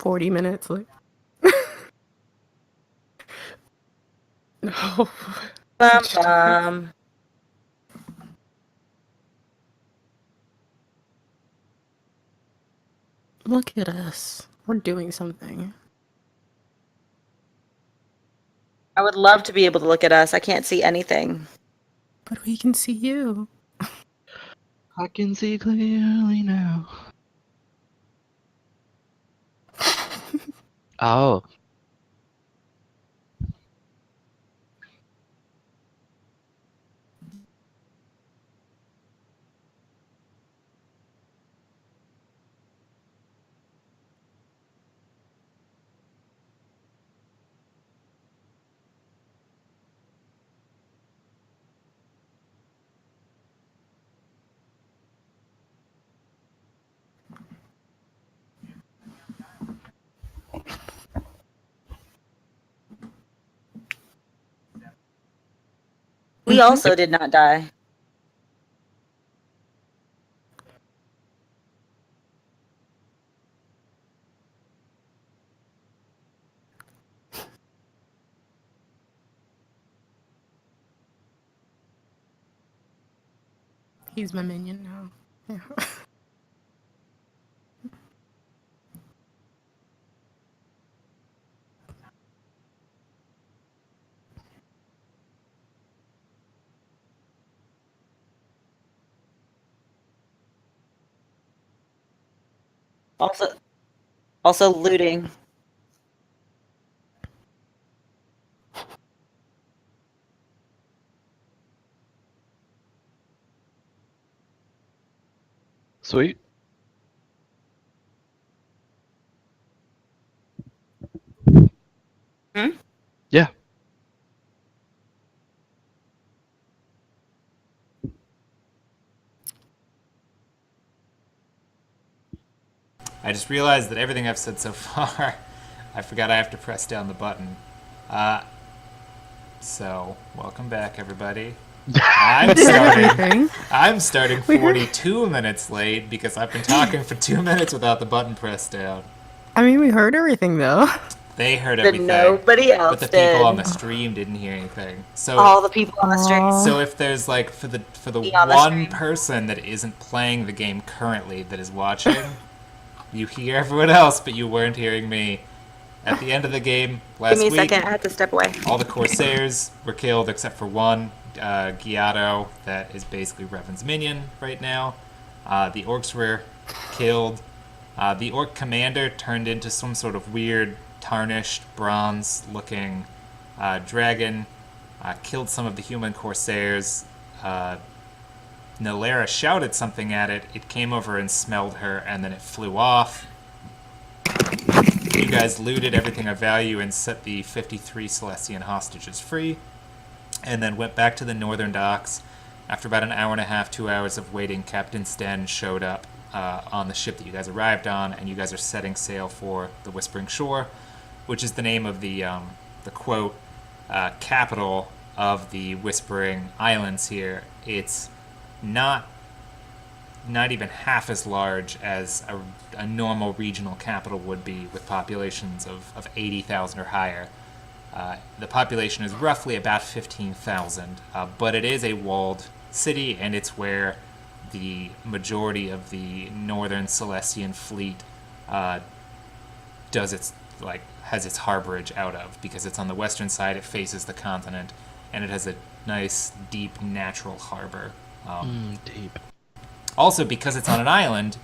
40 minutes. Like, no. Bum, Such dark. bum. Look at us. We're doing something. I would love to be able to look at us. I can't see anything. But we can see you. I can see clearly now. Oh. We also did not die. He's my minion now. Yeah. Also looting. Sweet. Hmm? Yeah. I just realized that everything I've said so far, I forgot I have to press down the button. So, welcome back, everybody. I'm starting 42 minutes late because I've been talking for 2 minutes without the button pressed down. I mean, we heard everything, though. They heard But everything. nobody else but the did. people on the stream didn't hear anything. So all the people on the street. So if there's like for the on the one stream. person that isn't playing the game currently that is watching, you hear everyone else, but you weren't hearing me. At the end of the game last Give me a week, second. I have to step away. all the Corsairs were killed except for one, Giotto, that is basically Revan's minion right now. The Orcs were killed. The Orc commander turned into some sort of weird, tarnished, bronze-looking dragon. Killed some of the human Corsairs. Nalera shouted something at it. It came over and smelled her, and then it flew off. You guys looted everything of value and set the 53 Celestian hostages free, and then went back to the northern docks. After about an hour and a half, 2 hours of waiting, Captain Sten showed up on the ship that you guys arrived on, and you guys are setting sail for the Whispering Shore, which is the name of the quote, capital of the Whispering Islands here. It's not even half as large as a normal regional capital would be, with populations of 80,000 or higher. The population is roughly about 15,000, but it is a walled city, and it's where the majority of the Northern Celestian fleet has its harborage out of, because it's on the western side, it faces the continent, and it has a nice, deep, natural harbor. Deep. Also, because it's on an island,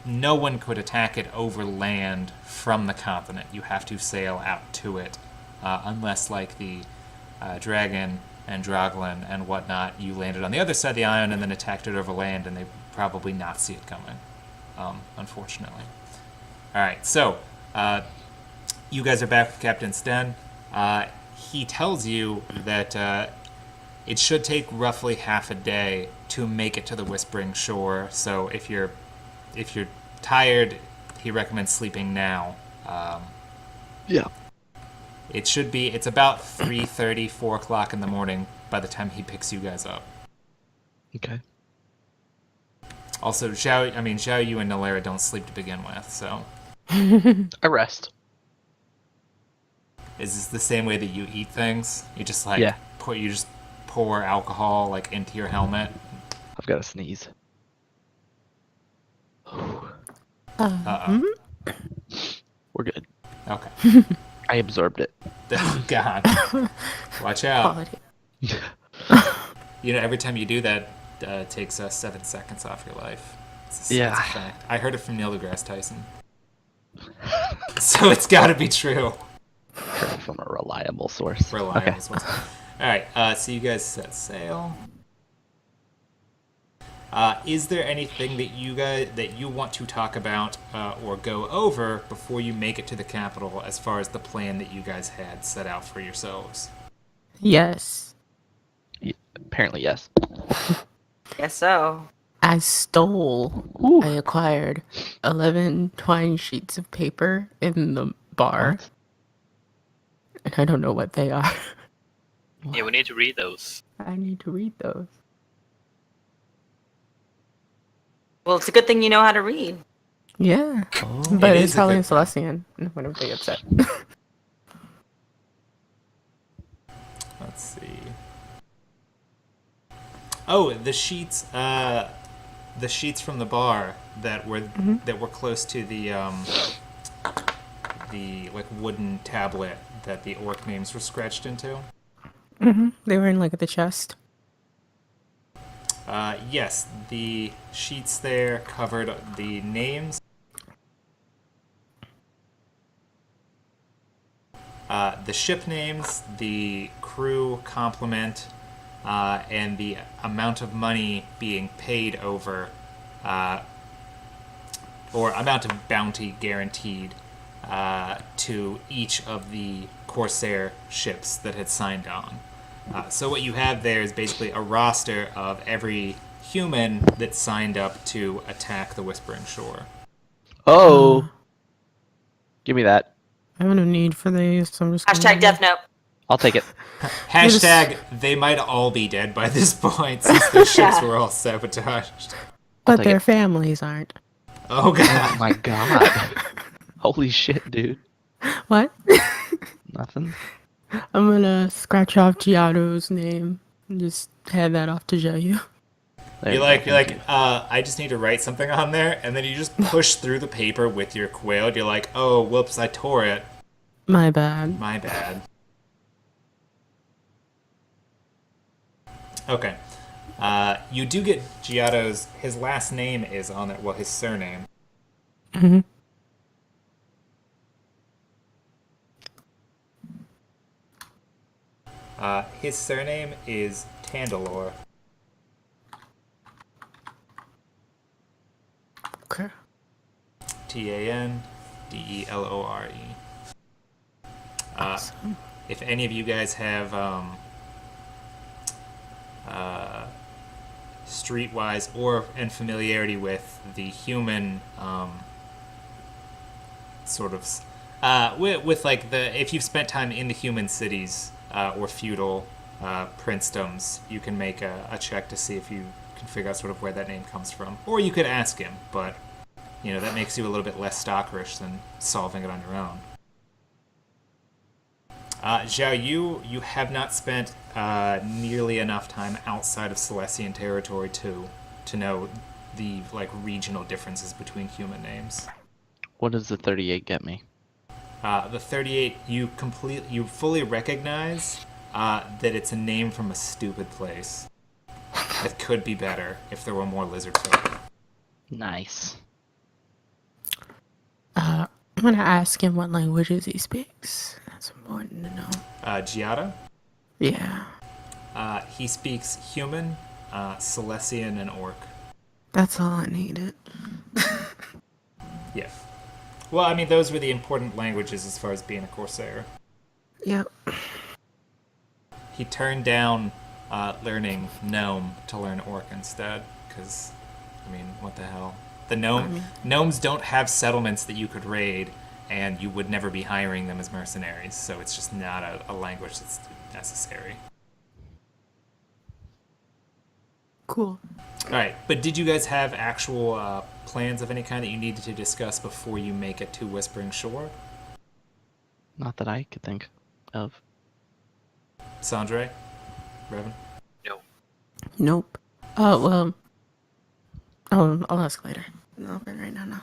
no one could attack it over land from the continent. You have to sail out to it, unless, like the dragon and Droglin and whatnot, you landed on the other side of the island and then attacked it over land, and they probably not see it coming, unfortunately. All right, so you guys are back with Captain Sten. He tells you that it should take roughly half a day to make it to the Whispering Shore. So if you're tired, he recommends sleeping now. Yeah. It's about 3:30, 4 o'clock in the morning by the time he picks you guys up. Okay. Also, Zhao Yu and Nalera don't sleep to begin with, so I rest. Is this the same way that you eat things? You just like Yeah. pour alcohol like into your helmet. I've got to sneeze. Hmm? We're good. Okay. I absorbed it. Oh God. Watch out. Quality. You know, every time you do that, it takes 7 seconds off your life. It's a Yeah. fact. I heard it from Neil deGrasse Tyson. So it's got to be true. Heard from a reliable source. Reliable Okay. source. All right. So you guys set sail. Is there anything that you want to talk about or go over before you make it to the capital, as far as the plan that you guys had set out for yourselves? Yes. Yeah, apparently, yes. Guess so. I stole, Ooh. I acquired 11 twine sheets of paper in the bar, What? and I don't know what they are. Yeah, we need to read those. I need to read those. Well, it's a good thing you know how to read. Yeah, Oh. but It it's is a probably in good thing. Celestian. I'm gonna be upset. Let's see. Oh, the sheets from the bar that were close to the like wooden tablet that the orc names were scratched into. They were in like the chest. Yes, the sheets there covered the names, the ship names, the crew complement, and the amount of money being paid over, or amount of bounty guaranteed to each of the Corsair ships that had signed on. So what you have there is basically a roster of every human that signed up to attack the Whispering Shore. Oh. Give me that. I have no need for these, so I'm just gonna Hashtag Death Note. I'll take it. Hashtag, they might all be dead by this point since their ships Yeah. were all sabotaged. But take their it. families aren't. Oh Oh God. my god. Holy shit, dude. What? Nothing? I'm gonna scratch off Giotto's name and just hand that off to Joyu. There You're you like, go, you're thank like, I just need to write something on there, and then you just push through the paper with your quill. You're like, oh, whoops, I tore it. My bad. My bad. Okay. You do get Giotto's, his last name is on it, well, his surname. Mhm. His surname is Tandalore. Okay. Tandelore. Awesome. If any of you guys have streetwise and familiarity with the human sort of with like if you've spent time in the human cities or feudal princedoms, you can make a check to see if you can figure out sort of where that name comes from, or you could ask him, but you know that makes you a little bit less stalkerish than solving it on your own. Zhao, you have not spent nearly enough time outside of Celestian territory to know the like regional differences between human names. What does the 38 get me? The 38, you fully recognize that it's a name from a stupid place. That could be better if there were more lizard folk. Nice. I'm gonna ask him what languages he speaks. That's important to know. Giada, Yeah. he speaks human, Celestian, and Orc. That's all I needed. Yeah. Well, I mean, those were the important languages as far as being a Corsair. Yep. He turned down learning Gnome to learn Orc instead, because, I mean, what the hell? Gnomes don't have settlements that you could raid, and you would never be hiring them as mercenaries, so it's just not a language that's necessary. Cool. Alright, but did you guys have actual plans of any kind that you needed to discuss before you make it to Whispering Shore? Not that I could think of. Sandre? Revan? No. Nope. Oh, well. Oh, I'll ask later. No, but right now, no.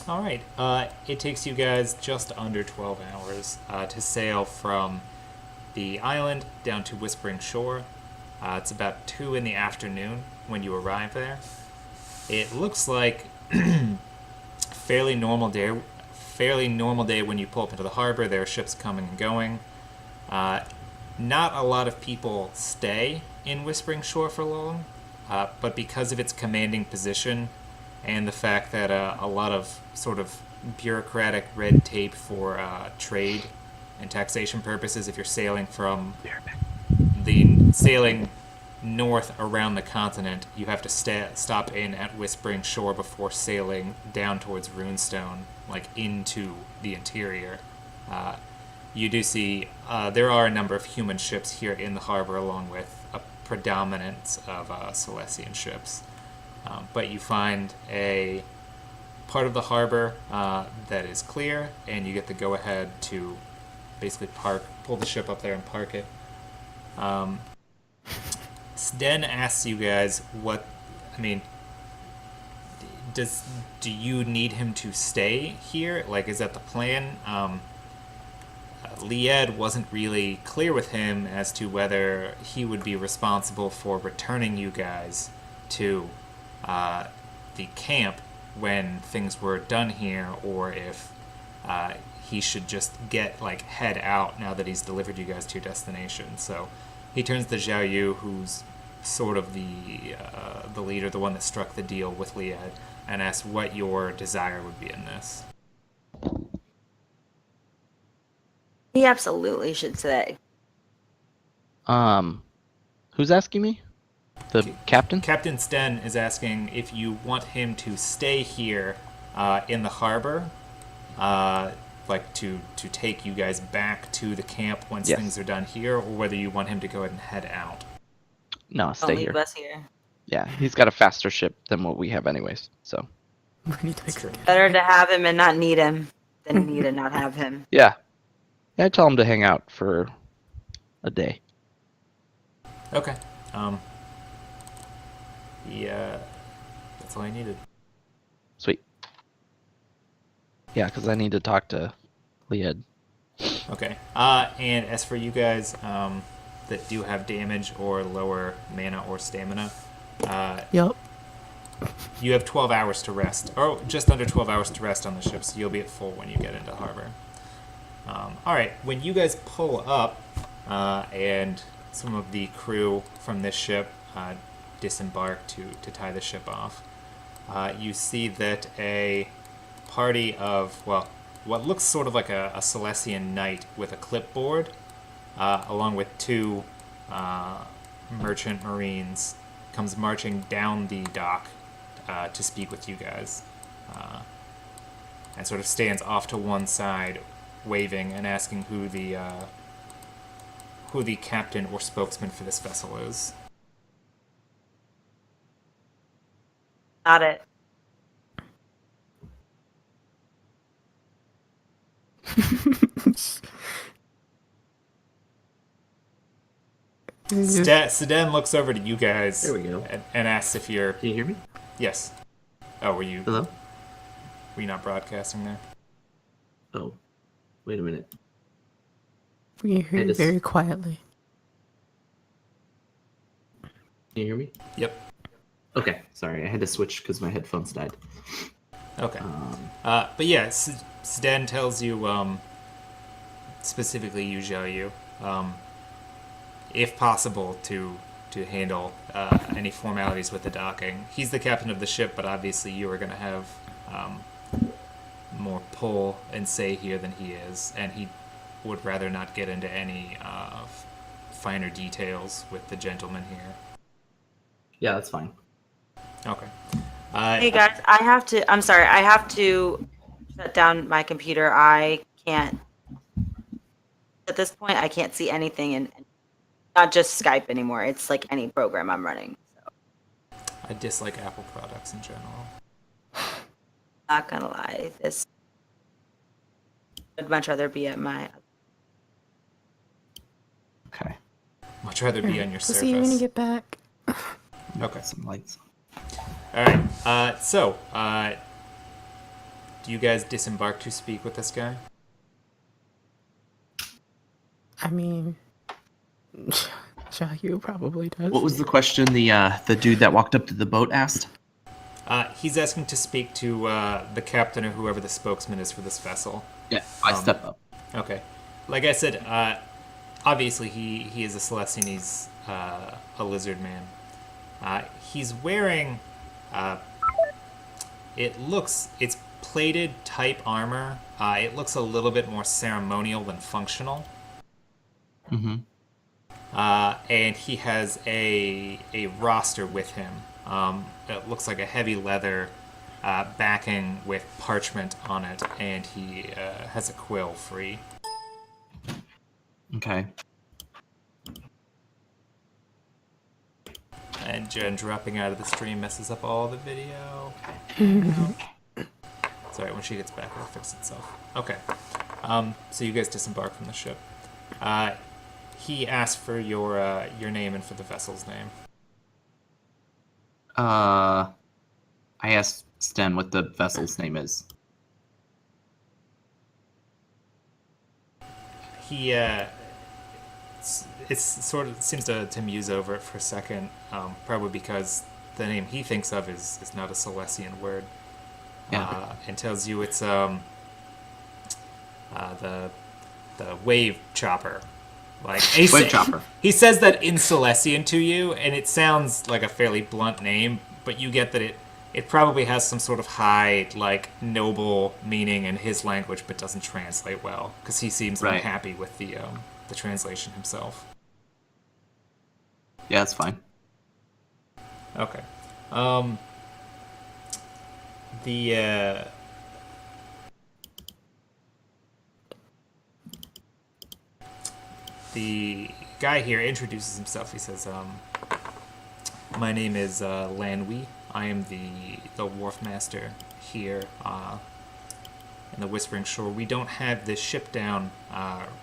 All right. It takes you guys just under 12 hours to sail from the island down to Whispering Shore. It's about 2 in the afternoon when you arrive there. It looks like fairly normal day. Fairly normal day when you pull up into the harbor. There are ships coming and going. Not a lot of people stay in Whispering Shore for long, but because of its commanding position and the fact that a lot of sort of bureaucratic red tape for trade and taxation purposes, if you're sailing from sailing north around the continent, you have to stop in at Whispering Shore before sailing down towards Runestone, like into the interior. You do see there are a number of human ships here in the harbor, along with a predominance of Silesian ships. But you find a part of the harbor that is clear, and you get the go-ahead to basically pull the ship up there and park it. Sten asks you guys do you need him to stay here? Like, is that the plan? Lied wasn't really clear with him as to whether he would be responsible for returning you guys to the camp when things were done here, or if he should just head out now that he's delivered you guys to your destination. So he turns to Zhao Yu, who's sort of the leader, the one that struck the deal with Lied, and asks what your desire would be in this. He absolutely should say. Who's asking me? The captain? Captain Sten is asking if you want him to stay here in the harbor, to take you guys back to the camp once Yes. things are done here, or whether you want him to go ahead and head out. No, stay Don't leave here. us here. Yeah, he's got a faster ship than what we have anyways, so. We need to make Better to have him and not need him than need and not have him. Yeah. I tell him to hang out for a day. Okay. Yeah, that's all I needed. Sweet. Yeah, because I need to talk to Lied. Okay. And as for you guys that do have damage or lower mana or stamina, Yup. you have 12 hours to rest, or just under 12 hours to rest on the ship, so you'll be at full when you get into harbor. All right, when you guys pull up, and some of the crew from this ship disembark to tie the ship off, you see that a party of, what looks sort of like a Silesian knight with a clipboard, along with 2 merchant marines, comes marching down the dock to speak with you guys, and sort of stands off to one side, waving and asking who the captain or spokesman for this vessel is. Got it. Sedan looks over to you guys. There we go. And asks if you're. Can you hear me? Yes. Oh, were you Hello? not broadcasting there? Oh, wait a minute. We can hear I you just- very quietly. Can you hear me? Yep. Okay, sorry. I had to switch because my headphones died. Okay. But yeah, Sedan tells you, specifically you, Zhao Yu, if possible, to handle any formalities with the docking. He's the captain of the ship, but obviously you are going to have more pull and say here than he is, and he would rather not get into any finer details with the gentleman here. Yeah, that's fine. Okay. Hey guys, I'm sorry, I have to shut down my computer. I can't. At this point, I can't see anything in not just Skype anymore. It's like any program I'm running. So I dislike Apple products in general. not gonna lie, this I'd much rather be at my. Okay. Much rather be on your We'll see you when you Surface. get back. Okay. Some lights. All right. Do you guys disembark to speak with this guy? I mean, Shahyu probably does. What was the question the dude that walked up to the boat asked? He's asking to speak to the captain or whoever the spokesman is for this vessel. Yeah, I step up. Okay. Like I said, obviously he is a Celestian. He's a lizard man. He's wearing, it's plated type armor. It looks a little bit more ceremonial than functional. Mm-hmm. And he has a roster with him. It looks like a heavy leather backing with parchment on it, and he has a quill free. Okay. And Jen dropping out of the stream messes up all the video. Sorry, when she gets back, it'll fix itself. Okay. So you guys disembark from the ship. He asked for your name and for the vessel's name. I asked Sten what the vessel's name is. He it's sort of seems to muse over it for a second, probably because the name he thinks of is not a Celestian word. Yeah. And tells you it's the wave chopper. Like Wave chopper. He says that in Celestian to you, and it sounds like a fairly blunt name, but you get that it probably has some sort of high, like, noble meaning in his language, but doesn't translate well because he seems Right. unhappy with the translation himself. Yeah, that's fine. Okay. The guy here introduces himself. He says, "My name is Lanwi. I am the wharf master here in the Whispering Shore. We don't have this ship down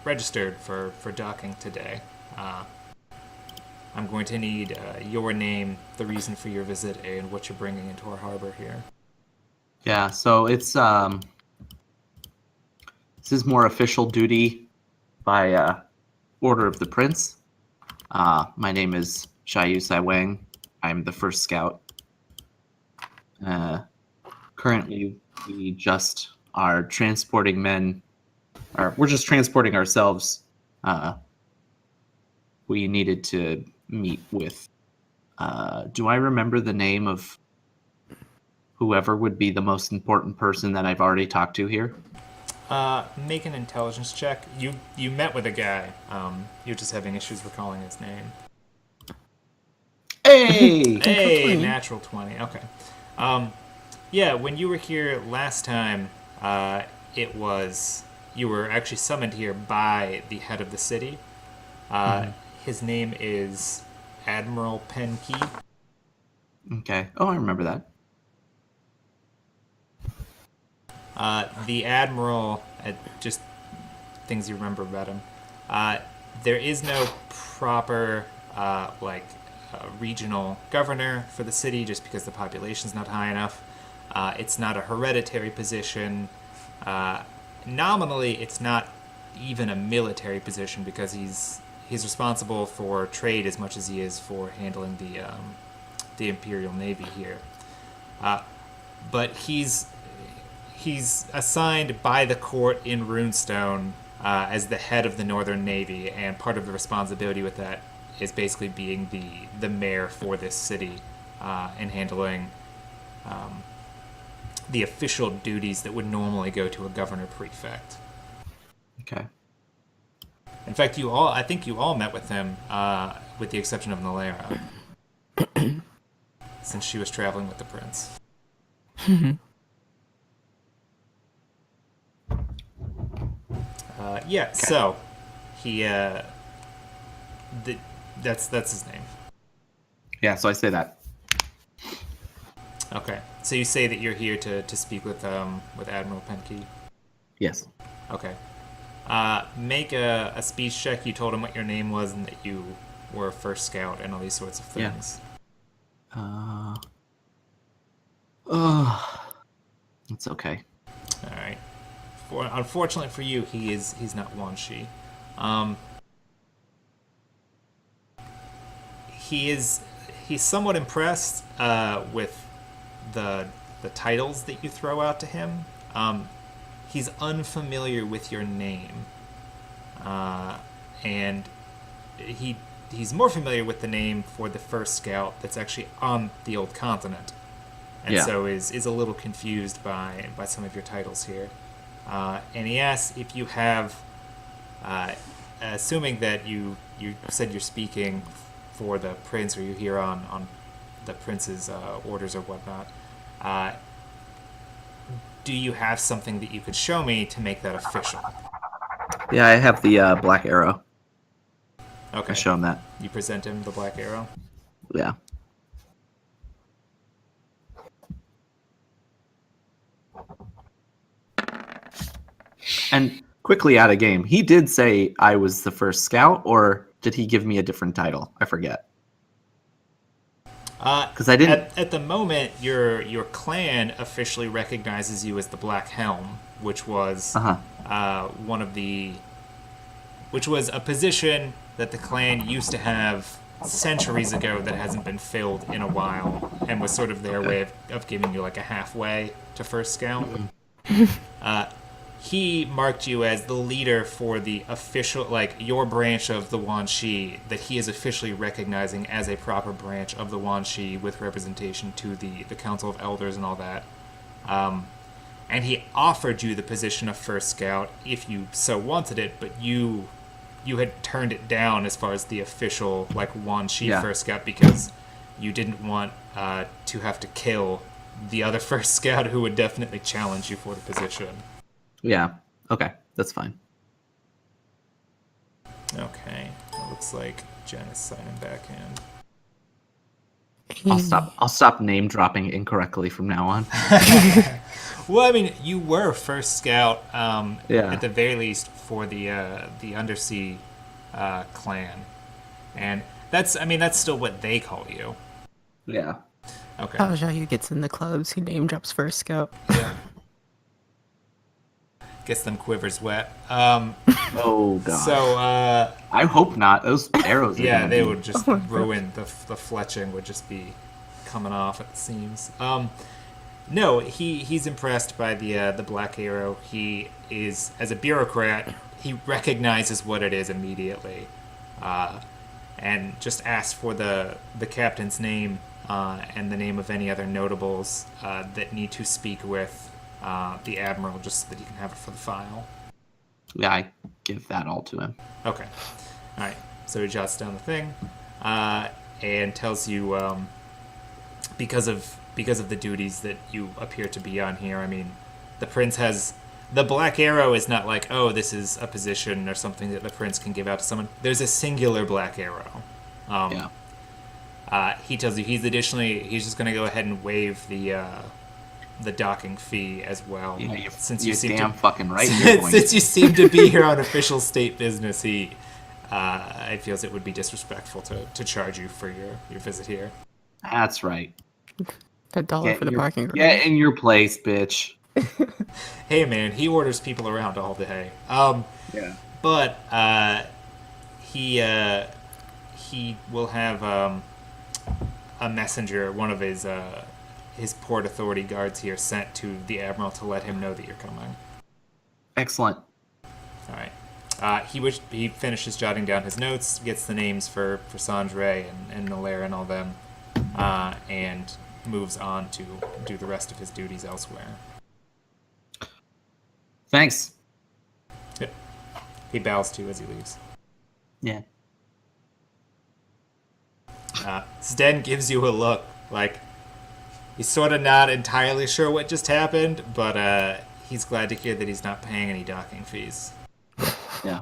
registered for docking today. I'm going to need your name, the reason for your visit, and what you're bringing into our harbor here." Yeah, so it's this is more official duty by order of the prince. My name is Shayu Sai Wang. I'm the first scout. Currently, we just are transporting men, or we're just transporting ourselves. We needed to meet with. Do I remember the name of whoever would be the most important person that I've already talked to here? Make an intelligence check. You met with a guy. You're just having issues recalling his name. Hey! Hey, 20. natural 20. Okay. Yeah, when you were here last time, you were actually summoned here by the head of the city. His name is Admiral Penki. Okay. Oh, I remember that. The Admiral, just things you remember about him. There is no proper, regional governor for the city just because the population's not high enough. It's not a hereditary position. Nominally, it's not even a military position because he's responsible for trade as much as he is for handling the Imperial Navy here. But he's assigned by the court in Runestone as the head of the Northern Navy, and part of the responsibility with that is basically being the mayor for this city and handling the official duties that would normally go to a governor prefect. Okay. In fact, I think you all met with him, with the exception of Nalera, since she was traveling with the prince. Yeah. So he that's his name. Yeah, so I say that. Okay. So you say that you're here to speak with Admiral Penke. Yes. Okay. Make a speech check. You told him what your name was and that you were a first scout and all these sorts of things. It's okay. All right. Unfortunately for you, he's not Wanshi. He's somewhat impressed with the titles that you throw out to him. He's unfamiliar with your name, and he's more familiar with the name for the first scout that's actually on the old continent, and so is a little confused by some of your titles here. And he asks if you have, assuming that you said you're speaking for the prince, or you're here on the prince's orders or whatnot. Do you have something that you could show me to make that official? Yeah, I have the black arrow. Okay. I show him that. You present him the black arrow? Yeah. And quickly out of game, he did say I was the first scout, or did he give me a different title? I forget. Because I didn't. At the moment, your clan officially recognizes you as the Black Helm, which was which was a position that the clan used to have centuries ago that hasn't been filled in a while, and was sort of their way of giving you like a halfway to first scout. He marked you as the leader for the official, like, your branch of the Wanshi that he is officially recognizing as a proper branch of the Wanshi with representation to the Council of Elders and all that. And he offered you the position of first scout if you so wanted it, but you had turned it down as far as the official, like, Wanshi first scout, because you didn't want to have to kill the other first scout who would definitely challenge you for the position. Yeah. Okay, that's fine. Okay. It looks like Jen is signing backhand. I'll stop name dropping incorrectly from now on. Well, I mean, you were first scout, at the very least, for the Undersea clan, and that's still what they call you. Yeah. Okay. How he gets in the clubs, he name drops first scout. Yeah. Gets them quivers wet. Oh god. So I hope not. Those arrows. Yeah, they would just ruin the fletching. Would just be coming off at the seams. No, he's impressed by the black arrow. He is, as a bureaucrat, he recognizes what it is immediately, and just asks for the captain's name and the name of any other notables that need to speak with the admiral, just so that he can have it for the file. Yeah, I give that all to him. Okay. All right. So he jots down the thing and tells you because of the duties that you appear to be on here. I mean, the prince has the black arrow is not like, oh, this is a position or something that the prince can give out to someone. There's a singular black arrow. He tells you he's just going to go ahead and waive the docking fee as well. Yeah, since you're you seem damn to, fucking right. Since you seem to be here on official state business, he feels it would be disrespectful to charge you for your visit here. That's right. $1 for the parking garage. Get in your place, bitch. Hey man, he orders people around all day. Yeah. But he will have a messenger, one of his Port Authority guards here, sent to the admiral to let him know that you're coming. Excellent. All right. He finishes jotting down his notes, gets the names for Sandre and Nalair and all them, and moves on to do the rest of his duties elsewhere. Thanks. Yep. He bows to you as he leaves. Yeah. Sten gives you a look, like he's sort of not entirely sure what just happened, but he's glad to hear that he's not paying any docking fees. Yeah.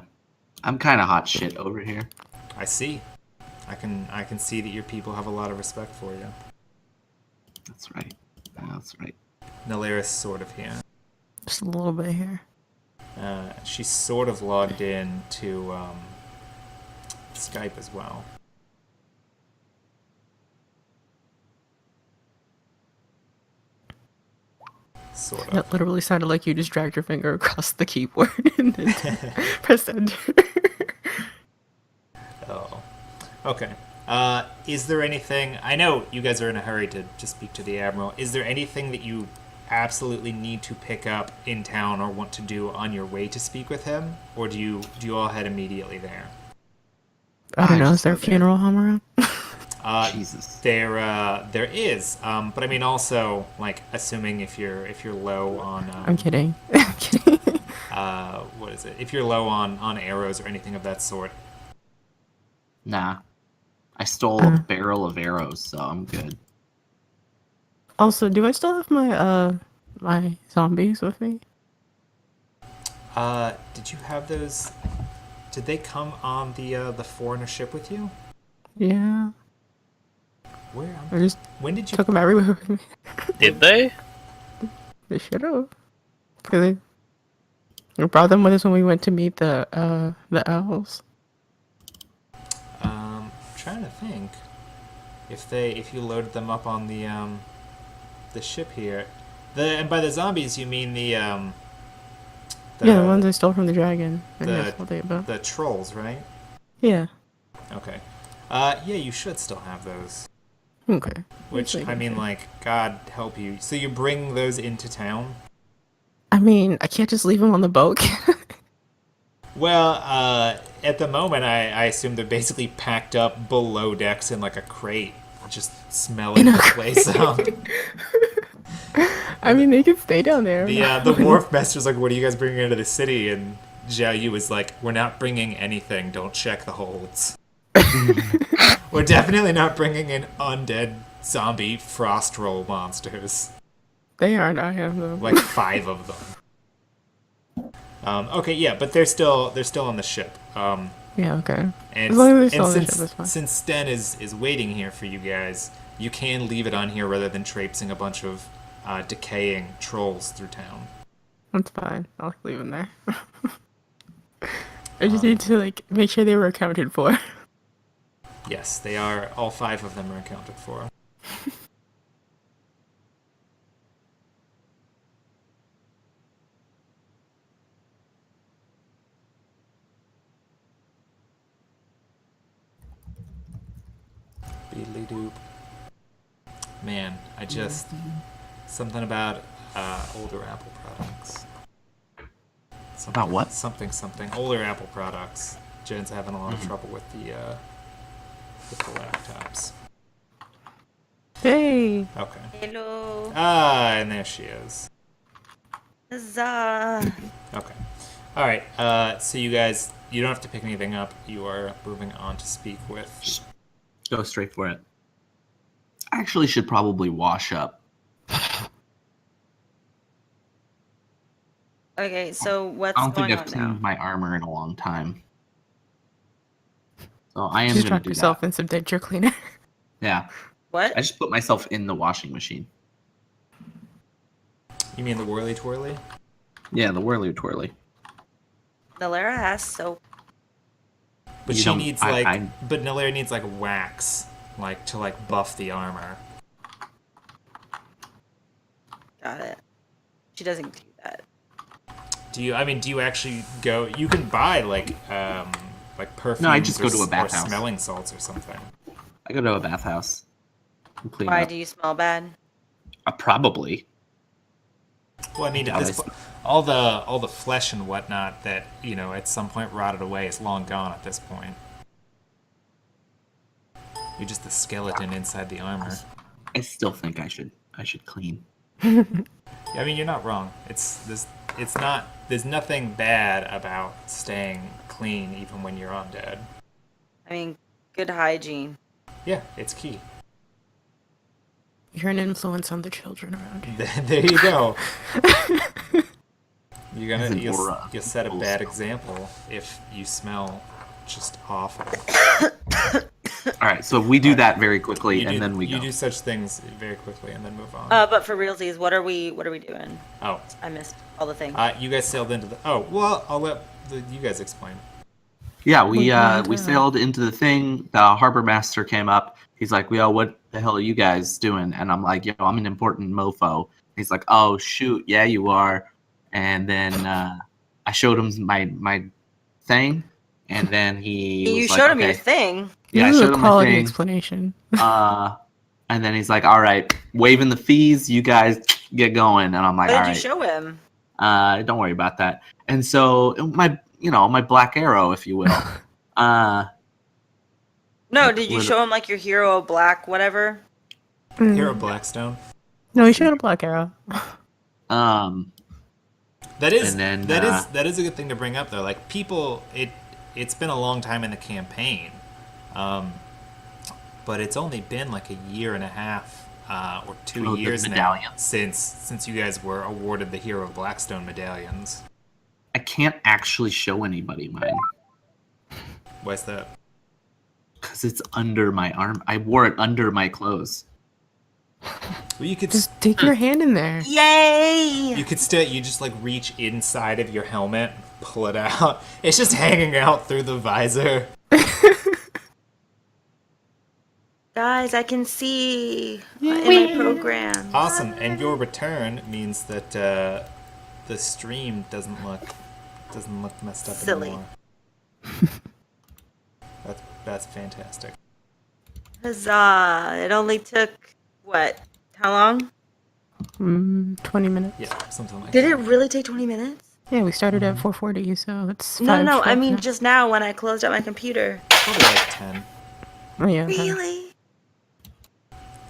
I'm kind of hot shit over here. I see. I can see that your people have a lot of respect for you. That's right. That's right. Nalaris sort of here. Just a little bit here. She's sort of logged in to Skype as well. Sort of. That literally sounded like you just dragged your finger across the keyboard and then pressed enter. Oh. Okay. Is there anything... I know you guys are in a hurry to speak to the Admiral. Is there anything that you absolutely need to pick up in town or want to do on your way to speak with him? Or do you all head immediately there? I don't know. just Is there a go there. funeral home around? Jesus. There is. But I mean also, like, assuming if you're low on... I'm kidding. I'm kidding. what is it? If you're low on arrows or anything of that sort. Nah. I stole a barrel of arrows, so I'm good. Also, do I still have my my zombies with me? Did you have those... Did they come on the foreigner ship with you? Yeah. Where? I just When did you... took them everywhere with me. Did they? They should have. Cause we brought them with us when we went to meet the elves. Trying to think if you loaded them up on the ship here. And by the zombies you mean Yeah, the ones I stole from the dragon. And that's what they about. the trolls, right? Yeah. Okay. Yeah, you should still have those. Okay. Which, That's I mean, okay. like, God help you. So you bring those into town? I mean, I can't just leave them on the boat. Well, at the moment, I assume they're basically packed up below decks in, like, a crate. Just smelling the place out. I mean, they can stay down there. The wharf master's like, what are you guys bringing into the city? And Jiao Yu is like, we're not bringing anything. Don't check the holds. We're definitely not bringing in undead zombie frost roll monsters. They aren't. I am though. Like 5 of them. Okay, yeah, but they're still on the ship. Yeah. Okay. And, As long as they're still and on the since ship, that's fine. since Sten is waiting here for you guys, you can leave it on here rather than traipsing a bunch of decaying trolls through town. That's fine. I'll leave them there. I just need to like make sure they were accounted for. Yes, they are. All 5 of them are accounted for. Beedly doop. Man, I just... Something about older Apple products. Something, About what? Something. Older Apple products. Jen's having a lot of trouble with the laptops. Hey. Okay. Hello. And there she is. Huzzah. Okay. Alright, so you guys, you don't have to pick anything up. You are moving on to speak with... Just go straight for it. I actually should probably wash up. Okay, so what's I don't think going I've on now? cleaned my armor in a long time. So I am Just going drop to do yourself that. in some denture cleaner. Yeah. What? I just put myself in the washing machine. You mean the whirly twirly? Yeah, the whirly twirly. Nalara has soap. But You she don't- needs but Nalair needs like wax, like to like buff the armor. Got it. She doesn't do that. Do you actually go? You can buy like perfumes. No, I just go to a or bathhouse. smelling salts or something. I go to a bathhouse. and clean Why up. do you smell bad? Probably. Well, I mean, at this point, all the flesh and whatnot that at some point rotted away is long gone. At this point, you're just the skeleton inside the armor. I still think I should clean. Yeah, I mean, you're not wrong. There's nothing bad about staying clean even when you're undead. I mean, good hygiene. Yeah, it's key. You're an influence on the children around you. There you go. You're As gonna an aura. you set a Full bad smell. example if you smell just awful. All right, so we do that very quickly, You and do, then we you go. do such things very quickly and then move on. But for realsies, what are we doing? Oh, I missed all the things. you guys sailed into the. Oh, well, I'll let you guys explain. Yeah, went, we sailed into the thing. The harbor master came up. He's like, "Yo, what the hell are you guys doing?" And I'm like, "Yo, I'm an important mofo." He's like, "Oh shoot, yeah, you are." And then I showed him my thing, and then he You was showed like, him your "Okay." thing. Yeah, I This is showed a him my quality thing. explanation. And then he's like, "All right, waiving the fees. You guys get going." And I'm like, What "All did you right, show him? don't worry about that." And so my black arrow, if you will. No, did you Lit- show him like your hero black whatever? Hero Mm. Blackstone. No, he showed a black arrow. Um, That is And then, that is a good thing to bring up though. Like people, it's been a long time in the campaign, but it's only been like a year and a half or 2 Oh, the years now medallions. since you guys were awarded the Hero Blackstone medallions. I can't actually show anybody mine Why's that? because it's under my arm. I wore it under my clothes. Well, you could Just take your hand in there. Yay! you could still you just like reach inside of your helmet, pull it out. It's just hanging out through the visor. Guys, I can see in my program. Awesome, and your return means that the stream doesn't look messed up Silly. anymore. That's fantastic. Huzzah! It only took what? How long? 20 minutes. Yeah, something like Did that. it really take 20 minutes? Yeah, we started at 4:40, so it's No, 5. no. I 12 mean, now. just now when I closed out my computer. Probably like 10. Oh yeah. okay. Really?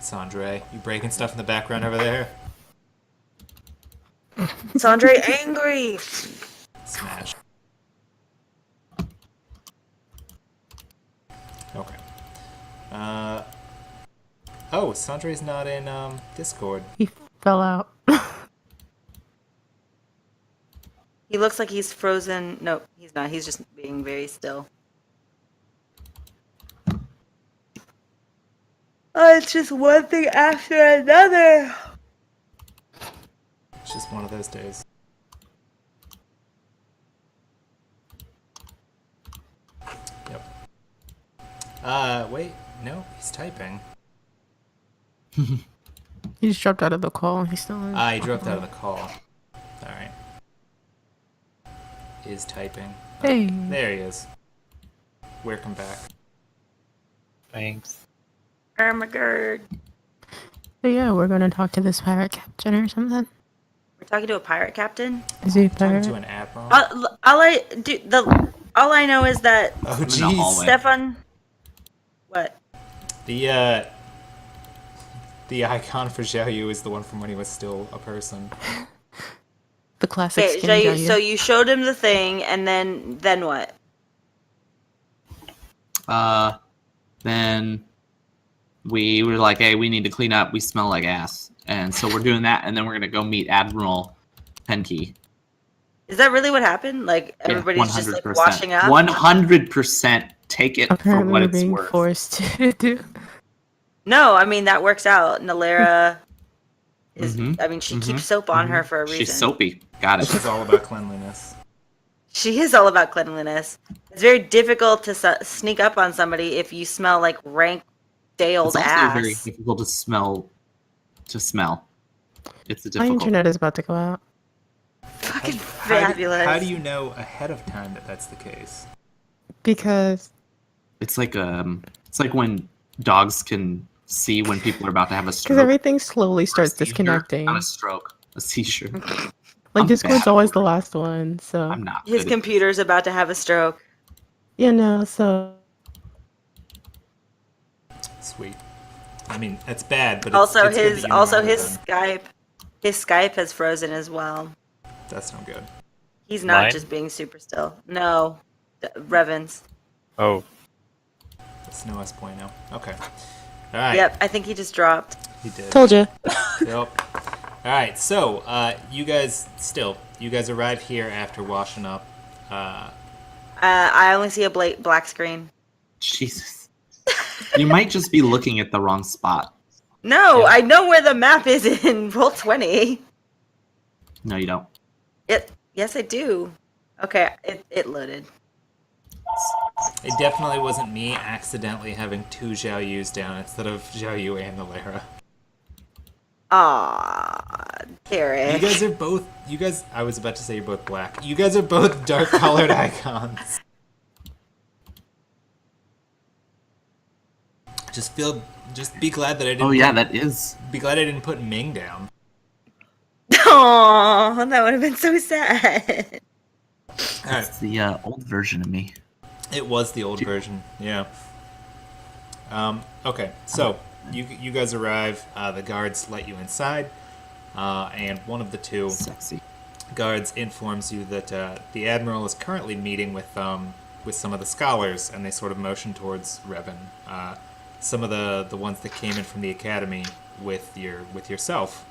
Sandre, you breaking stuff in the background over there? Sandre angry. Smash. Okay. Oh, Sandre's not in Discord. He fell out. He looks like he's frozen. No, he's not. He's just being very still. Oh, it's just one thing after another. It's just one of those days. Yep. Wait, no, he's typing. He just dropped out of the call. He's still in. He dropped out of the call. Alright. Is typing. Oh, Hey. there he is. Welcome back. Thanks. Ermagerd. So yeah, we're gonna talk to this pirate captain or something. We're talking to a pirate captain. Is he a Talking pirate? to an admiral. All I know is that Oh in the jeez. hallway. Stefan. What? The icon for Xiaoyu is the one from when he was still a person. The classic Okay, skin so Jaya. you showed him the thing, and then what? Then we were like, "Hey, we need to clean up. We smell like ass." And so we're doing that, and then we're gonna go meet Admiral Penke. Is that really what happened? Like everybody's just like washing up? 100%. Take it Apparently for what we're it's being worth. forced to do. No, I mean that works out. Nalera is. Mhm, I mean, she mhm, keeps soap on her for a reason. She's soapy. Got it. She's all about cleanliness. She is all about cleanliness. It's very difficult to sneak up on somebody if you smell like rank, day old It's also ass. very difficult to smell. It's a My difficult. internet is about to go out. Fucking How fabulous. how do you know ahead of time that that's the case? Because It's like when dogs can see when people are about to have a because stroke. everything slowly starts A seizure, disconnecting. Not a stroke, a seizure. Like I'm Discord's bad. always the last one, so I'm not. His good at- computer's about to have a stroke. you know. So Sweet. I mean, that's bad, but Also, it's good that his you know also ahead of his time. Skype has frozen as well. That's no good. He's not Mine? just being super still. No, Revan's. Oh, That's no S now. Okay. All right. Yep, I think he just dropped. He did. told you. Yep. All right, so you guys arrive here after washing up. I only see a black screen. Jesus. You might just be looking at the wrong spot. No, Yeah. I know where the map is in Roll20. No, you don't. Yes, I do. Okay, it loaded. It definitely wasn't me accidentally having 2 Zhao Yus down instead of Zhao Yu and Nalera. Aw, Derek. You guys, I was about to say you're both black. You guys are both dark colored icons. Just be glad that I didn't. Oh yeah, that is. Be glad I didn't put Ming down. Aw, that would have been so sad. Alright, That's the old version of me. it was the old version, yeah. Okay, so you guys arrive. The guards let you inside, and one of the 2 Sexy. guards informs you that the admiral is currently meeting with some of the scholars, and they sort of motion towards Revan. Some of the ones that came in from the academy with yourself.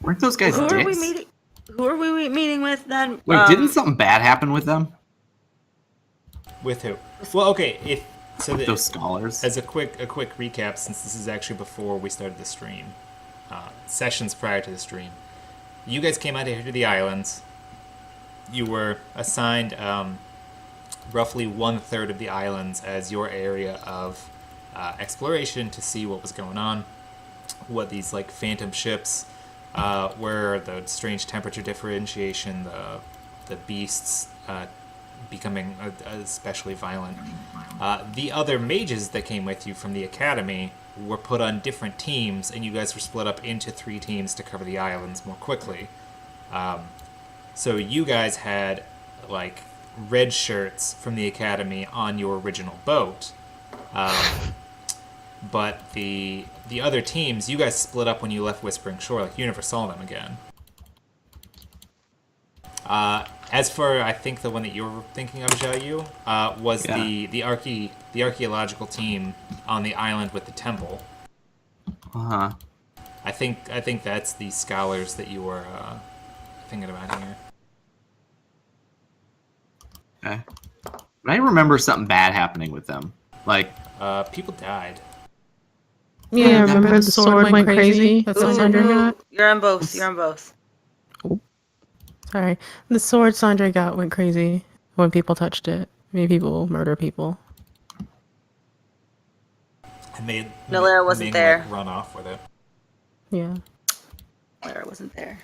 Weren't those guys Who are we dicks? meeting? Who are we meeting with then? Wait, didn't something bad happen with them? With who? Well, okay. Those scholars. As a quick recap, since this is actually before we started the stream, sessions prior to the stream, you guys came out here to the islands. You were assigned roughly 1/3 of the islands as your area of exploration to see what was going on, what these like phantom ships were, the strange temperature differentiation, the beasts becoming especially violent. The other mages that came with you from the academy were put on different teams, and you guys were split up into 3 teams to cover the islands more quickly. So you guys had like red shirts from the academy on your original boat, but the other teams, you guys split up when you left Whispering Shore. Like, you never saw them again. As for, I think the one that you were thinking of, Zhao Yu, was the archaeological team on the island with the temple. Uh-huh. I think that's the scholars that you were thinking about here. Okay. But I remember something bad happening with them. Like, People died. Yeah, remember the sword went crazy? That's what Sandra got? You're on both. You're on both. Sorry. The sword Sandra got went crazy when people touched it. Made people murder people. And made Nalera wasn't Ming, there. like, run off with it. Yeah. Lara wasn't there.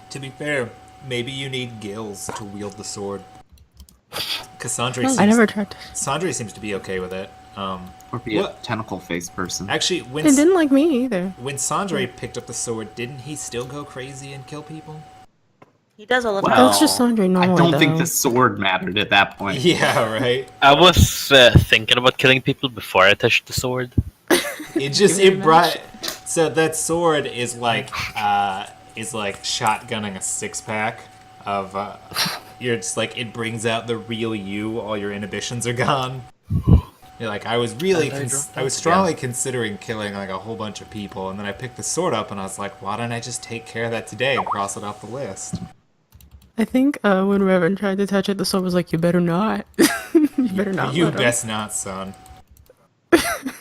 To be fair, maybe you need gills to wield the sword. Because Sandra I never tried to. Sandra seems to be okay with it. or be a What? tentacle face person. Actually, They didn't like me either. when Sandra picked up the sword, didn't he still go crazy and kill people? He does all the time. Well, That's just Sandra I normally, don't think though. the sword mattered at that point. Yeah, right. I was thinking about killing people before I touched the sword. It brought. So that sword is like shotgunning a 6-pack of. You're just like, it brings out the real you. All your inhibitions are gone. You're like, I was strongly considering killing like a whole bunch of people, and then I picked the sword up, and I was like, why don't I just take care of that today and cross it off the list? I think when Revan tried to touch it, the sword was like, you better not. You better not. You let him." best not, son.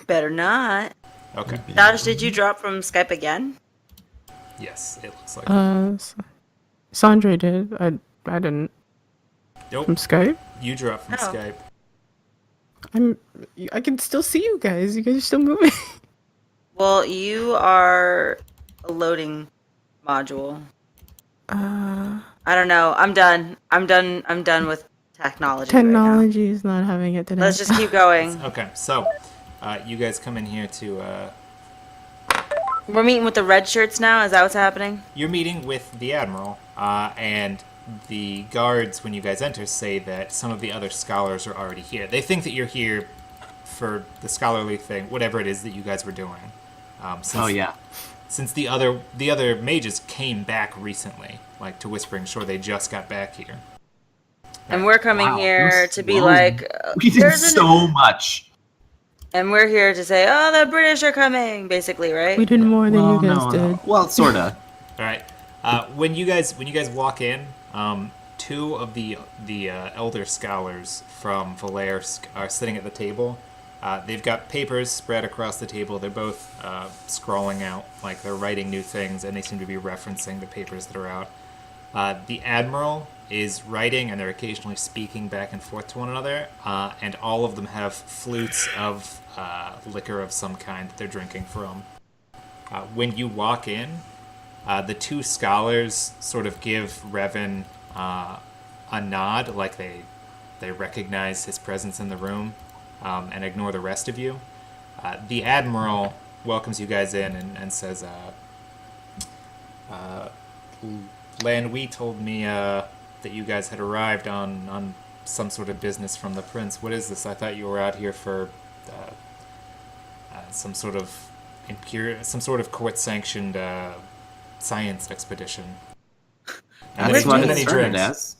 Better not. Okay. Dodge, did you drop from Skype again? Yes, it looks like. Sandra did. I didn't. Nope. From Skype? You dropped from Oh. Skype. I can still see you guys. You guys are still moving. Well, you are a loading module. I don't know. I'm done. I'm done with technology. Technology is not having it today. Right now. Let's just keep going. Okay, so you guys come in here to. We're meeting with the red shirts now. Is that what's happening? You're meeting with the admiral, and the guards, when you guys enter, say that some of the other scholars are already here. They think that you're here for the scholarly thing, whatever it is that you guys were doing. Since the other mages came back recently, like to Whispering Shore, they just got back here. And we're coming Wow, here you're to be slow. like, We did so much. And we're here to say, oh, the British are coming, basically, right? We did more than Well, you guys no, did. no. Well, sorta. All right. When you guys walk in, two of the elder scholars from Valair are sitting at the table. They've got papers spread across the table. They're both scrawling out, like they're writing new things, and they seem to be referencing the papers that are out. The admiral is writing, and they're occasionally speaking back and forth to one another. And all of them have flutes of liquor of some kind that they're drinking from. When you walk in, the two scholars sort of give Revan a nod, like they recognize his presence in the room, and ignore the rest of you. The Admiral welcomes you guys in and says, Lan Wee told me that you guys had arrived on some sort of business from the Prince. What is this? I thought you were out here for some sort of court-sanctioned science expedition. And That's what what it it started as.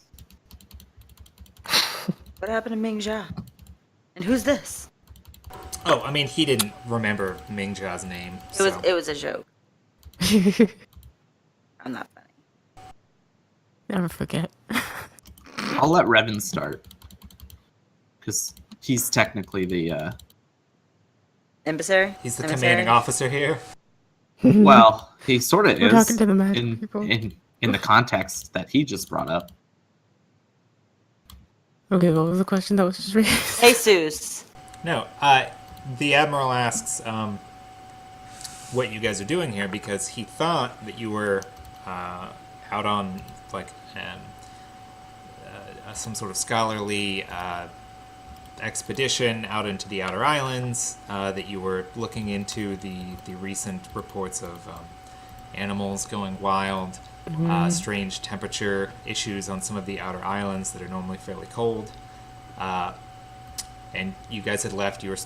What happened to Ming Jia? And who's this? Oh, I mean, he didn't remember Ming Jia's name. So. It was a joke. I'm not funny. Never forget. I'll let Revan start. Because he's technically the, Emissary? He's the Emissary? commanding officer here. well, he sort of We're is talking to the magic people. in the context that he just brought up. Okay, what was the question that was just raised? Jesus. No, the Admiral asks what you guys are doing here because he thought that you were out on like some sort of scholarly expedition out into the Outer Islands, that you were looking into the recent reports of animals going wild, strange temperature issues on some of the Outer Islands that are normally fairly cold. And you guys had left, you were,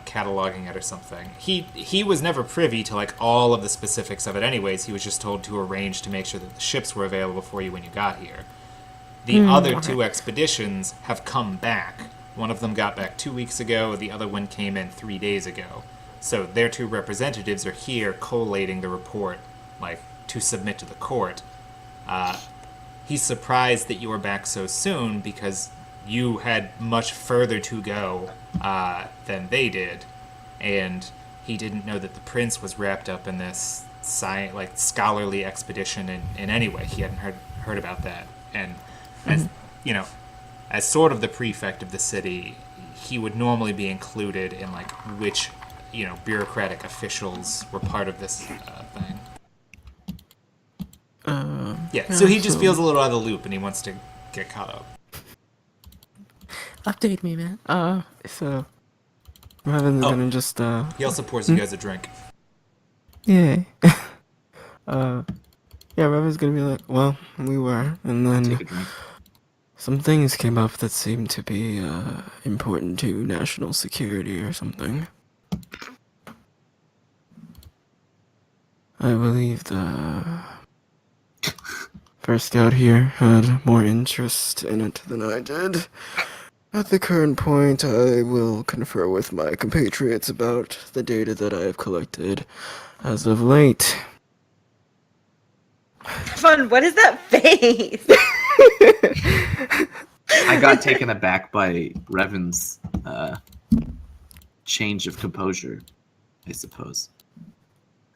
cataloging it or something. He was never privy to, like, all of the specifics of it anyways. He was just told to arrange to make sure that the ships were available for you when you got here. The other two expeditions have come back. One of them got back 2 weeks ago, the other one came in 3 days ago. So their two representatives are here collating the report, like, to submit to the court. He's surprised that you were back so soon because you had much further to go than they did, and he didn't know that the prince was wrapped up in this scholarly expedition in any way. He hadn't heard about that, and as sort of the prefect of the city, he would normally be included in like which bureaucratic officials were part of this thing. So he just feels a little out of the loop, and he wants to get caught up. Update me, man. So Revan's gonna just He also pours you guys a drink. Yay. Yeah, Revan's gonna be like, well, we were, and then Take a drink. some things came up that seemed to be important to national security or something. I believe the first scout here had more interest in it than I did. At the current point, I will confer with my compatriots about the data that I have collected as of late. Fun, what is that face? I got taken aback by Revan's change of composure, I suppose.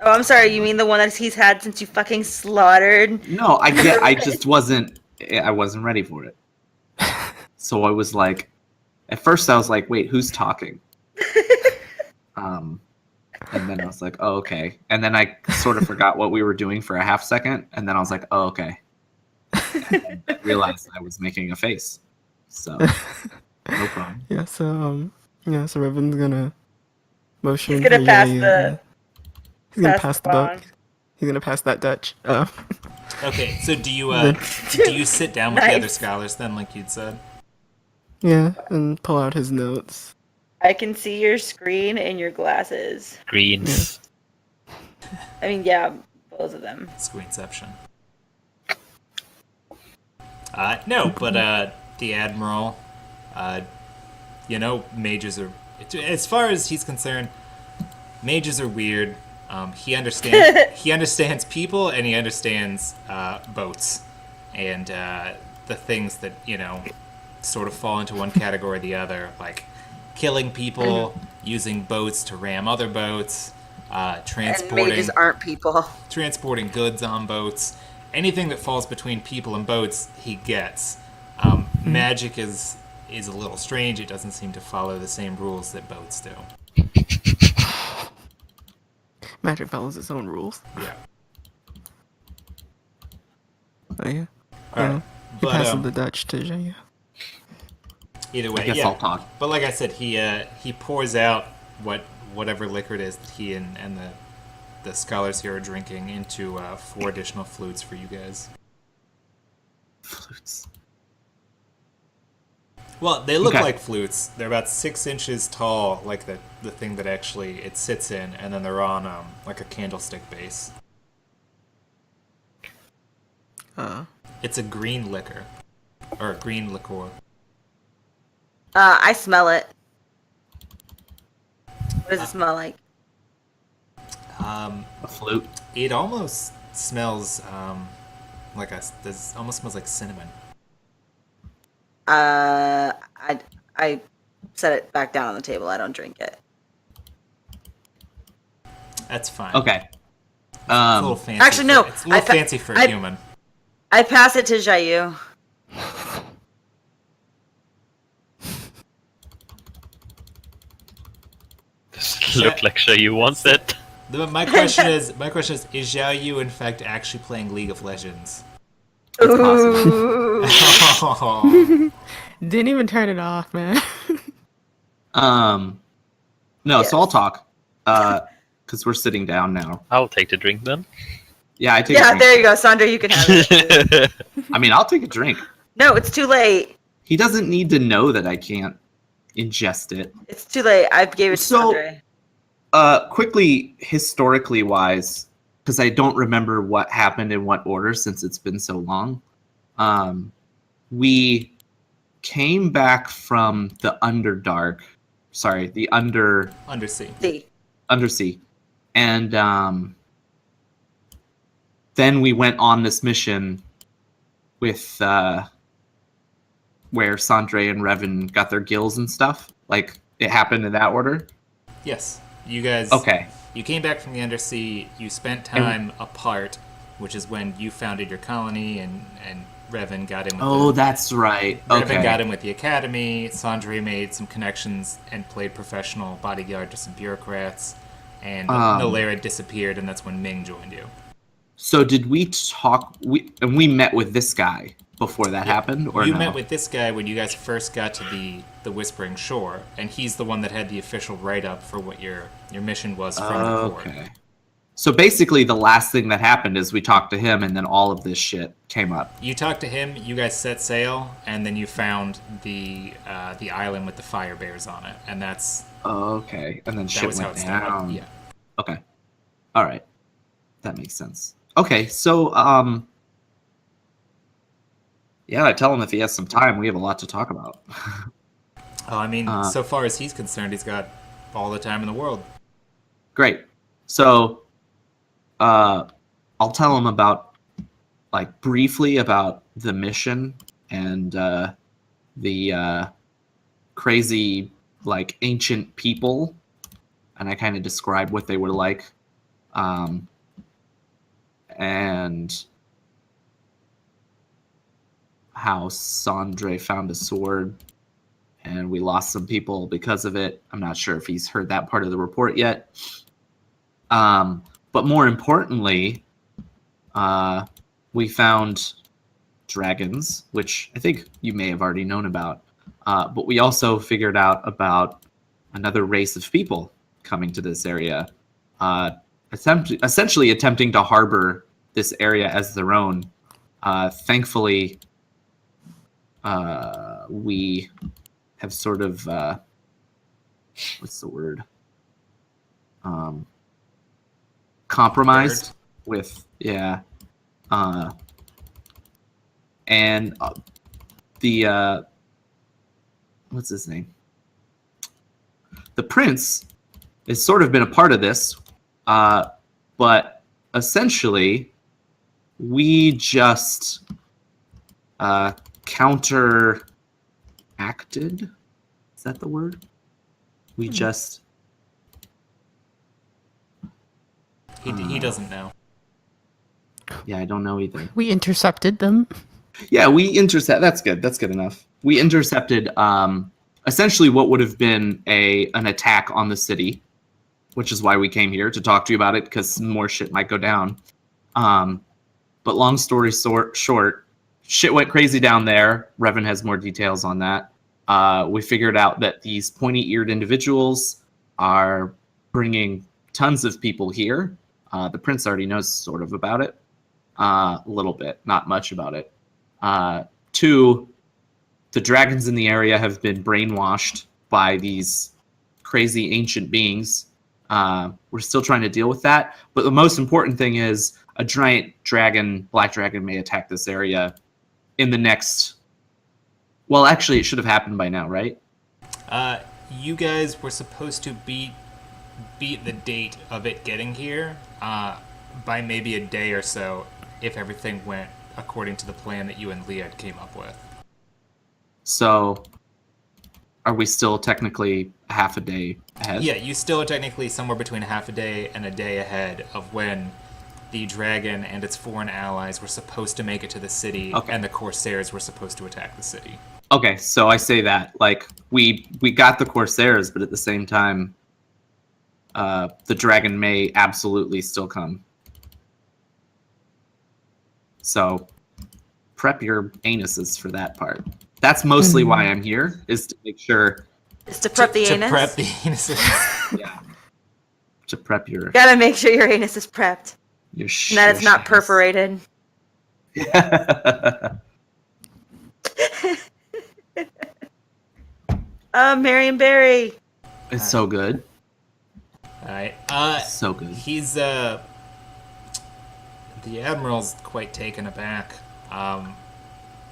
Oh, I'm sorry, you mean the one that he's had since you fucking slaughtered? No, I just wasn't ready for it. So I was like, at first I was like, wait, who's talking? And then I was like, oh, okay. And then I sort of forgot what we were doing for a half second. And then I was like, oh, okay. And I realized I was making a face. So, no problem. Yeah, so Revan's gonna motion. He's gonna for pass Yuri, the. He's gonna pass pass the the bong. buck. He's gonna pass that Dutch. Okay, so do you sit down with the other Nice. scholars then, like you'd said? Yeah, and pull out his notes. I can see your screen and your glasses. Greens. I mean, yeah, both of them. Screenception. No, but the Admiral, mages are As far as he's concerned, mages are weird. He understands people, and he understands boats, and the things that sort of fall into one category or the other, like killing people, using boats to ram other boats, And transporting mages aren't people. transporting goods on boats. Anything that falls between people and boats, he gets. Magic is a little strange. It doesn't seem to follow the same rules that boats do. Magic follows its own rules. Yeah. Oh yeah. All right. He But passes the Dutch to Jaya. either way, I guess yeah. I'll talk. But like I said, he pours out whatever liquor it is that he and the scholars here are drinking into 4 additional flutes for you guys. Flutes. Well, they look Okay. like flutes. They're about 6 inches tall, like the thing that actually it sits in, and then they're on like a candlestick base. It's a green liquor, or a green liqueur. I smell it. What does it smell like? A flute. It almost smells like almost smells like cinnamon. I set it back down on the table. I don't drink it. Um, That's fine. Okay. It's a little fancy. Actually, no. It's a little fancy for a human. I pass it to Jayu. Does it look like you want it? My question is, Zhao Yu in fact actually playing League of Legends? It's possible. Ooh. Oh. Didn't even turn it off, man. No, so I'll talk. Because we're sitting down now. I'll take the drink then. Yeah, I take a Yeah, drink. there you go, Sandra. You can have it. I mean, I'll take a drink. No, it's too late. He doesn't need to know that I can't ingest it. It's too late. I gave it to So- Sandra. Quickly, historically wise, because I don't remember what happened in what order since it's been so long. We came back from the Underdark. Sorry, the Undersea. See. Undersea. And then we went on this mission with where Sandre and Revan got their gills and stuff. Like, it happened in that order? Yes. You guys. Okay. You came back from the Undersea. You spent time apart, which is when you founded your colony, and Revan got in with Oh, that's right. Revan Okay. got in with the academy. Sandre made some connections and played professional bodyguard to some bureaucrats. And Nolera disappeared, and that's when Ming joined you. So did we talk? We met with this guy before that happened, or You no? met with this guy when you guys first got to the Whispering Shore, and he's the one that had the official write-up for what your mission was from the court. Okay. So basically, the last thing that happened is we talked to him, and then all of this shit came up. You talked to him, you guys set sail, and then you found the island with the fire bears on it, and that's Okay, and then that shit was how went it started. down. Yeah. Okay. All right. That makes sense. Okay, so yeah, I tell him if he has some time, we have a lot to talk about. Oh, I mean, so far as he's concerned, he's got all the time in the world. Great. So I'll tell him about, like, briefly about the mission and the crazy, like, ancient people, and I kind of describe what they were like. And how Sandre found a sword and we lost some people because of it. I'm not sure if he's heard that part of the report yet. But more importantly, we found dragons, which I think you may have already known about. But we also figured out about another race of people coming to this area, essentially attempting to harbor this area as their own. Thankfully, we have sort of what's the word? Compromised with and the what's his name? the prince has sort of been a part of this, but essentially, we just counteracted. Is that the word? We just. He doesn't know. Yeah, I don't know either. We intercepted them. Yeah, we intercept. That's good. That's good enough. We intercepted essentially what would have been an attack on the city, which is why we came here to talk to you about it, because more shit might go down. But long story short, shit went crazy down there. Revan has more details on that. We figured out that these pointy-eared individuals are bringing tons of people here. The prince already knows sort of about it. A little bit, not much about it. 2, the dragons in the area have been brainwashed by these crazy ancient beings. We're still trying to deal with that. But the most important thing is a giant dragon, black dragon, may attack this area in the next... Well, actually, it should have happened by now, right? You guys were supposed to beat the date of it getting here by maybe a day or so, if everything went according to the plan that you and Leah came up with. So, are we still technically half a day ahead? Yeah, you still are technically somewhere between half a day and a day ahead of when the dragon and its foreign allies were supposed to make it to the city, and the Corsairs were supposed to attack the city. Okay, so I say that. Like, we got the Corsairs, but at the same time, the dragon may absolutely still come. So, prep your anuses for that part. That's mostly why I'm here, is to make sure... Is to prep the anus? To prep the anuses. Yeah. To prep your... Gotta make sure your anus is prepped. Your And that it's not anus. perforated. Marion Barry. It's so good. Alright. So good. He's, the Admiral's quite taken aback.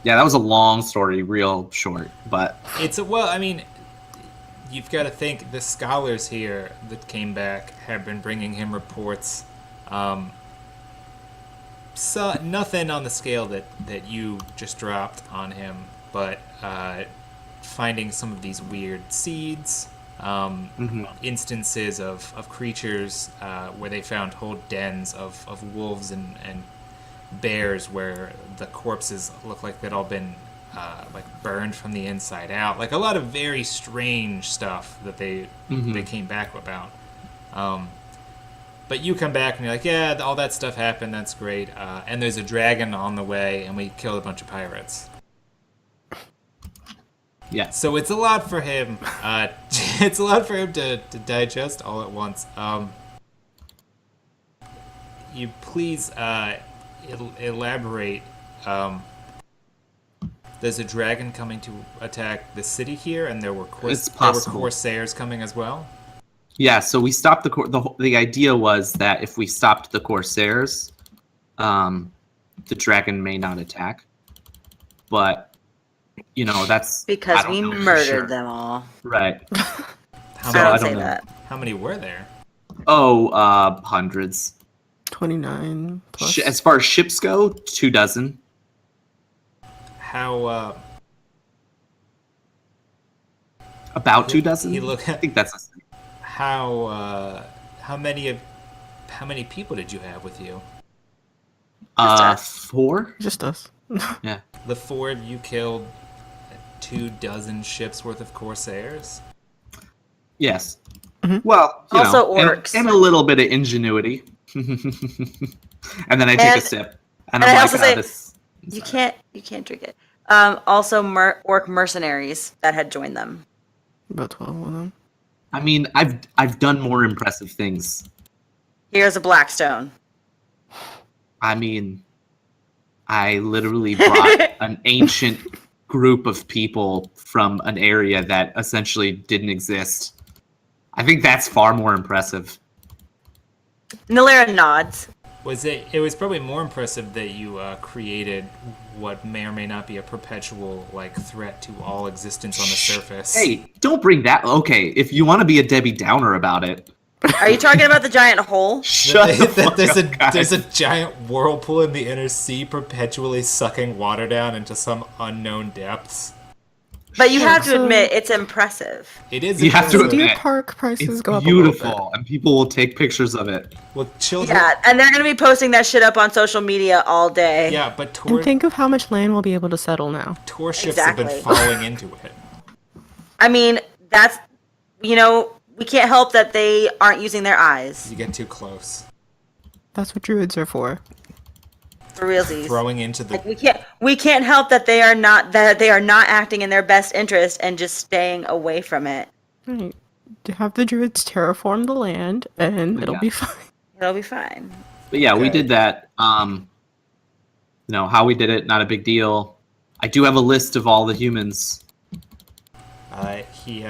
Yeah, that was a long story, real short, but... Well, I mean, you've got to think the scholars here that came back have been bringing him reports. So nothing on the scale that you just dropped on him, but finding some of these weird seeds, instances of creatures where they found whole dens of wolves and bears where the corpses look like they'd all been like burned from the inside out. Like a lot of very strange stuff that they came back about. But you come back and you're like, yeah, all that stuff happened, that's great. And there's a dragon on the way, and we killed a bunch of pirates. Yeah. So it's a lot for him. It's a lot for him to digest all at once. You please elaborate. There's a dragon coming to attack the city here, and there were Corsairs coming as well. Yeah, so we stopped the idea was that if we stopped the Corsairs, the dragon may not attack. But, you know, that's... Because we murdered them all. Right. How So I don't don't say know. that. How many were there? Oh, hundreds. 29 plus. As far as ships go, 24. How, About 24? he look- I think that's... how many people did you have with you? Just us. 4? Just us. Yeah. LeFord, you killed 24 ships worth of Corsairs? Yes. Well, you Also know, orcs. and a little bit of ingenuity. And then I take a sip. And I I'm also like, say- this... You can't drink it. Also orc mercenaries that had joined them. About 12 of them. I mean, I've done more impressive things. Here's a Blackstone. I mean, I literally brought an ancient group of people from an area that essentially didn't exist. I think that's far more impressive. Nilera nods. It was probably more impressive that you created what may or may not be a perpetual like threat to all existence on the surface. Hey, don't bring that. Okay, if you want to be a Debbie Downer about it, Are you talking about the giant hole? shut the fuck there's up, guys. there's a giant whirlpool in the inner sea perpetually sucking water down into some unknown depths. But you have to So- admit, it's impressive. It is. You have to impressive. admit, Deer Park prices It's go up a little bit. beautiful, and people will take pictures of it. Well, children. Yeah, and they're gonna be posting that shit up on social media all day. Yeah, but And think of how much land we'll be able to settle now. tour ships have been Exactly. falling into it. I mean, that's, we can't help that they aren't using their eyes. You get too close. That's what druids are for. For realsies. Throwing into the. Like we can't help that they are not acting in their best interest and just staying away from it. Right. To have the druids terraform the land, and it'll Yeah. be fine. It'll be fine. But yeah, we Okay. did that. How we did it, not a big deal. I do have a list of all the humans He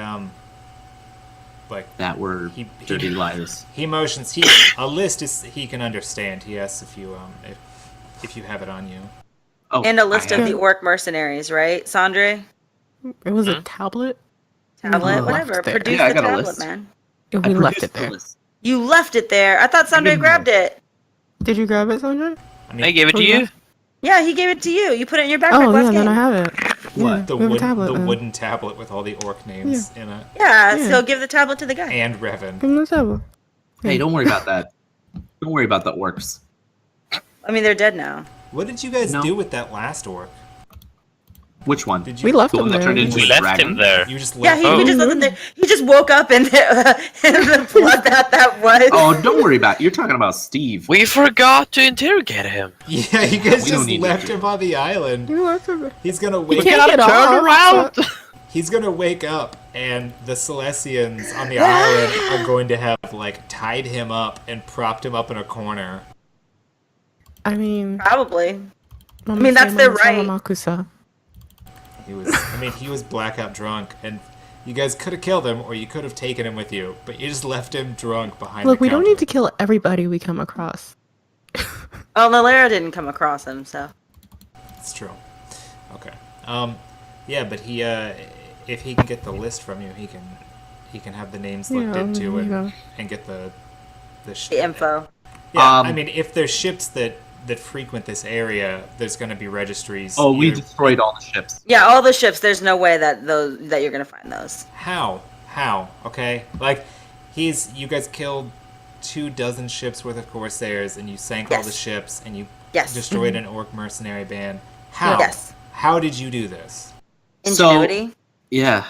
like that were He- dirty liars. he motions. A list is he can understand. He asks if you have it on you. Oh, And a list I of have- the orc mercenaries, right, Sandre? It was a tablet. Tablet, Oh, whatever. left there. Produce Yeah, I the got a tablet, list. man. We I left produced it the there. list. You left it there. I thought Sandre didn't grabbed it. Did you grab it, Sandra? I gave it to you. Yeah, he gave it to you. You put it in your backpack Oh, yeah, last then game. I have it. What? Yeah, The we have a wood, tablet. the then. wooden tablet with all the orc names in it, Yeah, Yeah. so give the tablet to the guy. and Revan. Give him the tablet. Hey, don't worry about that. Don't worry about the orcs. I mean, they're dead now. What did you guys No. do with that last orc? Which one? Did you? We left The one him that there. turned into We a left dragon? him there. You just Yeah, left. we just left him there. He just woke up in the blood that was. Oh, don't worry about it. You're talking about Steve. We forgot to interrogate him. Yeah, you guys We don't just need to left do him on the island. You left him. He's gonna We wake can't up. get Turn off. around. He's gonna wake up, and the Celestians on the island are going to have like tied him up and propped him up in a corner. I mean, Probably. I mean, that's their right. Makusa. He was blackout drunk, and you guys could have killed him, or you could have taken him with you, but you just left him drunk behind. Look, the we don't counter. need to kill everybody we come across. Oh, Lalera didn't come across him, so. It's true. Okay. Yeah, but he, if he can get the list from you, he can have the names looked Yeah, into you know. and get the The info. Yeah, Um, I mean, if there's ships that frequent this area, there's going to be registries. Oh, we either- destroyed all the ships. Yeah, all the ships. There's no way that you're gonna find those. How? Okay, like you guys killed 24 ships worth of Corsairs, and you sank all Yes. the ships, and you Yes. destroyed an orc mercenary band. How? Yes. How did you do this? Ingenuity, Yeah.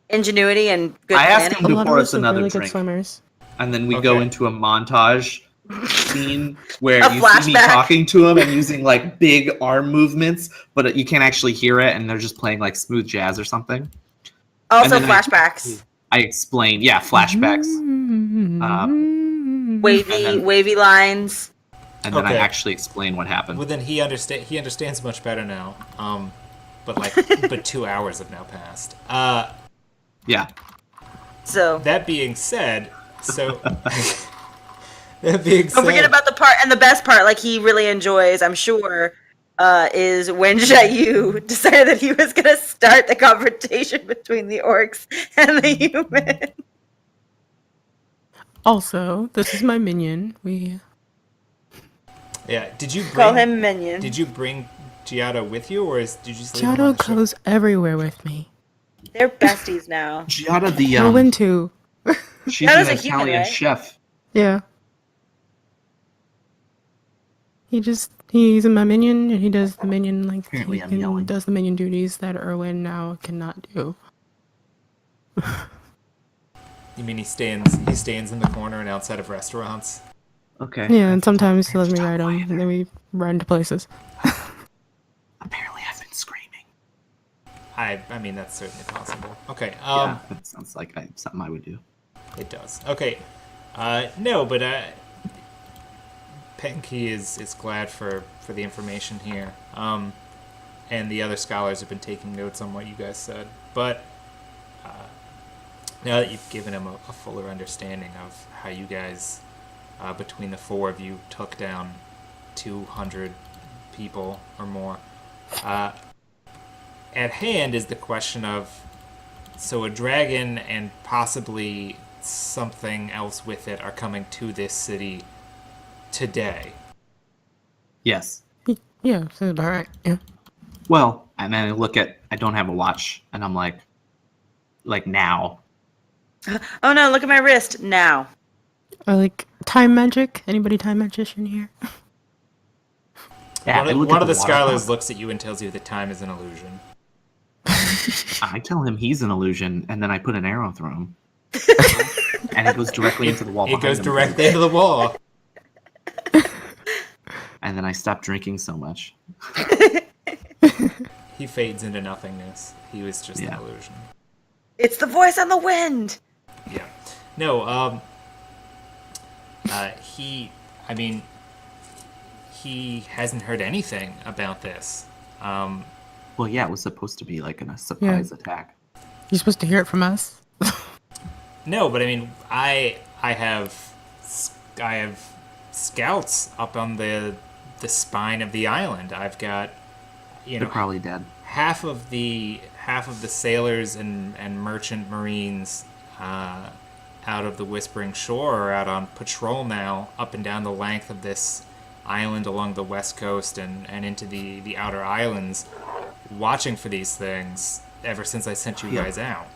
ingenuity, and good I asked planning. him A lot to pour of us us are another really good drink, swimmers. and then we go Okay. into a montage scene where A you see me flashback. talking to him and using like big arm movements, but you can't actually hear it, and they're just playing like smooth jazz or something. Also, and then I- flashbacks. I explained, yeah, flashbacks, Wavy lines. and then I Okay. actually explain what happened. Well, then he understands much better now. But 2 hours have now passed. Yeah. So That being said, that being said, don't forget about the part, and the best part, like he really enjoys, I'm sure, is when Jayu decided that he was gonna start the confrontation between the orcs and the humans. Also, this is my minion. Yeah. Did you Call bring him minion. Did you bring Giotto with you, or did you just leave him on Giotto the ship? goes everywhere with me. They're besties now. Giada, the Erwin too. she's That an was a human, Italian right? chef. Yeah. He's my minion, and he does the minion Apparently I'm yelling. does the minion duties that Erwin now cannot do. You mean he stands in the corner and outside of restaurants? Okay. Yeah, and sometimes he lets me ride him, and then we ride into places. Apparently, I've been screaming. I mean that's certainly possible. Okay. Yeah, that sounds like something I would do. It does. Okay. No, but Penke is glad for the information here. And the other scholars have been taking notes on what you guys said. But now that you've given him a fuller understanding of how you guys between the four of you took down 200 people or more. At hand is the question of, so a dragon and possibly something else with it are coming to this city today. Yes. Yeah, sounds about right. Yeah. Well, and then I don't have a watch, and I'm like now. Oh no, look at my wrist now. Or like time magic. Anybody time magician here? Yeah, One of the water scholars clock. looks at you and tells you that time is an illusion. I tell him he's an illusion, and then I put an arrow through him, and it goes directly into the wall. It behind goes him. directly into the wall. And then I stopped drinking so much. He fades into nothingness. He was just an Yeah. illusion. It's the voice on the wind. Yeah. No, he hasn't heard anything about this. Well, yeah, it was supposed to be like a surprise attack. You're supposed to hear it from us. No, but I mean, I have scouts up on the spine of the island. I've got, They're probably dead. half of the sailors and merchant marines out of the Whispering Shore are out on patrol now, up and down the length of this island along the west coast and into the outer islands, watching for these things ever since I sent you guys out.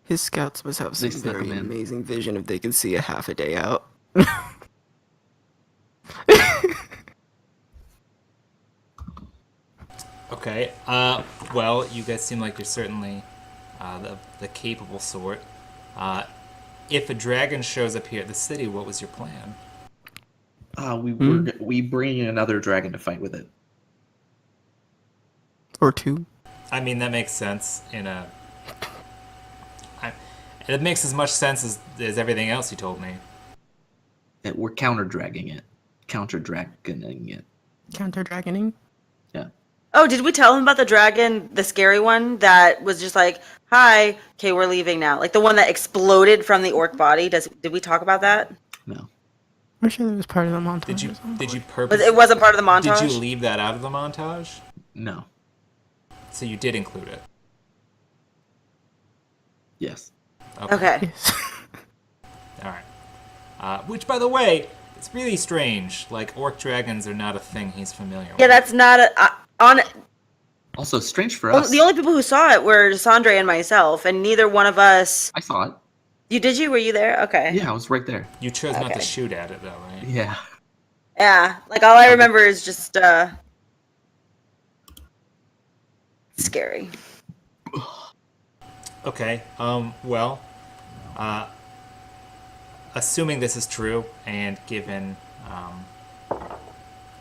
His scouts must have some They snuck very him in. amazing vision if they can see a half a day out. Okay. Well, you guys seem like you're certainly the capable sort. If a dragon shows up here at the city, what was your plan? We bring another dragon to fight with it. Or two. I mean, that makes sense it makes as much sense as everything else you told me. We're counter-dragging it. Counter-dragoning it. Counter-dragoning. Yeah. Oh, did we tell him about the dragon, the scary one that was just like, "Hi, okay, we're leaving now." Like the one that exploded from the orc body. Did we talk about that? No. I'm sure that was part of the montage. Did you But purposely? it wasn't part of the montage. Did you leave that out of the montage? No. So you did include it. Yes. Okay. Yes. All right. Which, by the way, it's really strange. Like, orc dragons are not a thing he's familiar with. Yeah, that's not on. Also, strange for Well, us. the only people who saw it were Sandre and myself, and neither one of us. I saw it. Did you? Were you there? Okay. Yeah, I was right there. You chose not to Okay. shoot at it, though, right? Yeah. Yeah. Like all I remember is just scary. Okay. Well, assuming this is true, and given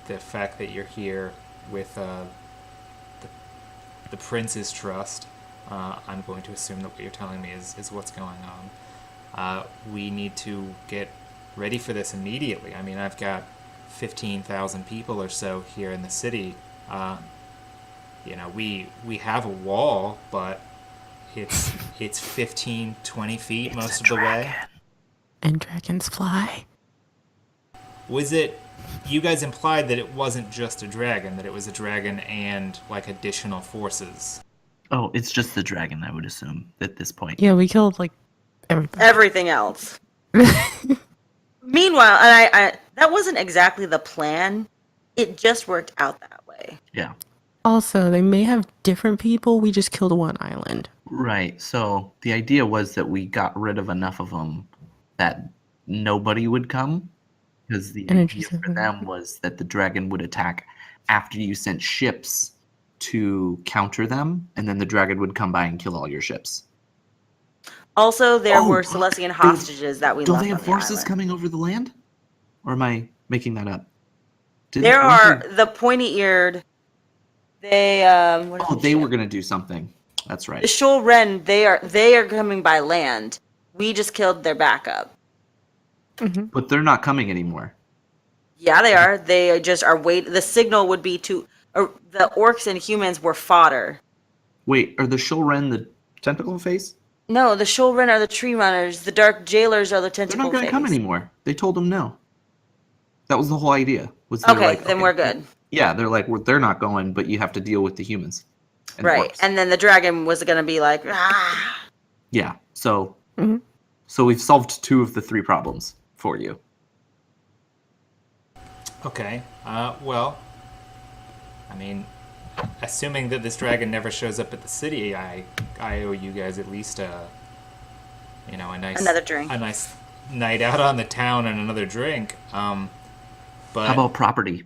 the fact that you're here with the prince's trust, I'm going to assume that what you're telling me is what's going on. We need to get ready for this immediately. I mean, I've got 15,000 people or so here in the city. We have a wall, but it's 15, 20 feet most of the way. And dragons fly. Was it? You guys implied that it wasn't just a dragon; that it was a dragon and like additional forces. Oh, it's just the dragon, I would assume, at this point. Yeah, we killed like everybody. Everything else. Meanwhile, and I that wasn't exactly the plan. It just worked out that way. Yeah. Also, they may have different people. We just killed one island. Right. So the idea was that we got rid of enough of them that nobody would come. Because the idea for them was that the dragon would attack after you sent ships to counter them, and then the dragon would come by and kill all your ships. Also, there were Celestian hostages that we Don't left they have on the forces island. coming over the land? Or am I making that up? There are the pointy-eared. They what is Oh, the they ship? were gonna do something. That's right. The Shoal Ren. They are coming by land. We just killed their backup. But they're not coming anymore. Yeah, they are. They just are wait. The signal would be to the orcs and humans were fodder. Wait, are the Shulren the tentacle face? No, the Shoalren are the tree runners. The dark jailers are the They're tentacle not going to come things. anymore. They told them no. That was the whole idea. Was they're Okay, like, then we're good. Yeah, they're like, well, they're not going, but you have to deal with the humans. And Right, orcs. and then the dragon was going to be like, ah. Yeah, so Mhm. so we've solved 2 of the 3 problems for you. Okay. Well, I mean, assuming that this dragon never shows up at the city, I owe you guys at least a nice Another drink. a nice night out on the town and another drink. But How about property?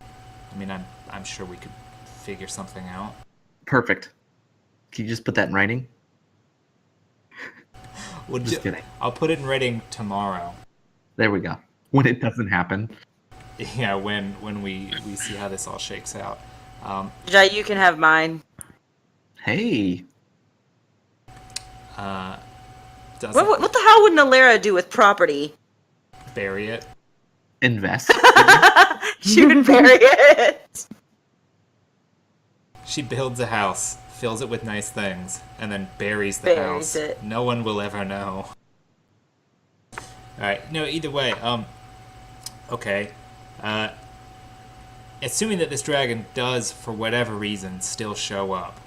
I mean, I'm sure we could figure something out. Perfect. Can you just put that in writing? Well, Just kidding. I'll put it in writing tomorrow. There we go. When it doesn't happen. Yeah, when we see how this all shakes out. Jai, you can have mine. Hey. Doesn't What the hell would Nalera do with property? bury it. Invest. She would bury it. She builds a house, fills it with nice things, and then buries the Buries house. it. No one will ever know. Alright, no, either way, okay. Assuming that this dragon does, for whatever reason, still show up,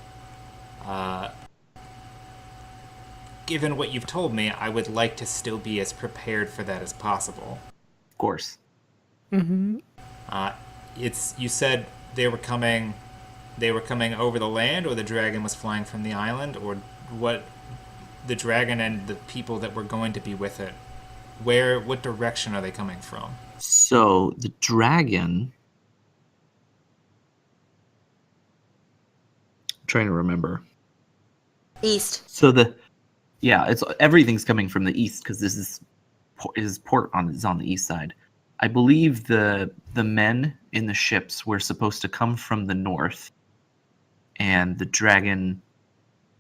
given what you've told me, I would like to still be as prepared for that as possible. Of course. Mm-hmm. You said they were coming over the land, or the dragon was flying from the island, or what? The dragon and the people that were going to be with it. What direction are they coming from? So the dragon. I'm trying to remember. East. So it's everything's coming from the east because this is his port is on the east side. I believe the men in the ships were supposed to come from the north, and the dragon,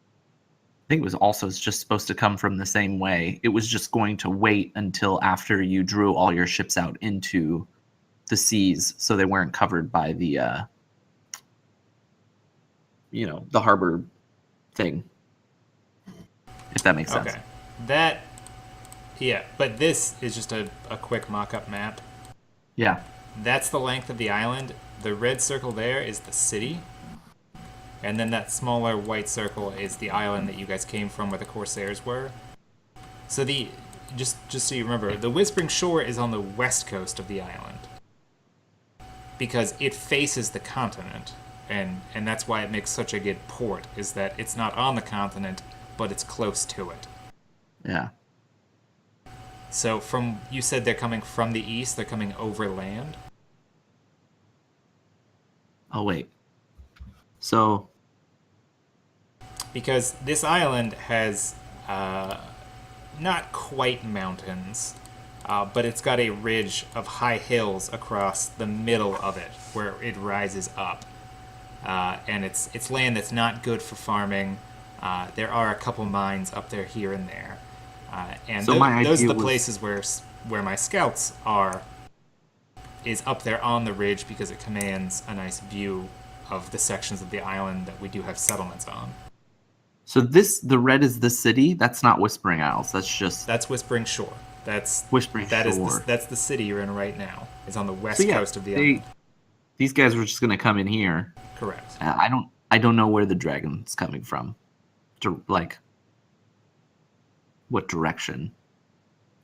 I think it was also just supposed to come from the same way. It was just going to wait until after you drew all your ships out into the seas, so they weren't covered by the the harbor thing. If that makes sense. Okay. Yeah, but this is just a quick mock-up map. Yeah. That's the length of the island. The red circle there is the city. And then that smaller white circle is the island that you guys came from where the Corsairs were. So just so you remember, the Whispering Shore is on the west coast of the island. Because it faces the continent. And that's why it makes such a good port, is that it's not on the continent, but it's close to it. Yeah. So you said they're coming from the east, they're coming over land? Oh, wait. So... Because this island has not quite mountains, but it's got a ridge of high hills across the middle of it, where it rises up. And it's land that's not good for farming. There are a couple mines up there here and there. And So those are the was- places where my scouts are, is up there on the ridge because it commands a nice view of the sections of the island that we do have settlements on. So the red is the city? That's not Whispering Isles. That's Whispering Shore. That's Whispering Shore. That's the city you're in right now. It's on the west So, yeah, coast of the island. These guys were just going to come in here. Correct. I don't know where the dragon's coming from. What direction?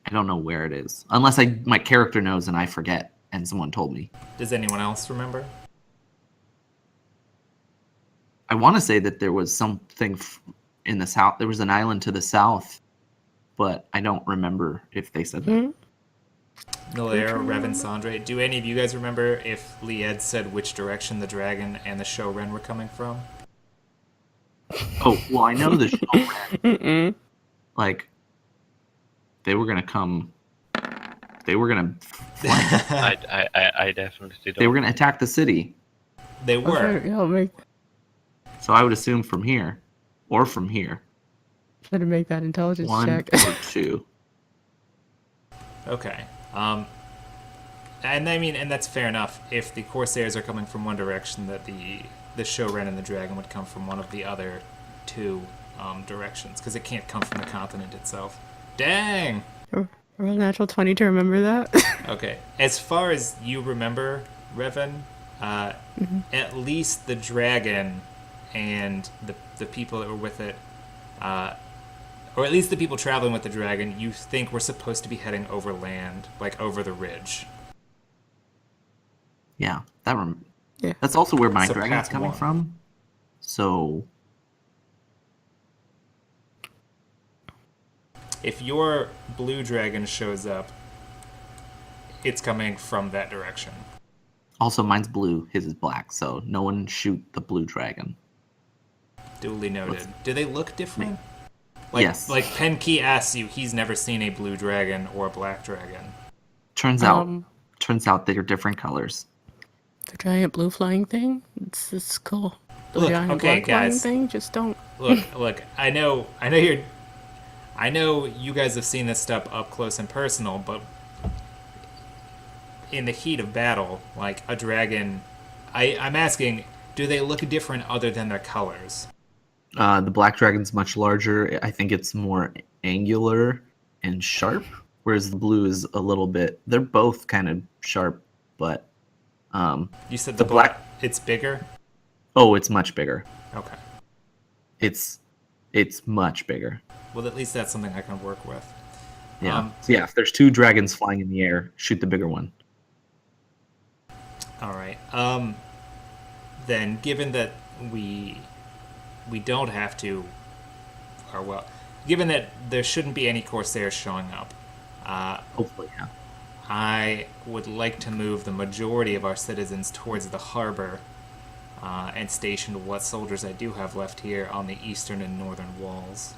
I don't know where it is. Unless my character knows and I forget and someone told me. Does anyone else remember? I want to say that there was something in the south. There was an island to the south, but I don't remember if they said that. Nalair, Revan, Sandre, do any of you guys remember if Lied said which direction the dragon and the Showren were coming from? Oh, well, I know the Showren. Mm-mm. Like, they were gonna come. They were gonna. I definitely don't. They were gonna attack the city. They were. Okay, yeah, I'll make. So I would assume from here, or from here. Try to make that intelligence 1 check. or 2. Okay. And I mean, and that's fair enough. If the Corsairs are coming from one direction, that the Showren and the dragon would come from one of the other two directions because it can't come from the continent itself. Dang! A real natural 20 to remember that. Okay. As far as you remember, Revan, at least the dragon and the people that were with it, or at least the people traveling with the dragon, you think we're supposed to be heading over land, like over the ridge. Yeah, Yeah. that's also where my So dragon's path coming one. from. So If your blue dragon shows up, it's coming from that direction. also mine's blue, his is black. So no one shoot the blue dragon. Duly noted. Do they look different? Yes. Like Penki asks you, he's never seen a blue dragon or a black dragon. Turns out they're different colors. The giant blue flying thing, it's cool. The Look, giant okay, black flying guys. thing, just don't. Look. I know you guys have seen this stuff up close and personal, but in the heat of battle, like a dragon, I'm asking, do they look different other than their colors? The black dragon's much larger. I think it's more angular and sharp, whereas the blue is a little bit. They're both kind of sharp, but You said The the black, it's bigger? oh, it's much bigger. Okay. It's much bigger. Well, at least that's something I can work with. Yeah. So yeah, if there's two dragons flying in the air, shoot the bigger one. All right. Then, given that we don't have to, or well, given that there shouldn't be any Corsairs showing up, Hopefully, yeah. I would like to move the majority of our citizens towards the harbor and station what soldiers I do have left here on the eastern and northern walls.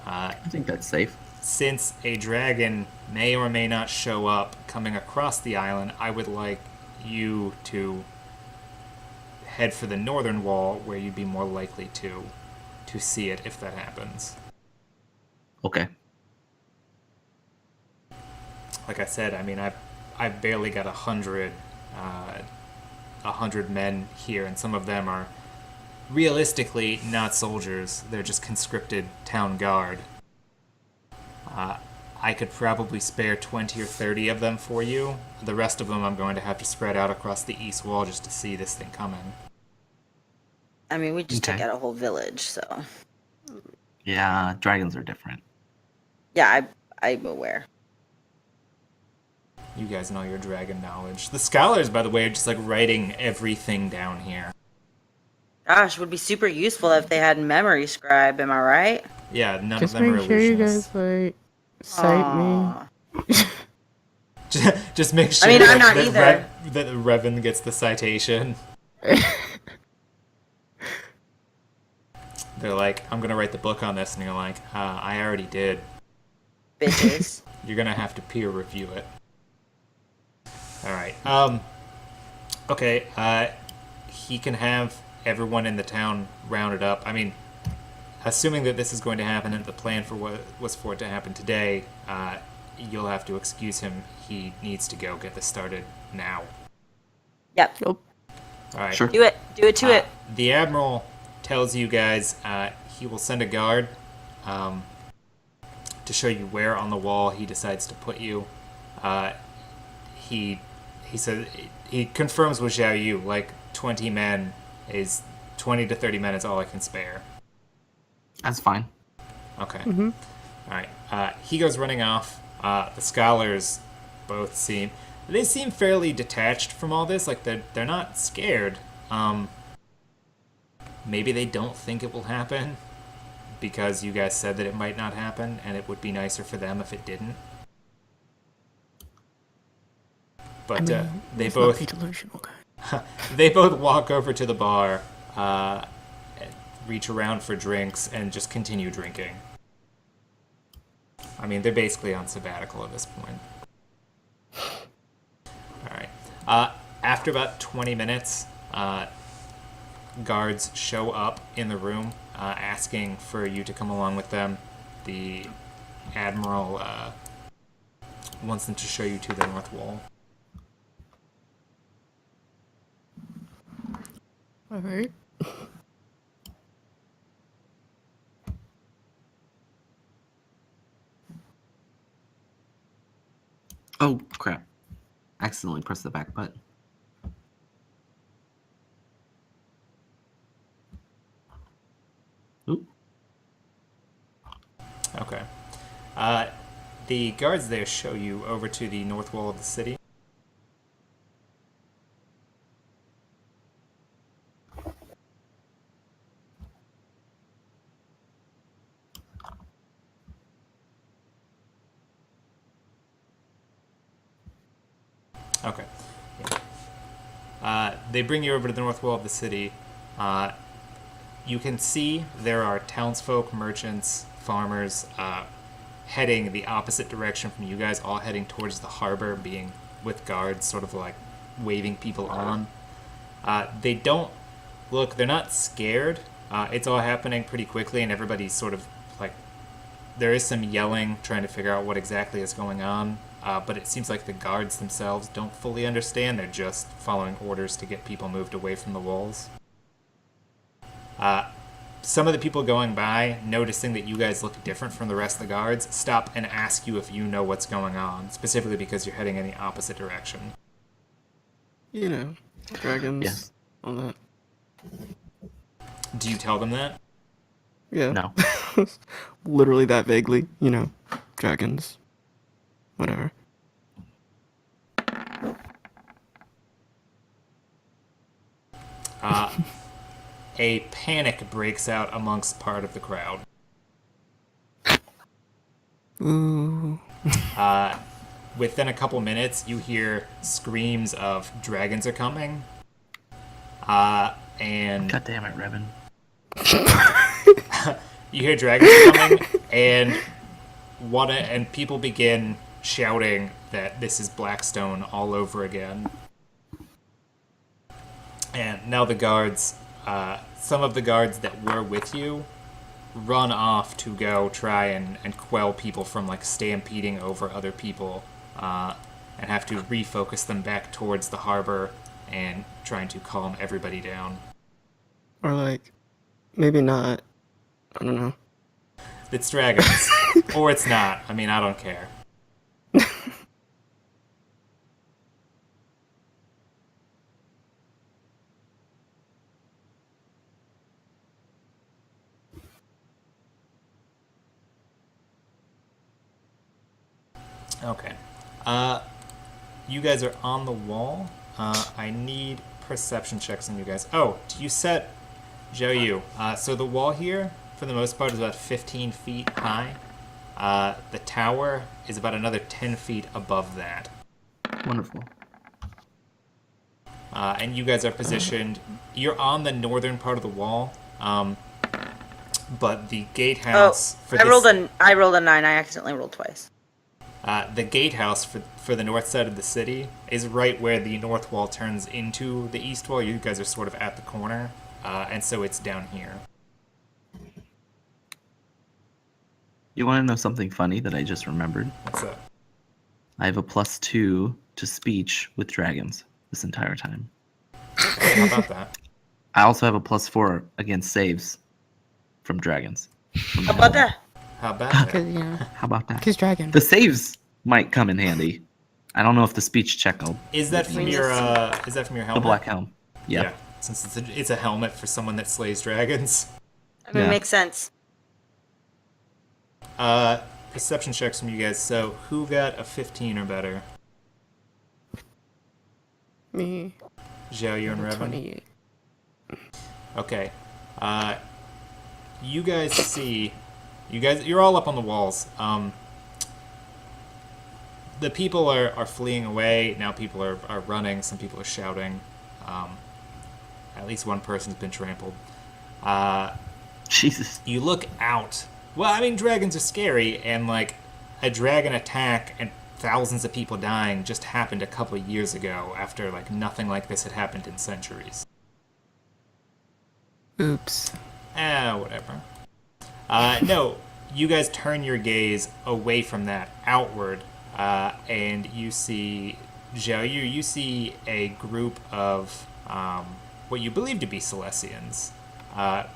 I think that's safe. Since a dragon may or may not show up coming across the island, I would like you to head for the northern wall where you'd be more likely to see it if that happens. Okay. Like I said, I mean, I've barely got 100 men here, and some of them are realistically not soldiers. They're just conscripted town guard. I could probably spare 20 or 30 of them for you. The rest of them I'm going to have to spread out across the east wall just to see this thing coming. I mean, we just took Okay. out a whole village, so Yeah, dragons are different. yeah, I'm aware. You guys and all your dragon knowledge. The scholars, by the way, are just like writing everything down here. Gosh, would be super useful if they had memory scribe. Am I right? Yeah, none Just of them are make sure you illusionists. guys, like, cite me. Aw. Just make sure mean, I'm that, not that, either. that Revan gets the citation. They're like, I'm gonna write the book on this, and you're like, I already did. Bitches. You're gonna have to peer review it. All right. Okay. He can have everyone in the town rounded up. I mean, assuming that this is going to happen, and the plan for what was for it to happen today, you'll have to excuse him. He needs to go get this started now. Yep. Nope. All right. Sure. Do it. Do it to it. The admiral tells you guys he will send a guard to show you where on the wall he decides to put you. He said he confirms with Xiao Yu, like 20 men is 20 to 30 men is all I can spare. That's fine. Okay. All right. He goes running off. The scholars both seem fairly detached from all this. Like they're not scared. Maybe they don't think it will happen because you guys said that it might not happen, and it would be nicer for them if it didn't. But they Let's both not be delusional, guys. they both walk over to the bar, reach around for drinks, and just continue drinking. I mean, they're basically on sabbatical at this point. All right. After about 20 minutes, guards show up in the room, asking for you to come along with them. The admiral wants them to show you to the north wall. Alright. Oh crap! Accidentally pressed the back button. Oop. Okay. The guards there show you over to the north wall of the city. Okay. They bring you over to the north wall of the city. You can see there are townsfolk, merchants, farmers heading the opposite direction from you guys, all heading towards the harbor, being with guards, sort of like waving people on. They don't look, they're not scared. It's all happening pretty quickly, and everybody's sort of like, there is some yelling, trying to figure out what exactly is going on. But it seems like the guards themselves don't fully understand. They're just following orders to get people moved away from the walls. Some of the people going by, noticing that you guys look different from the rest of the guards, stop and ask you if you know what's going on, specifically because you're heading in the opposite direction. You know, dragons, Yeah. all that. Do you tell them that? Yeah. No. Literally that vaguely, you know, dragons. Whatever. A panic breaks out amongst part of the crowd. Ooh. Within a couple minutes, you hear screams of dragons are coming. And God damn it, Revan. you hear dragons are coming, and people begin shouting that this is Blackstone all over again. And now the guards, some of the guards that were with you, run off to go try and quell people from like stampeding over other people, and have to refocus them back towards the harbor and trying to calm everybody down. Or like, maybe not. I don't know. It's dragons. Or it's not. I mean, I don't care. Okay. You guys are on the wall. I need perception checks on you guys. Oh, do you set Zhou Yu? So the wall here, for the most part, is about 15 feet high. The tower is about another 10 feet above that. Wonderful. And you guys are positioned. You're on the northern part of the wall, but the gatehouse. I rolled a 9. I accidentally rolled twice. The gatehouse for the north side of the city is right where the north wall turns into the east wall. You guys are sort of at the corner, and so it's down here. You want to know something funny that I just remembered? What's up? I have a +2 to speech with dragons this entire time. Okay, how about that? I also have a +4 against saves from dragons. How about that? How about that? Cause yeah, How about that? cause dragon. The saves might come in handy. I don't know if the speech check will. Is that from your helmet? The black helm. Yeah. Since it's a helmet for someone that slays dragons. I mean, Yeah. makes sense. Perception checks from you guys. So who got a 15 or better? Me. Zhao, you and Revan? 28. Okay. You guys see... You're all up on the walls. The people are fleeing away. Now people are running. Some people are shouting. At least one person's been trampled. Jesus. You look out. Well, I mean, dragons are scary, and like a dragon attack and thousands of people dying just happened a couple of years ago after like nothing like this had happened in centuries. Oops. Whatever. No, you guys turn your gaze away from that outward, and you see Zhao Yu. You see a group of what you believe to be Celestians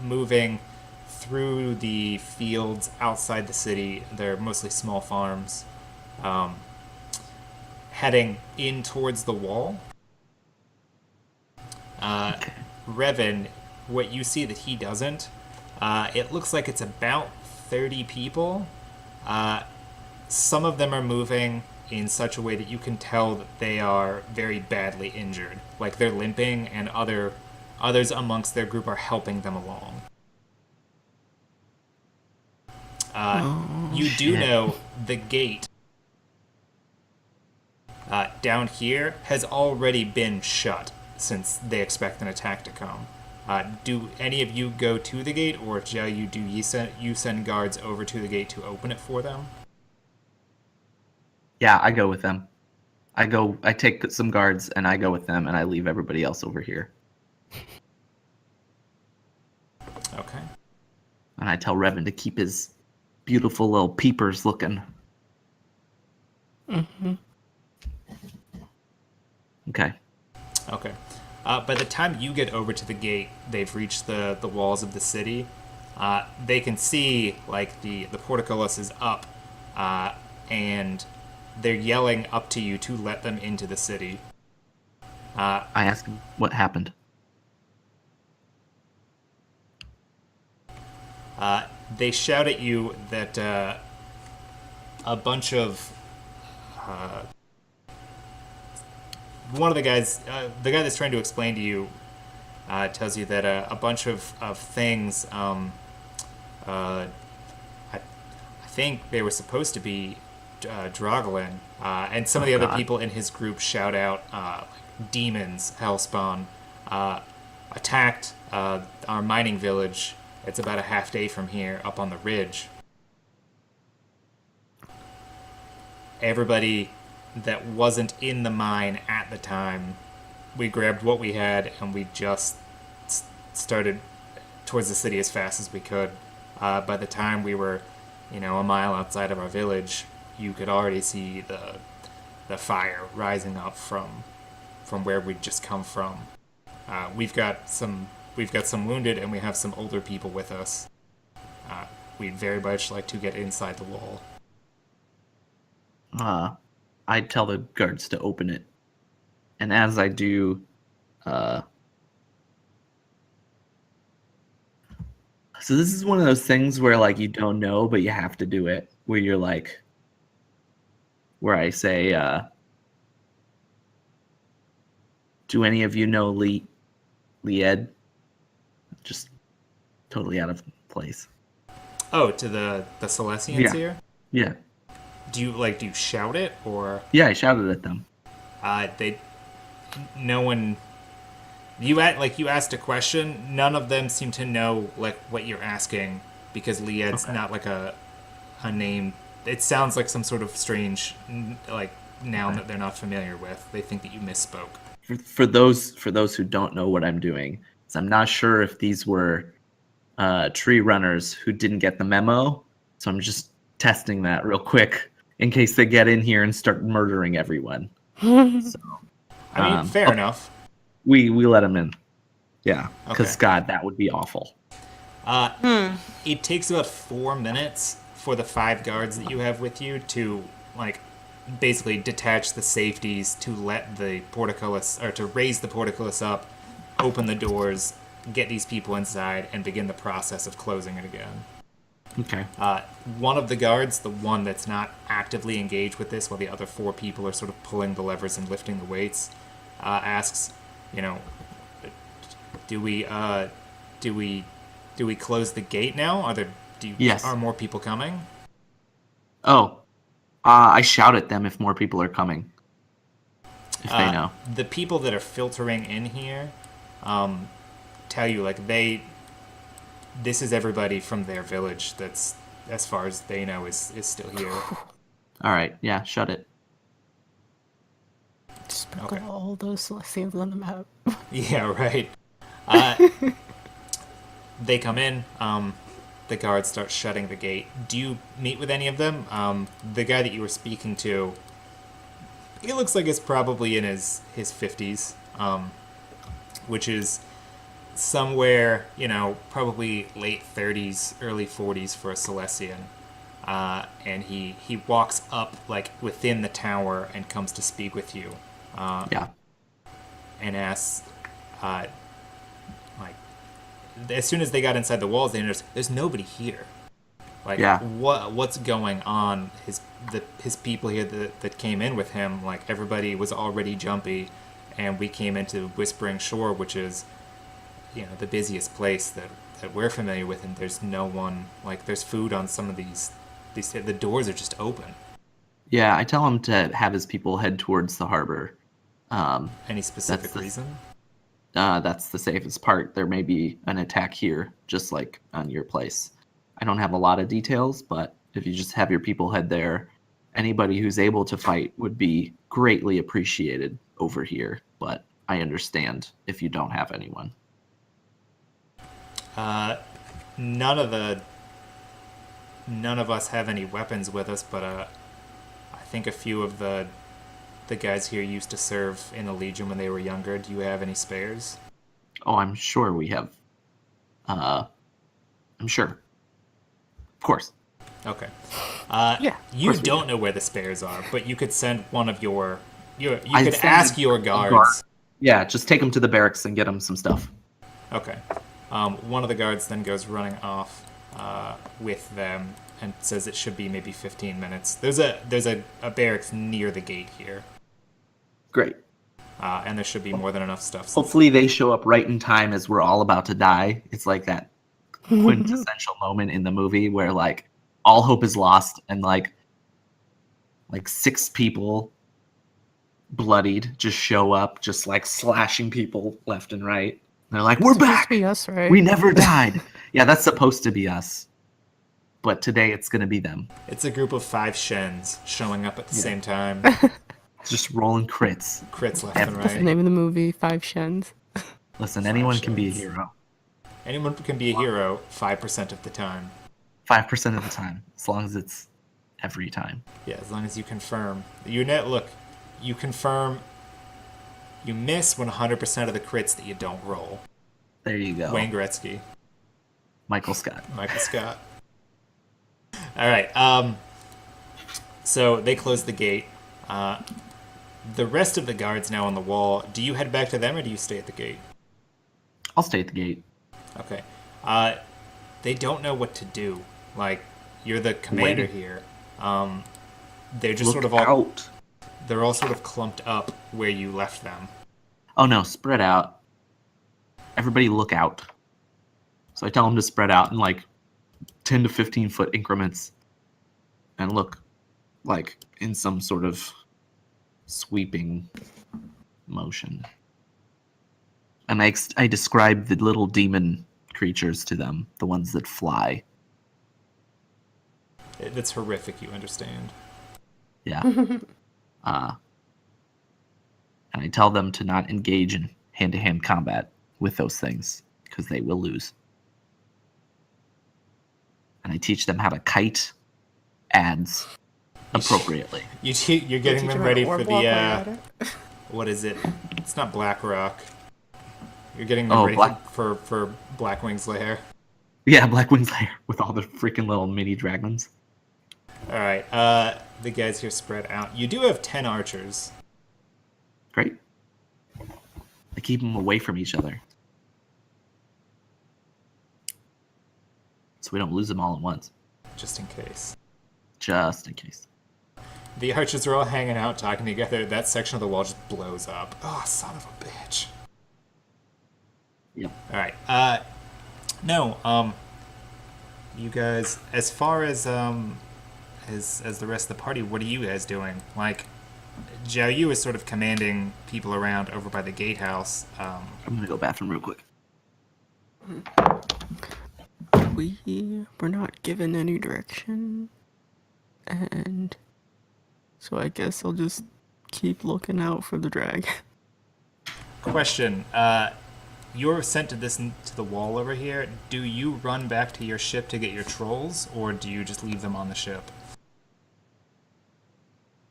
moving through the fields outside the city. They're mostly small farms. heading in towards the wall. Revan, what you see that he doesn't, it looks like it's about 30 people. Some of them are moving in such a way that you can tell that they are very badly injured. Like they're limping, and others amongst their group are helping them along. You do know the gate down here has already been shut since they expect an attack to come. Do any of you go to the gate, or shall you send guards over to the gate to open it for them? Yeah, I go with them. I take some guards and I go with them, and I leave everybody else over here. Okay. And I tell Revan to keep his beautiful little peepers looking. Mm-hmm. Okay. Okay. By the time you get over to the gate, they've reached the walls of the city. They can see, like, the portcullis is up, and they're yelling up to you to let them into the city. I ask him what happened. They shout at you that a bunch of... one of the guys, the guy that's trying to explain to you, tells you that a bunch of things, I think they were supposed to be Droglin, and some of the other people in his group shout out, like demons, hellspawn, attacked our mining village. It's about a half day from here, up on the ridge. Everybody that wasn't in the mine at the time, we grabbed what we had and we just started towards the city as fast as we could. By the time we were, a mile outside of our village, you could already see the fire rising up from where we'd just come from. We've got some wounded, and we have some older people with us. We'd very much like to get inside the wall. I tell the guards to open it. And as I do, so this is one of those things where, like, you don't know, but you have to do it. Where you're like, where I say, do any of you know Lied? Just totally out of place. Oh, to the Celestians here? Yeah. Do you shout it, or? Yeah, I shouted at them. No one. You asked a question. None of them seem to know like what you're asking, because Lied's not like a name. It sounds like some sort of strange like noun that they're not familiar with. They think that you misspoke. For those who don't know what I'm doing, so I'm not sure if these were tree runners who didn't get the memo. So I'm just testing that real quick in case they get in here and start murdering everyone. So, I mean, fair enough. We let them in. Yeah, because Okay. God, that would be awful. It takes about 4 minutes for the 5 guards that you have with you to, like, basically detach the safeties to let the portcullis, or to raise the portcullis up, open the doors, get these people inside, and begin the process of closing it again. Okay. One of the guards, the one that's not actively engaged with this, while the other 4 people are sort of pulling the levers and lifting the weights, asks, do we close the gate now? Yes. Are more people coming? Oh, I shout at them if more people are coming. If they know. The people that are filtering in here tell you, like, this is everybody from their village that's, as far as they know, is still here. All right. Yeah, shut it. Sprinkle Okay. all those Celestians on the map. Yeah, right. They come in. The guards start shutting the gate. Do you meet with any of them? The guy that you were speaking to, he looks like he's probably in his 50s, which is somewhere, probably late 30s, early 40s for a Celestian. and he walks up like within the tower and comes to speak with you. Yeah. And asks, like, as soon as they got inside the walls, they noticed there's nobody here. Like, Yeah. what's going on? His people here that came in with him, like, everybody was already jumpy, and we came into Whispering Shore, which is, the busiest place that we're familiar with, and there's no one. Like, there's food on some of these. The doors are just open. Yeah, I tell him to have his people head towards the harbor. Any specific reason? That's the safest part. There may be an attack here, just like on your place. I don't have a lot of details, but if you just have your people head there, anybody who's able to fight would be greatly appreciated over here. But I understand if you don't have anyone. None of us have any weapons with us, but I think a few of the guys here used to serve in the Legion when they were younger. Do you have any spares? Oh, I'm sure we have. I'm sure. Of course. Okay. Yeah, You course we don't know where the spares are, but you could send one of you I could send ask a your guard. guards. Yeah, just take them to the barracks and get them some stuff. Okay. One of the guards then goes running off with them and says it should be maybe 15 minutes. There's a barracks near the gate here, Great. and there should be more than enough stuff. Hopefully they show up right in time as we're all about to die. It's like that quintessential moment in the movie where like all hope is lost and like 6 people bloodied just show up, just like slashing people left and right. And they're like, "We're It's supposed back. to be us, right? We never died." Yeah, that's supposed to be us. But today it's gonna be them. It's a group of 5 Shens showing up at the same time. Just rolling crits. Crits left Yep. and That's the right. name of the movie, Five Shens. Listen, anyone can be a Shens. hero. Anyone can be a hero 5% of the time. 5% of the time, as long as it's every time. Yeah, as long as you confirm. You confirm. You miss 100% of the crits that you don't roll. There you go. Wayne Gretzky, Michael Scott. Michael Scott. All right. So they close the gate. The rest of the guards now on the wall. Do you head back to them or do you stay at the gate? I'll stay at the gate. Okay. They don't know what to do. Like, you're the commander Wait. here. They're just Look sort of all. out. They're all sort of clumped up where you left them. Oh no, spread out. Everybody look out. So I tell them to spread out in like 10 to 15 foot increments and look like in some sort of sweeping motion. And I describe the little demon creatures to them, the ones that fly. That's horrific, you understand. Yeah. And I tell them to not engage in hand-to-hand combat with those things because they will lose. And I teach them how to kite ads appropriately. You're getting them ready for the what is it? It's not Blackrock. You're getting them ready for Blackwing's lair. Yeah, Blackwing's Lair with all the freaking little mini dragons. All right. The guys here spread out. You do have 10 archers. Great. I keep them away from each other. So we don't lose them all at once. Just in case. Just in case. The archers are all hanging out, talking together. That section of the wall just blows up. Oh, son of a bitch. Yep. All right. You guys, as far as the rest of the party, what are you guys doing? Like, Jiao Yu is sort of commanding people around over by the gatehouse. I'm gonna go bathroom real quick. We were not given any direction, and so I guess I'll just keep looking out for the dragon. Question. You're sent to the wall over here. Do you run back to your ship to get your trolls, or do you just leave them on the ship?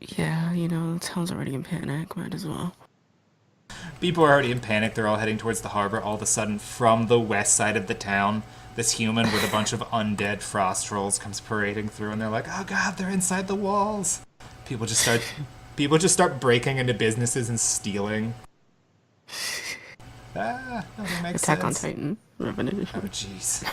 Yeah, the town's already in panic. Might as well. People are already in panic. They're all heading towards the harbor. All of a sudden, from the west side of the town, this human with a bunch of undead frost trolls comes parading through, and they're like, "Oh God, they're inside the walls." People just start breaking into businesses and stealing. Nothing makes Attack on sense. Titan. Revan Oh edition. jeez.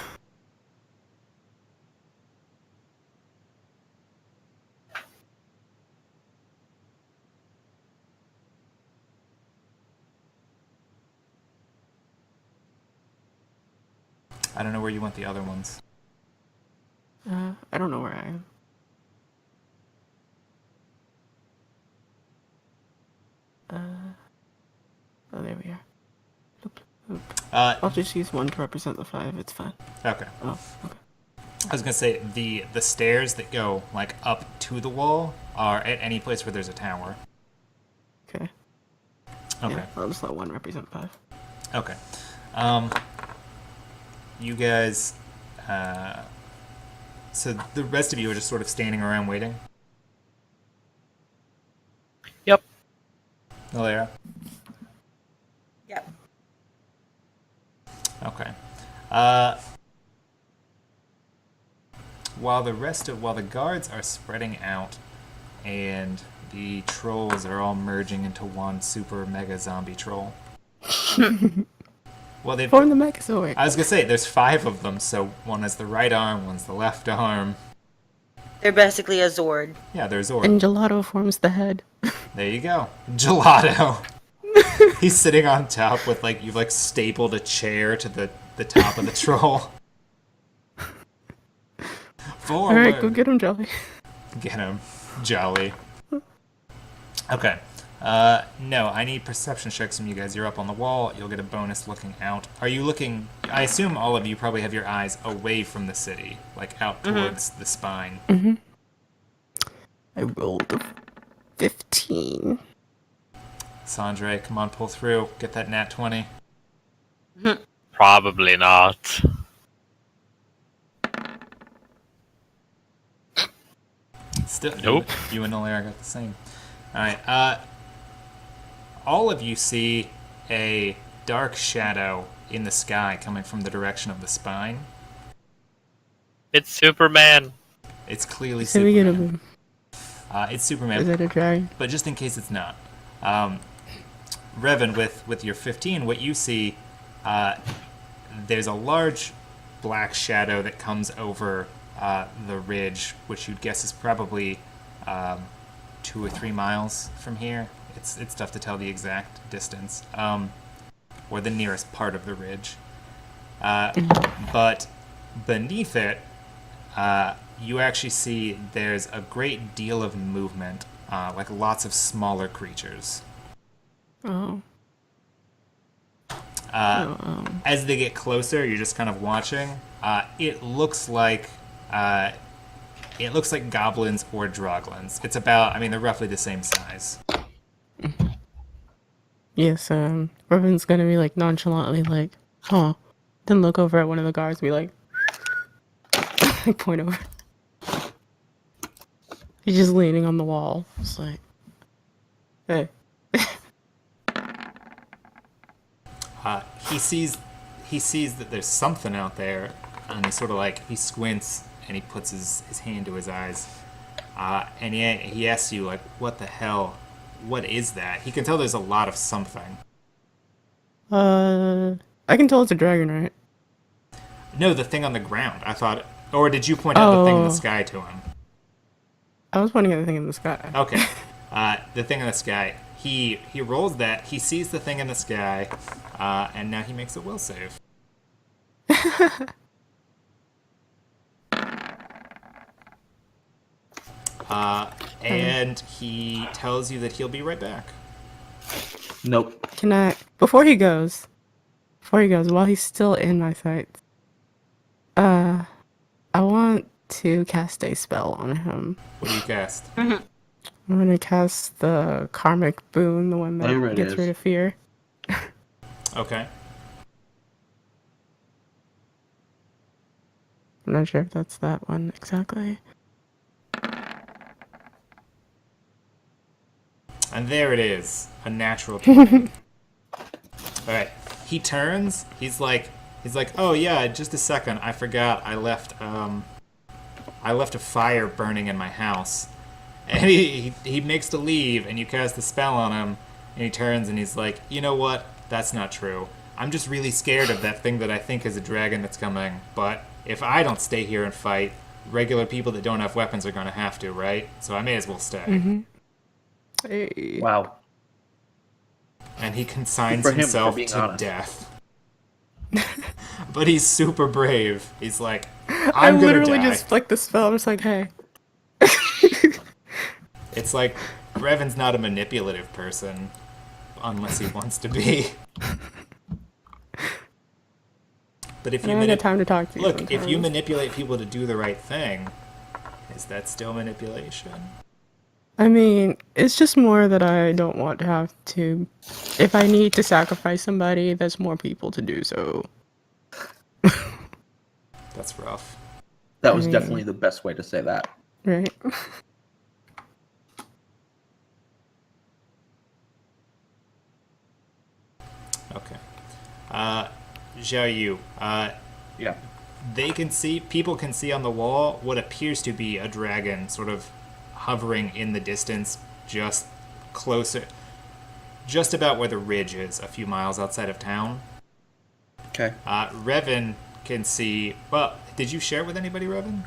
I don't know where you want the other ones. I don't know where I am. Oh, there we are. Bloop, bloop. I'll just use one to represent the 5. It's fine. Okay. Oh, okay. I was gonna say the stairs that go like up to the wall are at any place where there's a tower. Okay. Okay. Yeah, I'll just let one represent 5. Okay. You guys. So the rest of you are just sort of standing around waiting. Yep. Alera. Yep. Okay. While the guards are spreading out, and the trolls are all merging into one super mega zombie troll. Well, they've. Form the Megazord. I was gonna say there's 5 of them, so one has the right arm, one's the left arm. They're basically a Zord. Yeah, there's Zord. And Gelato forms the head. There you go, Gelato. He's sitting on top with you've stapled a chair to the top of the troll. Forward. Alright, go get him, Jelly. Get him, Jolly. Okay. No, I need perception checks from you guys. You're up on the wall. You'll get a bonus looking out. Are you looking... I assume all of you probably have your eyes away from the city, out towards the spine. Mm-hmm. I rolled a 15. Sandre, come on, pull through. Get that nat 20. Probably not. Still, Nope. You and Nolaire got the same. Alright, all of you see a dark shadow in the sky coming from the direction of the spine. It's Superman. It's clearly Can we get Superman. him? It's Superman. Is it a dragon? But just in case it's not, Revan, with your 15, what you see, there's a large black shadow that comes over the ridge, which you'd guess is probably 2 or 3 miles from here. It's tough to tell the exact distance, or the nearest part of the ridge. But beneath it, you actually see there's a great deal of movement, lots of smaller creatures. Oh. As they get closer, you're just kind of watching. It looks like goblins or droglins. It's about, they're roughly the same size. Yes, Revan's gonna be nonchalantly huh. Then look over at one of the guards and be point over. He's just leaning on the wall. It's hey. He sees that there's something out there, and he sort of he squints and he puts his hand to his eyes, and he asks you what the hell, what is that? He can tell there's a lot of something. I can tell it's a dragon, right? No, the thing on the ground. I thought, or did you point out the thing in the sky to him? I was pointing at the thing in the sky. Okay, the thing in the sky. He rolls that. He sees the thing in the sky, and now he makes a will save. And he tells you that he'll be right back. Nope. Can I, before he goes, while he's still in my sights, I want to cast a spell on him. What do you cast? I'm gonna cast the Karmic Boon, the one There that it gets is. rid of fear. Okay. I'm not sure if that's that one exactly. And there it is, a natural 20. Alright, he turns, he's He's like, oh yeah, just a second, I forgot I left a fire burning in my house. And he makes to leave, and you cast the spell on him, and he turns and he's like, you know what? That's not true. I'm just really scared of that thing that I think is a dragon that's coming, but if I don't stay here and fight, regular people that don't have weapons are gonna have to, right? So I may as well stay. Hey. Wow. And he consigns Good for him for himself being to honest. death. But he's super brave. He's like, I I'm gonna literally die. just flicked the spell. I'm just like, hey. It's like, Revan's not a manipulative person, unless he wants to be. But if I you don't get time to talk to you. look, if you sometimes. manipulate people to do the right thing, is that still manipulation? I mean, it's just more that I don't want to have to. If I need to sacrifice somebody, there's more people to do so. That's rough. That I was mean- definitely the best way to say that. Right? Okay. Xiao Yu, Yeah. people can see on the wall what appears to be a dragon sort of hovering in the distance, just closer, just about where the ridge is, a few miles outside of town. Okay. Revan can see, well, did you share it with anybody, Revan?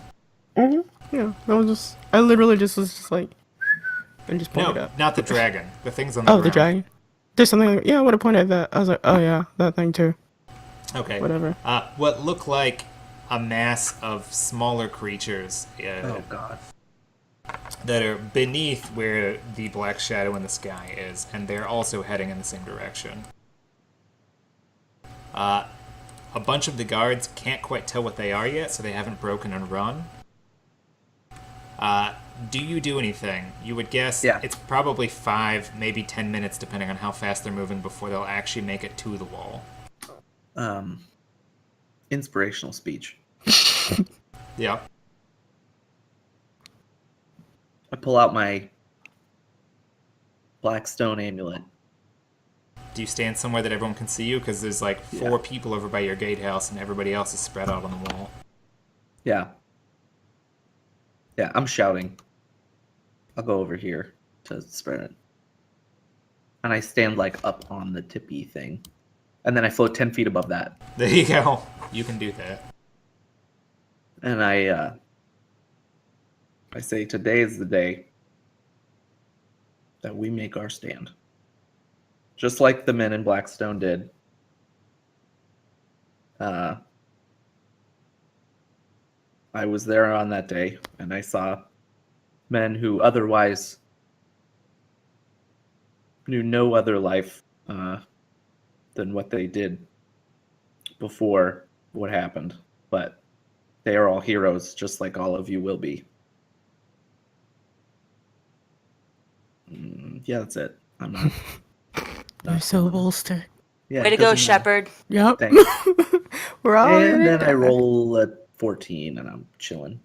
Yeah. I literally just was just like, and just pointed No, up. not the dragon. The things on the Oh, ground. the dragon. There's something. Yeah, I would have pointed at that. I was like, oh yeah, that thing too. Okay. Whatever. What look like a mass of smaller creatures Oh God. that are beneath where the black shadow in the sky is, and they're also heading in the same direction. A bunch of the guards can't quite tell what they are yet, so they haven't broken and run. Do you do anything? You would guess Yeah. it's probably 5, maybe 10 minutes, depending on how fast they're moving, before they'll actually make it to the wall. Inspirational speech. Yeah. I pull out my black stone amulet. Do you stand somewhere that everyone can see you? Because there's like 4 people over by your gatehouse, and everybody else is spread out on the wall. Yeah. Yeah, I'm shouting. I'll go over here to spread it. And I stand like up on the tippy thing. And then I float 10 feet above that. There you go. You can do that. And I say, today is the day that we make our stand. Just like the men in Blackstone did. I was there on that day, and I saw men who otherwise knew no other life than what they did before what happened. But they are all heroes, just like all of you will be. Yeah, that's it. I'm not. You're so bolster. Yeah, Way to it go, doesn't matter. Shepard. Yep. Thanks. We're all in And it. then I roll a 14, and I'm chilling.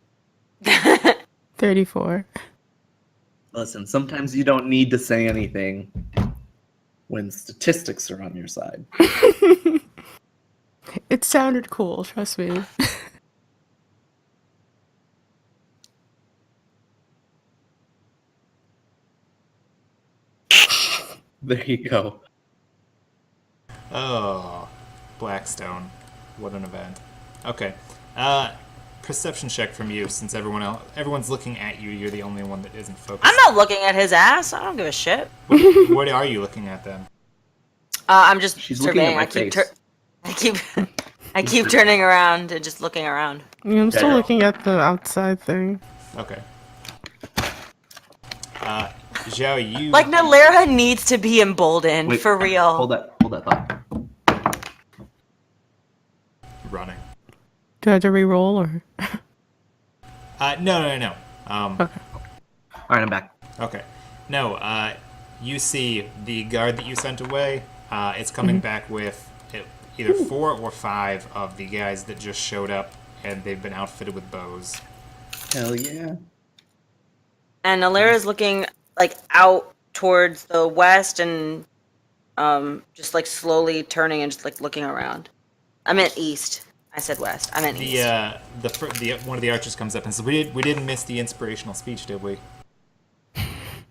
34. Listen, sometimes you don't need to say anything when statistics are on your side. It sounded cool, trust me. There you go. Oh, Blackstone. What an event. Okay. Perception check from you, since everyone's looking at you. You're the only one that isn't focused. I'm not looking at his ass. I don't give a shit. What are you looking at then? I'm just She's looking at surveying. my face. I keep turning around and just looking around. Yeah, I'm still Yeah. looking at the outside thing. Okay. Zhao, you Like Nalera needs to be emboldened Wait, for real. Hold that thought. running. Do I have to re-roll or? No. Okay. All right, I'm back. Okay. No, you see the guard that you sent away. It's coming back with either 4 or 5 of the guys that just showed up, and they've been outfitted with bows. Hell yeah. And Nalera's looking like out towards the west and just like slowly turning and just like looking around. I meant east. I said west. I meant east. The one of the archers comes up and says, "We didn't miss the inspirational speech, did we?"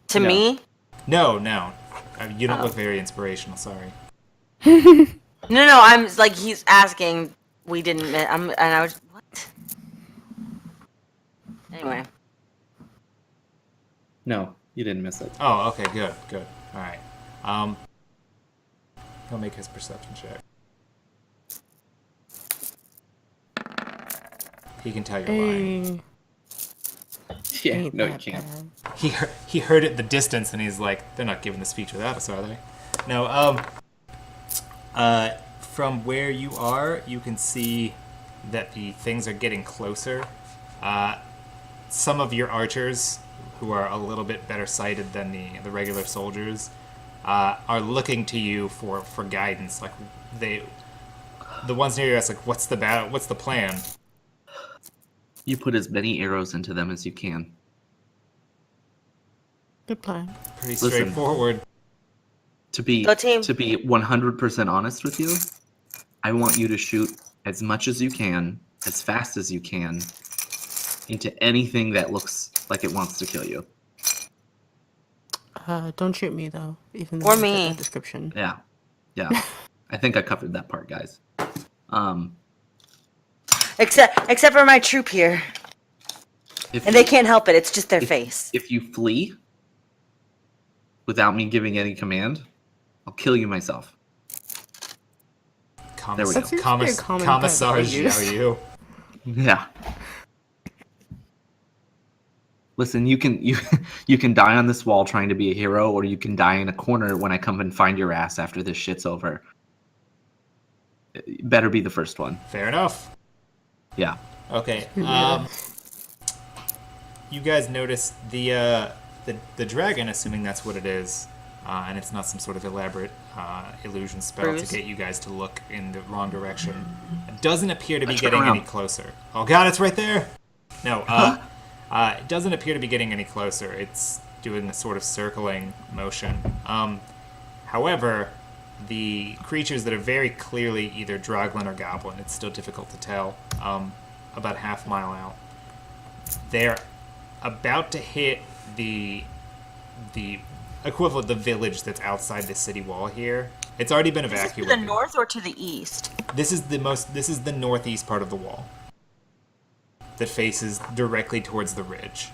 To No. me? No. You don't look very inspirational. Sorry. No. I'm like he's asking. We didn't. And I was what? Anyway. No, you didn't miss it. Oh, okay, good. All right. He'll make his perception check. He can tell you're lying. Hey, Yeah, ain't no, you that can't. bad. He heard it at the distance, and he's like, "They're not giving the speech without us, are they?" No. From where you are, you can see that the things are getting closer. Some of your archers, who are a little bit better sighted than the regular soldiers, are looking to you for guidance. Like the ones near you ask, like, "What's the battle? What's the plan?" You put as many arrows into them as you can. Good plan. Pretty Listen. straightforward. To be Go team. 100% honest with you, I want you to shoot as much as you can, as fast as you can, into anything that looks like it wants to kill you. Don't shoot me though. Even though Or I fit me. that description. Yeah. I think I covered that part, guys. Except for my troop here, If and they can't help it. It's just their face. If you flee without me giving any command, I'll kill you myself. There we go. That seems to be a common thread that Commissar they use. Xiao Yu. Yeah. Listen, you can you can die on this wall trying to be a hero, or you can die in a corner when I come and find your ass after this shit's over. It better be the first one. Fair enough. Yeah. Okay. Yeah. You guys notice the dragon, assuming that's what it is, and it's not some sort of elaborate illusion spell Bruise. to get you guys to look in the wrong direction. It doesn't appear to be Turn getting around. any closer. Oh god, it's right there! No, it doesn't appear to be getting any closer. It's doing a sort of circling motion. However, the creatures that are very clearly either Droglin or Goblin, it's still difficult to tell, about half mile out, they're about to hit the equivalent, the village that's outside the city wall here. It's already been Is this to evacuated. the north or to the east? This is the northeast part of the wall that faces directly towards the ridge.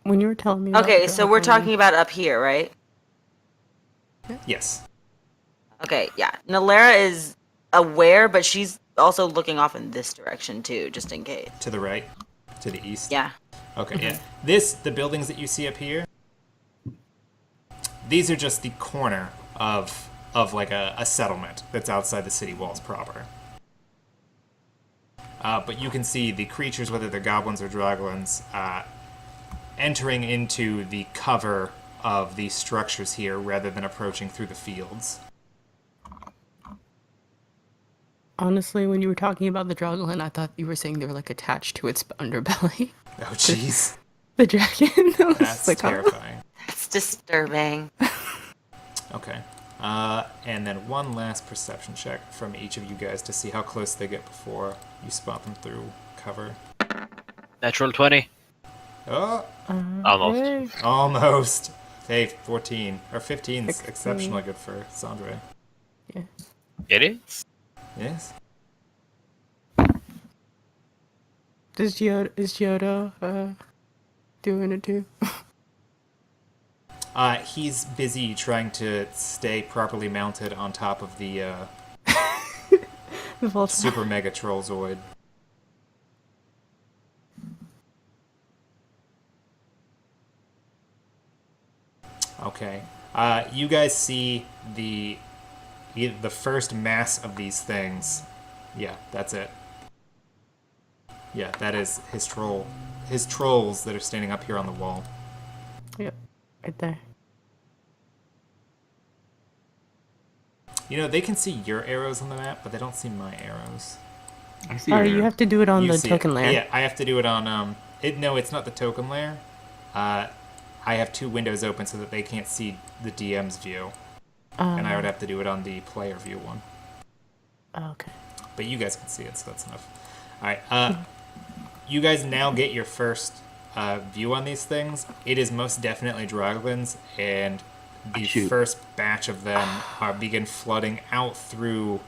When you were telling me. About Okay, the so we're dragon- talking about up here, right? Yes. Okay, yeah. Nalera is aware, but she's also looking off in this direction too, just in case. To the right? To the east? Yeah. Okay, yeah. The buildings that you see up here, these are just the corner of like a settlement that's outside the city walls proper. But you can see the creatures, whether they're goblins or droglins, entering into the cover of these structures here rather than approaching through the fields. Honestly, when you were talking about the Droglin, I thought you were saying they were like attached to its underbelly. Oh, jeez. The dragon. I was That's like, huh? terrifying. That's disturbing. Okay. And then one last perception check from each of you guys to see how close they get before you spot them through cover. Natural 20. Oh, Almost. Hey. almost. Hey, 14. Or 15 is 16. exceptionally good for Sandre. Yeah. It is? Yes? Is Giotto doing it too? He's busy trying to stay properly mounted on top of the The vault- super mega trollzoid. Okay. You guys see the first mass of these things. Yeah, that's it. Yeah, that is his trolls that are standing up here on the wall. Yep, right there. You know, they can see your arrows on the map, but they don't see my arrows. I see Or your- you have to do it on You the see token it. layer. Yeah, I have to do it on no, it's not the token layer. I have two windows open so that they can't see the DM's view, and I would have to do it on the player view one. Okay. But you guys can see it, so that's enough. All right. You guys now get your first view on these things. It is most definitely Droglins, and the Shoot. first batch of them begin flooding out through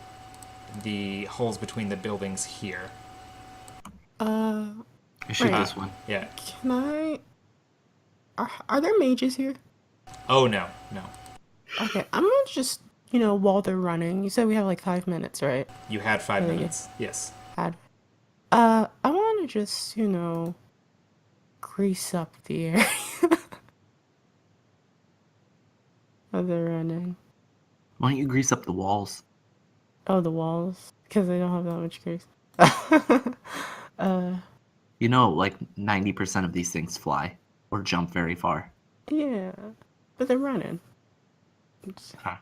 the holes between the buildings here. I shoot Right. this one. Yeah. Can I? Are there mages here? Oh, no. No. Okay, I'm gonna just, while they're running. You said we have like 5 minutes, right? You had 5 Yeah. minutes. Yes. I want to just, grease up the area while they're running. Why don't you grease up the walls? Oh, the walls, because they don't have that much grease. You know, like 90% of these things fly or jump very far. Yeah, but they're running. Huh.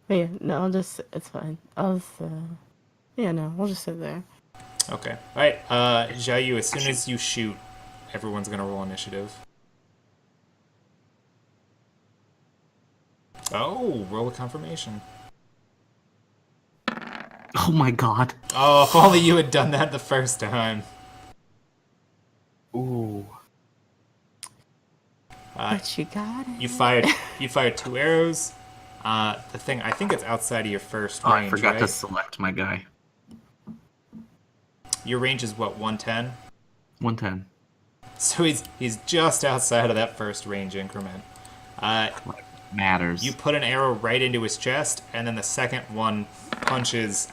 But yeah, no, it's fine. We'll just sit there. Okay. All right. Xiaoyu, as soon as you shoot, everyone's going to roll initiative. Oh, roll a confirmation. Oh my god. Oh, if only you had done that the first time. Ooh. But you got it. You fired 2 arrows. The thing, I think it's outside of your first Oh, range, I forgot right? to select my guy. Your range is what, 110? 110. So he's just outside of that first range increment. Matters. You put an arrow right into his chest, and then the second one punches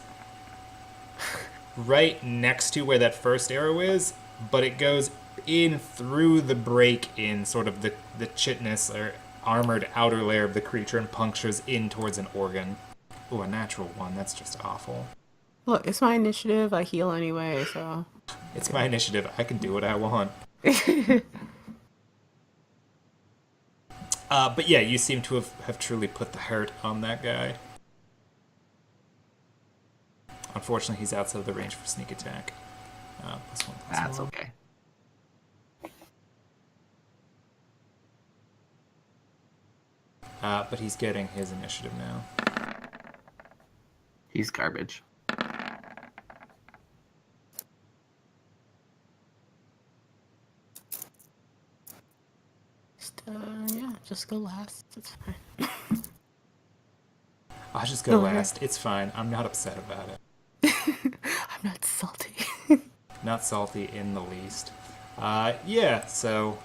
right next to where that first arrow is, but it goes in through the break in sort of the chitinous or armored outer layer of the creature and punctures in towards an organ. Ooh, a natural 1. That's just awful. Look, it's my initiative. I heal anyway, so. It's my initiative. I can do what I want. But yeah, you seem to have truly put the hurt on that guy. Unfortunately, he's outside of the range for sneak attack. +1, That's +1. okay. But he's getting his initiative now. He's garbage. Just go last. It's fine. I'll just go last. It's fine. I'm not upset about it. I'm not salty. Not salty in the least. Yeah, so...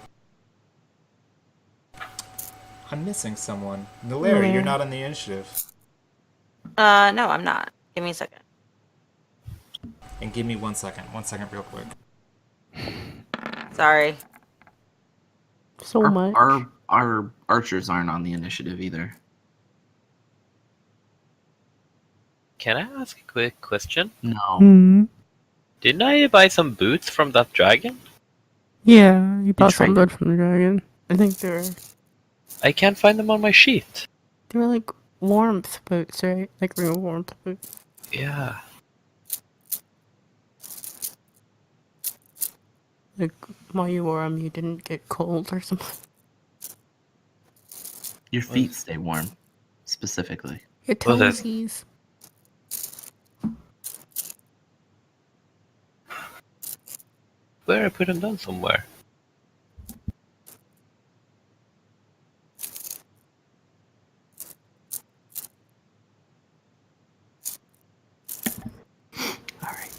I'm missing someone. Nalaria, you're not on the initiative. No, I'm not. Give me a second. And give me 1 second. 1 second real quick. Sorry. So much. Our archers aren't on the initiative either. Can I ask a quick question? No. Didn't I buy some boots from that dragon? Yeah, you bought some traded. good from the dragon. I think I can't find them on my sheet. they were like warmth boots, right? Like real warmth boots. Yeah. Like while you wore them, you didn't get cold or something. Your feet stay warm, specifically. Your What was toesies. Where I put them down somewhere. Alright.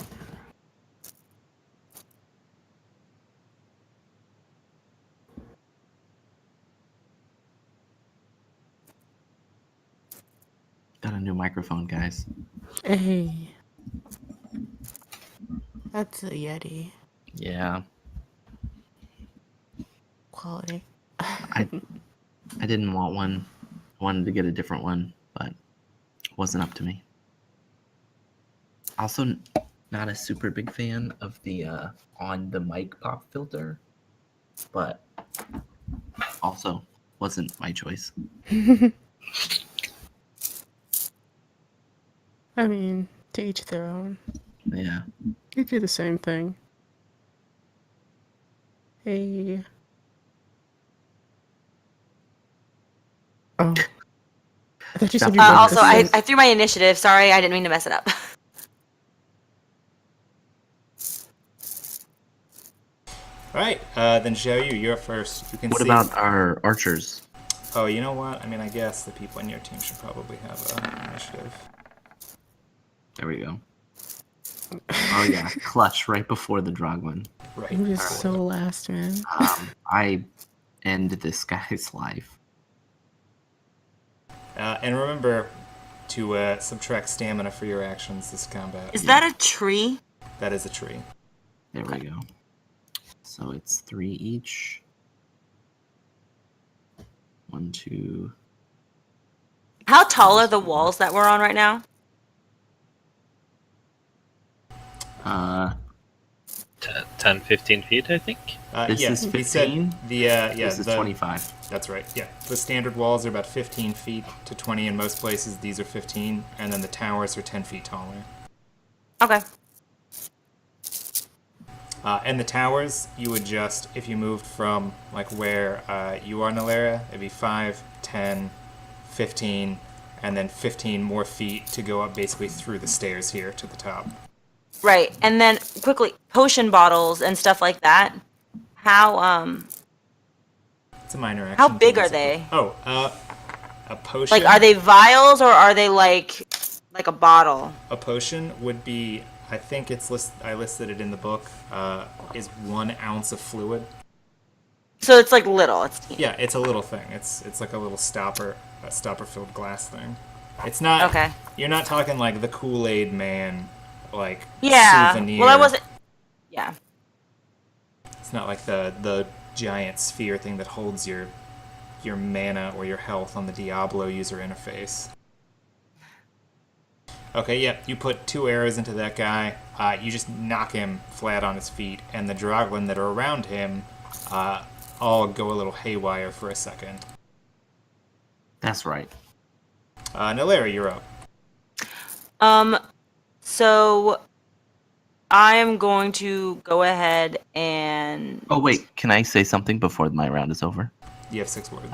Got a new microphone, guys. Hey. That's a Yeti. Yeah. Quality. I didn't want one. I wanted to get a different one, but it wasn't up to me. Also, not a super big fan of the on the mic pop filter, but also wasn't my choice. I mean, to each their own. Yeah. You do the same thing. Hey. Oh. I thought you said you Uh, were Also, I listening. threw my initiative. Sorry, I didn't mean to mess it up. All right, then Xiao Yu, you're up first. You can What see. about our archers? Oh, you know what? I mean, I guess the people in your team should probably have initiative. There we go. Oh yeah, clutch right before the Drogman. Right. I'm just before so that. last, man. I end this guy's life. And remember to subtract stamina for your actions this combat. Is that a tree? That is a tree. There we go. So it's 3 each. 1, 2. How tall are the walls that we're on right now? Uh, 10, 15 feet, I think. This yes, is he said 15? the yeah this is the 25. That's right. Yeah, the standard walls are about 15 feet to 20 in most places. These are 15, and then the towers are 10 feet taller. Okay. And the towers, you would just, if you moved from like where you are, Nalaria, it'd be 5, 10, 15, and then 15 more feet to go up basically through the stairs here to the top. Right. And then quickly, potion bottles and stuff like that. How It's a minor action. How to big use are a they? a potion. like are they vials or are they like a bottle? A potion would be, I think I listed it in the book, is 1 ounce of fluid. So it's like little. It's teeny. Yeah, it's a little thing. It's like a little stopper filled glass thing. It's not. Okay. You're not talking like the Kool-Aid Man, like Yeah. souvenir. Well, I wasn't. Yeah. It's not like the giant sphere thing that holds your mana or your health on the Diablo user interface. Okay, yep. You put 2 arrows into that guy. You just knock him flat on his feet, and the Droglin that are around him all go a little haywire for a second. That's right. Nalaria, you're up. So I am going to go ahead and. Oh wait, can I say something before my round is over? You have 6 words.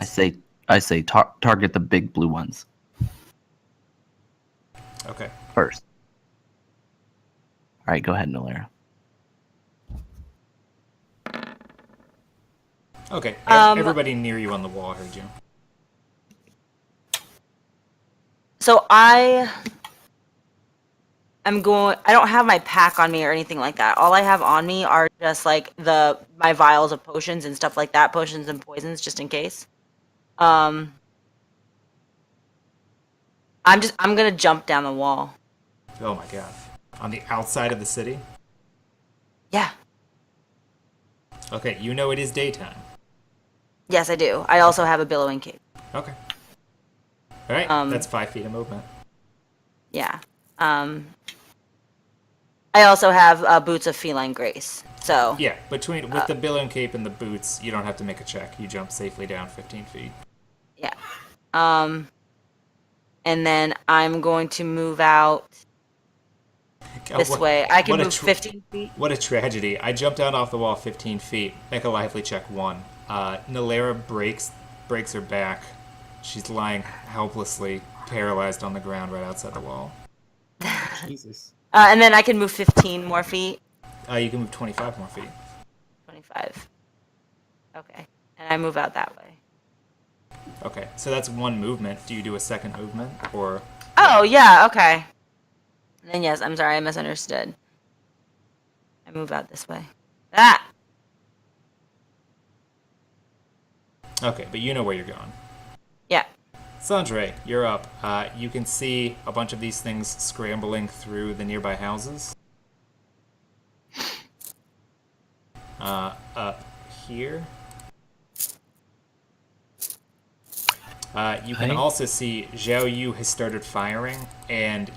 I say target the big blue ones Okay. first. All right, go ahead, Nalaria. Okay. Everybody near you on the wall heard you. So I don't have my pack on me or anything like that. All I have on me are just like my vials of potions and stuff like that, potions and poisons just in case. I'm gonna jump down the wall. Oh my god. On the outside of the city? Yeah. Okay, you know it is daytime. Yes, I do. I also have a billowing cape. Okay. Alright, that's 5 feet of movement. Yeah. I also have boots of feline grace. So Yeah, with the billowing cape and the boots, you don't have to make a check. You jump safely down 15 feet. yeah. And then I'm going to move out God, this way. I can what a move 15 feet. What a tragedy. I jumped down off the wall 15 feet. Make a lively check 1. Nalaria breaks her back. She's lying helplessly, paralyzed on the ground right outside the wall. Jesus. And then I can move 15 more feet. You can move 25 more feet. 25. Okay. And I move out that way. Okay, so that's 1 movement. Do you do a second movement, or? Oh, yeah, okay. And then, yes, I'm sorry, I misunderstood. I move out this way. Ah! Okay, but you know where you're going. Yeah. Sandre, you're up. You can see a bunch of these things scrambling through the nearby houses. Up here. You can Hi. also see Xiao Yu has started firing, and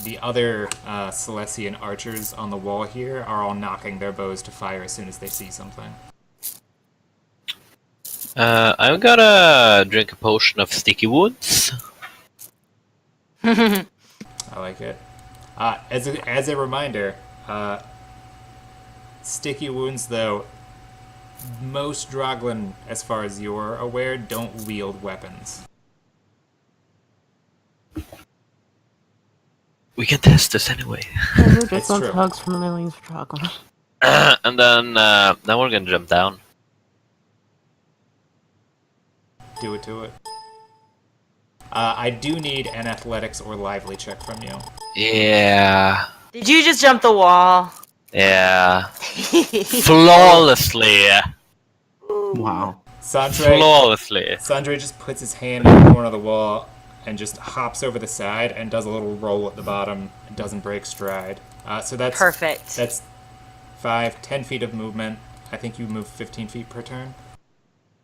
the other Celestian archers on the wall here are all knocking their bows to fire as soon as they see something. I'm gonna drink a potion of sticky wounds. I like it. As a reminder, sticky wounds, though, most Droglin, as far as you're aware, don't wield weapons. We can test this anyway. I heard It's this one's true. hugs from millions of chocolate. And then we're gonna jump down. Do it to it. I do need an athletics or lively check from you. Yeah. Did you just jump the wall? Yeah. Flawlessly. Wow. Sandre just puts his hand in the corner of the wall and just hops over the side and does a little roll at the bottom and doesn't break stride. So that's Perfect. That's 5, 10 feet of movement. I think you move 15 feet per turn.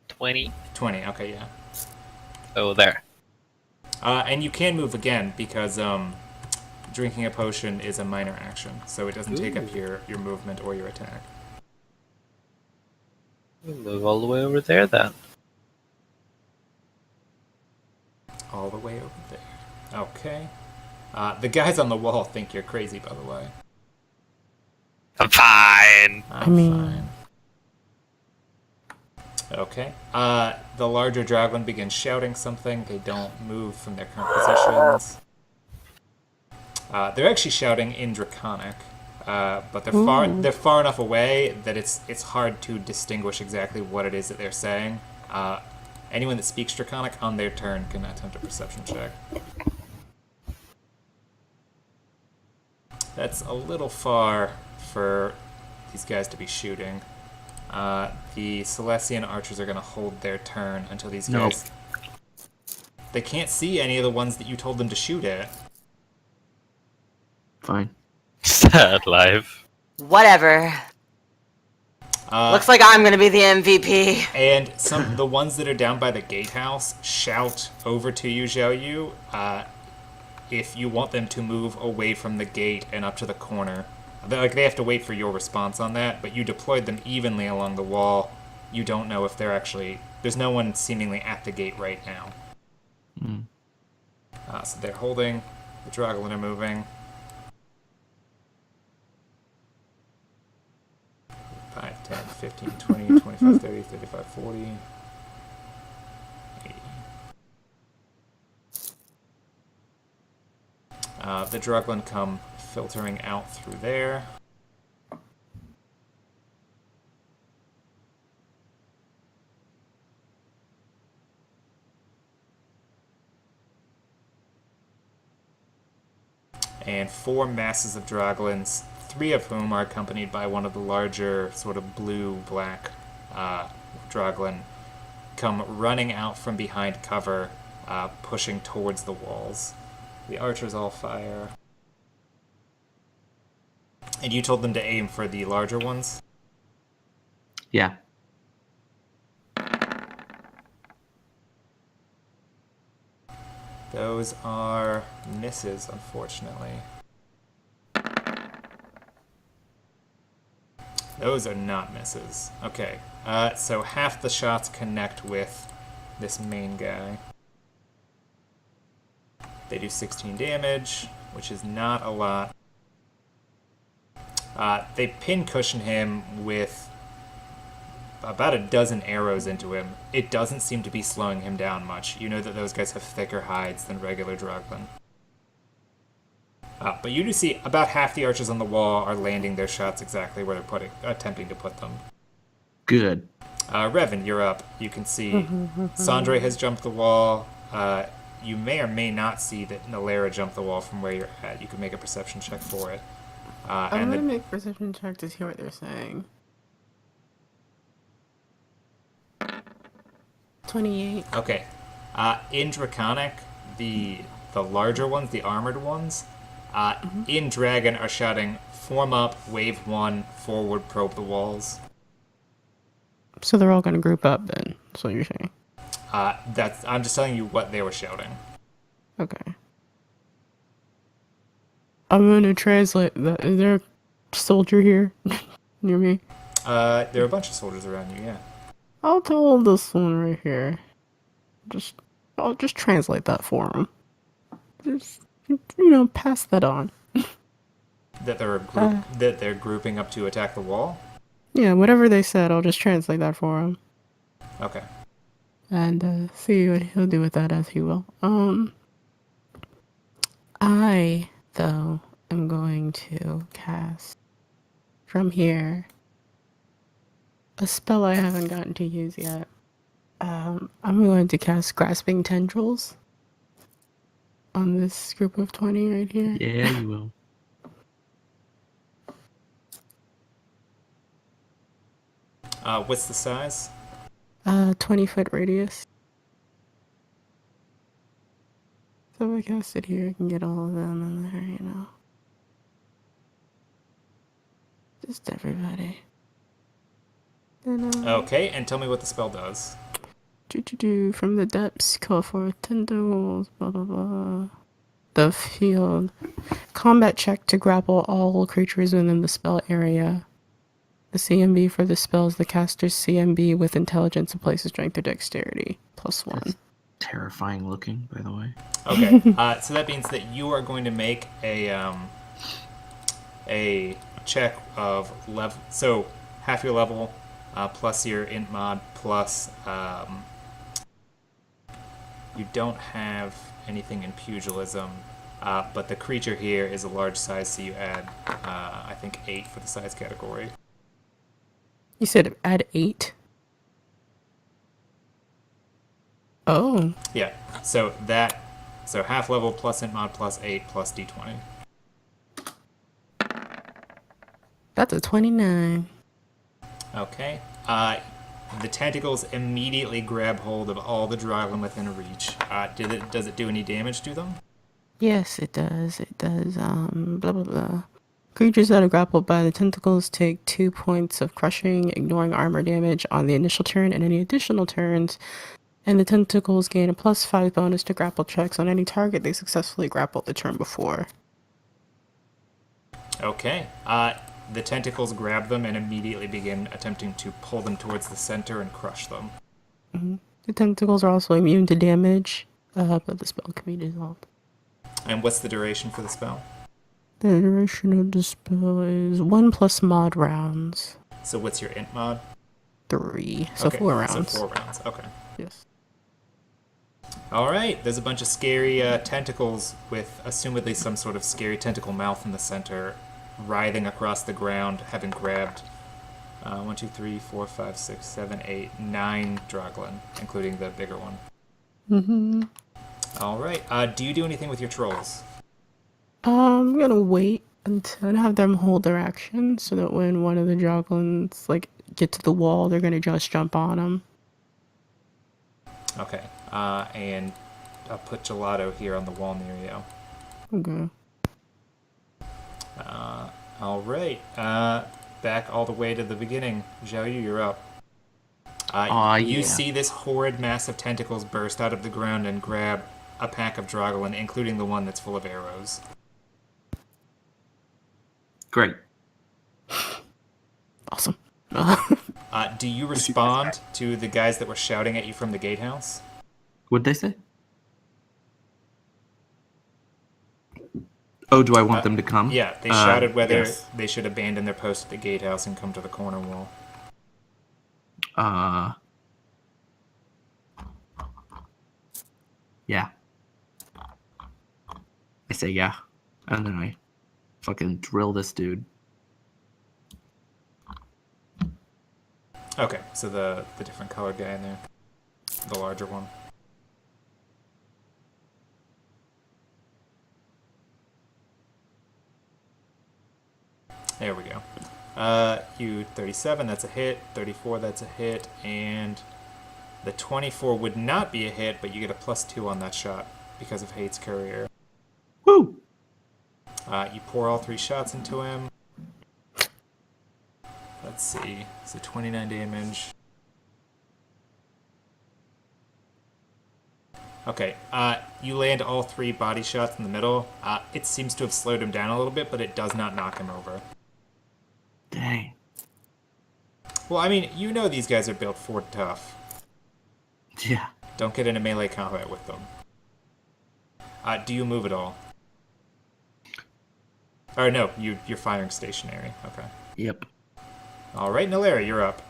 20. 20. Okay, yeah. Oh, there. And you can move again because drinking a potion is a minor action, so it doesn't take up your movement or your attack. We'll move all the way over there then. All the way over there. Okay. The guys on the wall think you're crazy, by the way. I'm fine. I'm mean- fine. Okay. The larger dragon begins shouting something. They don't move from their current positions. They're actually shouting in Draconic, but they're far enough away that it's hard to distinguish exactly what it is that they're saying. Anyone that speaks Draconic on their turn can attempt a perception check. That's a little far for these guys to be shooting. The Celestian archers are going to hold their turn until these guys... They can't see any of the ones that you told them to shoot at. Fine. Sad life. Whatever. Looks like I'm gonna be the MVP. And the ones that are down by the gatehouse shout over to you, Xiao Yu, if you want them to move away from the gate and up to the corner. They have to wait for your response on that, but you deployed them evenly along the wall. You don't know if they're actually... There's no one seemingly at the gate right now. So they're holding. The Dragolan are moving. 5, 10, 15, 20, 25, 30, 35, 40, 80. The Drugland come filtering out through there. And 4 masses of Droglins, 3 of whom are accompanied by one of the larger sort of blue-black Droglin, come running out from behind cover, pushing towards the walls. The archers all fire. And you told them to aim for the larger ones? Yeah. Those are misses, unfortunately. Those are not misses. Okay, so half the shots connect with this main guy. They do 16 damage, which is not a lot. They pin-cushion him with about a dozen arrows into him. It doesn't seem to be slowing him down much. You know that those guys have thicker hides than regular Droglin. But you do see about half the archers on the wall are landing their shots exactly where they're attempting to put them. Good. Revan, you're up. You can see Sandre has jumped the wall. You may or may not see that Nalera jumped the wall from where you're at. You can make a perception check for it. I'm gonna make a perception check to see what they're saying. 28. Okay. In Draconic, the larger ones, the armored ones, in Dragon are shouting, form up, wave 1, forward, probe the walls. So they're all gonna group up then. That's what you're saying. I'm just telling you what they were shouting. Okay. I'm gonna translate that. Is there a soldier here near me? There are a bunch of soldiers around you, yeah. I'll tell this one right here. I'll just translate that for him. Just, pass that on. That they're grouping up to attack the wall? Yeah, whatever they said, I'll just translate that for him. Okay. And see what he'll do with that as he will. I, though, am going to cast from here, a spell I haven't gotten to use yet. I'm going to cast Grasping Tendrils on this group of 20 right here. Yeah, you will. What's the size? 20-foot radius. So if I cast it here, I can get all of them in there, you know. Just everybody. Then, Okay, and tell me what the spell does. from the depths, call forth tendrils, blah blah blah. The field. Combat check to grapple all creatures within the spell area. The CMB for the spell is the caster's CMB with intelligence and places strength or dexterity. +1. That's terrifying looking, by the way. Okay, so that means that you are going to make a check of level. So half your level plus your int mod plus you don't have anything in pugilism, but the creature here is a large size, so you add I think 8 for the size category. You said add 8? Oh. Yeah. So half level plus int mod plus 8 plus d20. That's a 29. Okay. The tentacles immediately grab hold of all the Dragon within reach. Does it do any damage to them? Yes, it does. It does. Blah blah blah. Creatures that are grappled by the tentacles take 2 points of crushing, ignoring armor damage on the initial turn and any additional turns. And the tentacles gain a +5 bonus to grapple checks on any target they successfully grappled the turn before. Okay. The tentacles grab them and immediately begin attempting to pull them towards the center and crush them. Mm-hmm. The tentacles are also immune to damage, but the spell can be dissolved. And what's the duration for the spell? The duration of the spell is 1 plus mod rounds. So what's your int mod? 3. So okay, 4 rounds. So 4 rounds, okay. Yes. Alright, there's a bunch of scary tentacles with assumedly some sort of scary tentacle mouth in the center, writhing across the ground, having grabbed 1, 2, 3, 4, 5, 6, 7, 8, 9 Droglin, including the bigger one. Mm-hmm. Alright, do you do anything with your trolls? I'm gonna wait until I have them hold their action so that when one of the Joglins get to the wall, they're gonna just jump on them. Okay, and I'll put Gelato here on the wall near you. Okay. Alright, back all the way to the beginning. Zhao Yu, you're up. You see this horrid mass of tentacles burst out of the ground and grab a pack of Droglin, including the one that's full of arrows. Great. Awesome. Do you respond to the guys that were shouting at you from the gatehouse? What'd they say? Oh, do I want them to come? Yeah, they shouted whether yes. they should abandon their post at the gatehouse and come to the corner wall. Yeah. I say yeah. And then I fucking drill this dude. Okay, so the different colored guy in there. The larger one. There we go. You 37, that's a hit. 34, that's a hit. And the 24 would not be a hit, but you get a +2 on that shot because of Hate's Courier. Woo! You pour all 3 shots into him. Let's see. So 29 damage. Okay, you land all 3 body shots in the middle. It seems to have slowed him down a little bit, but it does not knock him over. Dang. Well, I mean, you know these guys are built for tough. Yeah. Don't get into melee combat with them. Do you move at all? Or no, you're firing stationary. Okay. Yep. Alright, Nalaria, you're up.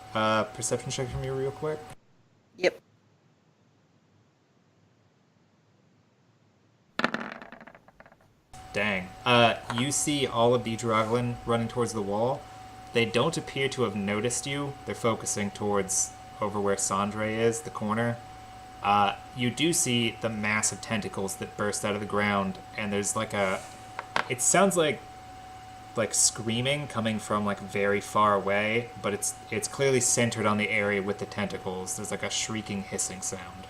Perception check from you real quick. Yep. Dang. You see all of the Droglin running towards the wall. They don't appear to have noticed you. They're focusing towards over where Sandre is, the corner. You do see the massive tentacles that burst out of the ground, and there's like a... It sounds like screaming coming from like very far away, but it's clearly centered on the area with the tentacles. There's like a shrieking, hissing sound.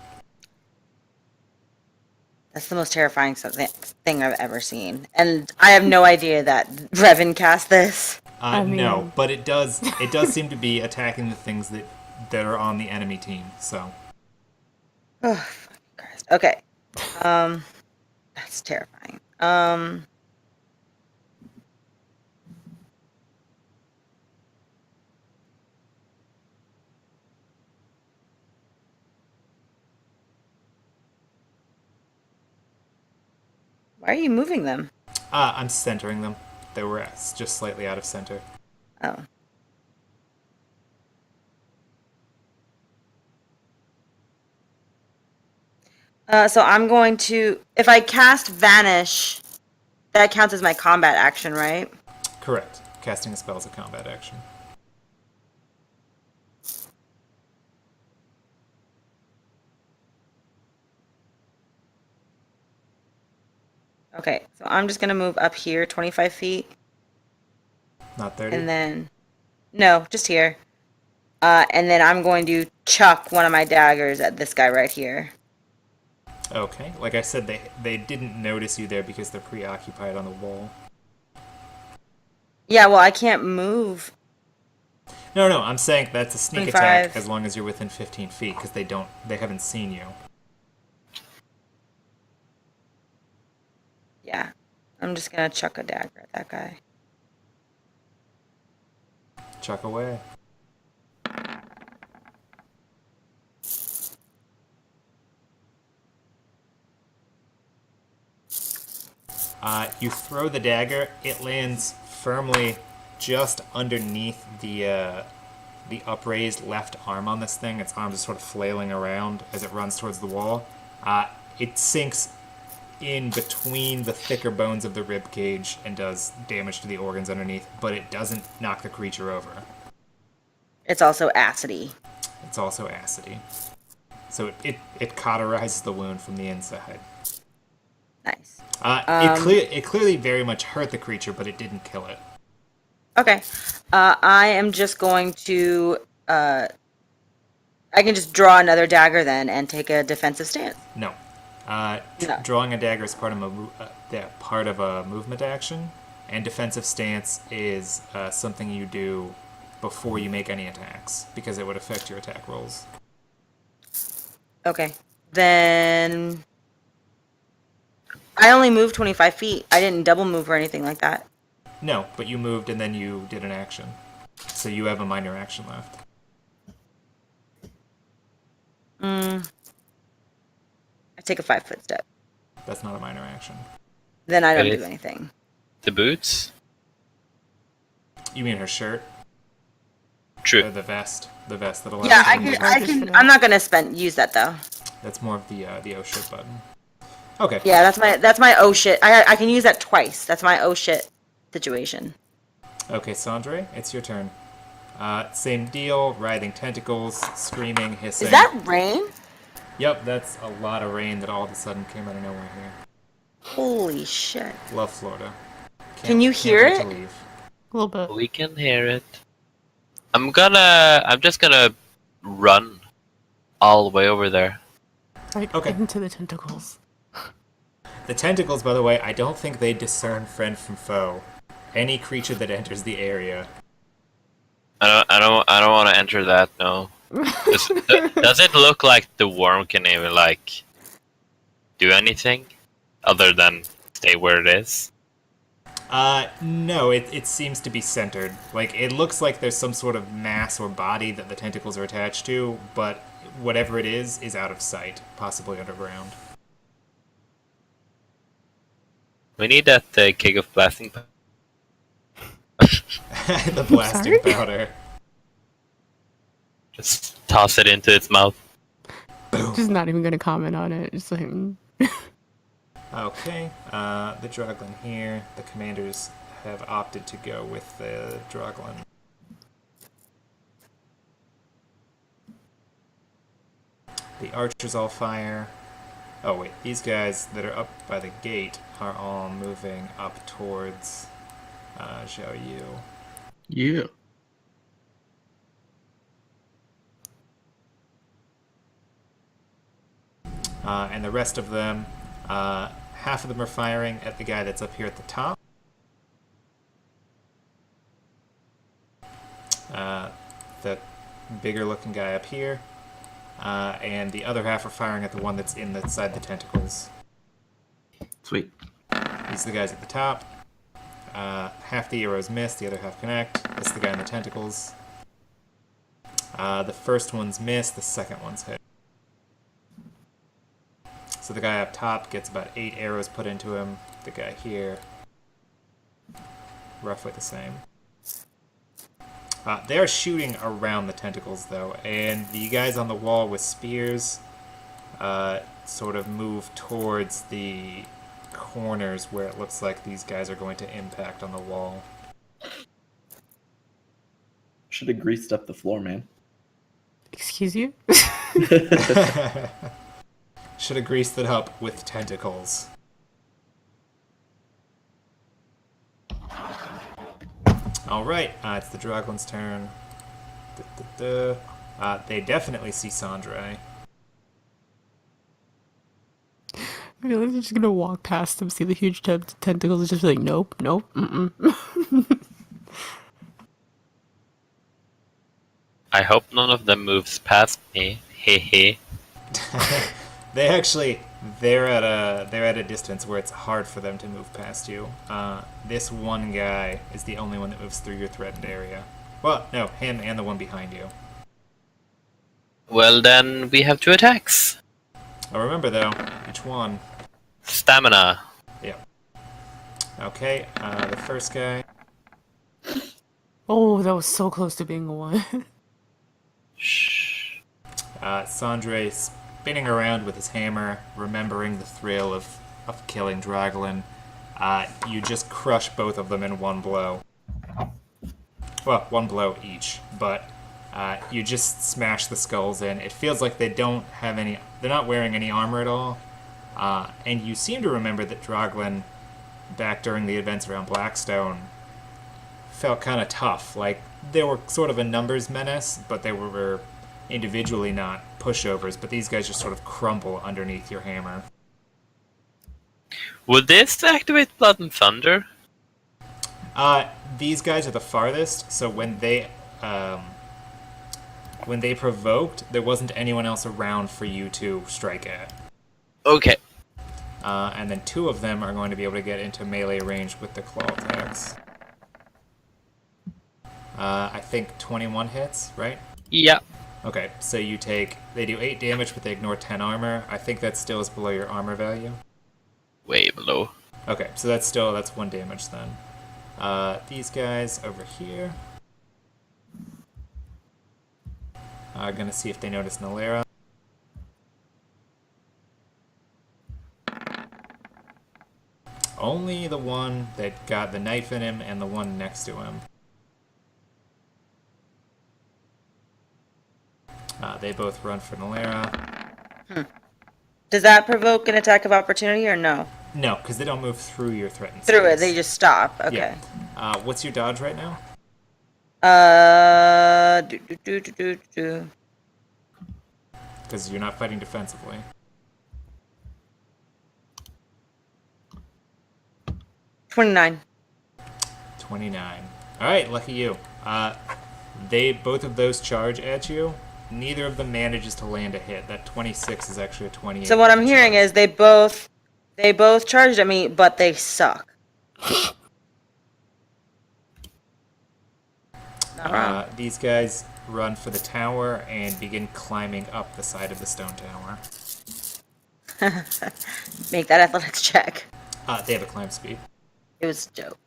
That's the most terrifying thing I've ever seen. And I have no idea that Revan cast this. No, but it does seem to be attacking the things that are on the enemy team, so... Oh, fucking Christ. Okay. That's terrifying. Why are you moving them? I'm centering them. They were just slightly out of center. Oh. So I'm going to... If I cast Vanish, that counts as my combat action, right? Correct. Casting a spell is a combat action. Okay, so I'm just going to move up here 25 feet. Not 30? And then... No, just here. And then I'm going to chuck one of my daggers at this guy right here. Okay. Like I said, they didn't notice you there because they're preoccupied on the wall. Yeah, well, I can't move. No, I'm saying that's a sneak 25. attack as long as you're within 15 feet, because they haven't seen you. Yeah. I'm just going to chuck a dagger at that guy. Chuck away. You throw the dagger. It lands firmly just underneath the upraised left arm on this thing. Its arm is sort of flailing around as it runs towards the wall. It sinks in between the thicker bones of the rib cage and does damage to the organs underneath, but it doesn't knock the creature over. It's also acidy. It's also acidy. So it cauterizes the wound from the inside. Nice. It clearly very much hurt the creature, but it didn't kill it. Okay. I am just going to... I can just draw another dagger then and take a defensive stance. No. No. Drawing a dagger is part of a movement action, and defensive stance is something you do before you make any attacks, because it would affect your attack rolls. Okay. Then... I only moved 25 feet. I didn't double move or anything like that. No, but you moved and then you did an action. So you have a minor action left. I take a 5-foot step. That's not a minor action. Then I don't It do is. anything. The boots? You mean her shirt? True. Or the vest? The vest that allows Yeah, you to move. I can. I'm not gonna use that though. That's more of the oh shit button. Okay. Yeah, that's my oh shit. I can use that twice. That's my oh shit situation. Okay, Sandre, it's your turn. Same deal, writhing tentacles, screaming, hissing. Is that rain? Yep, that's a lot of rain that all of a sudden came out of nowhere here. Holy shit. Love Florida. Can you hear wait it? to leave. A little bit. We can hear it. I'm just gonna run all the way over there. Right Okay. into the tentacles. The tentacles, by the way, I don't think they discern friend from foe. Any creature that enters the area. I don't want to enter that. No. Does it look like the worm can even like do anything other than stay where it is? No, it seems to be centered. Like, it looks like there's some sort of mass or body that the tentacles are attached to, but whatever it is out of sight, possibly underground. We need that keg of blasting. The blasting Sorry? powder. Just toss it into its mouth. Just not even gonna comment on it. Just like Okay, the Droglin here. The commanders have opted to go with the Droglin. The archers all fire. Oh wait, these guys that are up by the gate are all moving up towards Zhao Yu. Yeah. And the rest of them, half of them are firing at the guy that's up here at the top. The bigger looking guy up here. And the other half are firing at the one that's inside the tentacles. Sweet. These are the guys at the top. Half the arrows miss, the other half connect. This is the guy in the tentacles. The first one's missed, the second one's hit. So the guy up top gets about 8 arrows put into him. The guy here, roughly the same. They're shooting around the tentacles, though, and the guys on the wall with spears sort of move towards the corners where it looks like these guys are going to impact on the wall. Should have greased up the floor, man. Excuse you? Should have greased it up with tentacles. Alright, it's the Draglin's turn. They definitely see Sandre. I feel like they're just gonna walk past them, see the huge tentacles, and just be like, nope, nope, mm-mm. I hope none of them moves past me. Hehe. They're at a distance where it's hard for them to move past you. This one guy is the only one that moves through your threatened area. Well, no, him and the one behind you. Well, then we have 2 attacks. Oh, remember though, each one. Stamina. Yeah. Okay, the first guy. Oh, that was so close to being a 1. Shh. Sandre spinning around with his hammer, remembering the thrill of killing Draglin. You just crush both of them in one blow. Well, one blow each, but you just smash the skulls in. It feels like they're not wearing any armor at all. And you seem to remember that Draglin, back during the events around Blackstone, felt kind of tough. Like, they were sort of a numbers menace, but they were individually not pushovers, but these guys just sort of crumble underneath your hammer. Would this activate Blood and Thunder? These guys are the farthest, so when they provoked, there wasn't anyone else around for you to strike at. Okay. And then 2 of them are going to be able to get into melee range with the claw attacks. I think 21 hits, right? Yeah. Okay, so they do 8 damage, but they ignore 10 armor. I think that still is below your armor value. Way below. Okay, so that's 1 damage then. These guys over here are gonna see if they notice Nalera. Only the one that got the knife in him and the one next to him. They both run for Nalera. Does that provoke an attack of opportunity or no? No, because they don't move through your threatened Through it, space. they just stop. Okay. Yeah. What's your dodge right now? Because you're not fighting defensively. 29. 29. Alright, lucky you. Both of those charge at you. Neither of them manages to land a hit. That 26 is actually a 28. So what I'm hearing is they both charged at me, but they suck. Not wrong. These guys run for the tower and begin climbing up the side of the stone tower. Make that athletics check. They have a climb speed. It was a joke.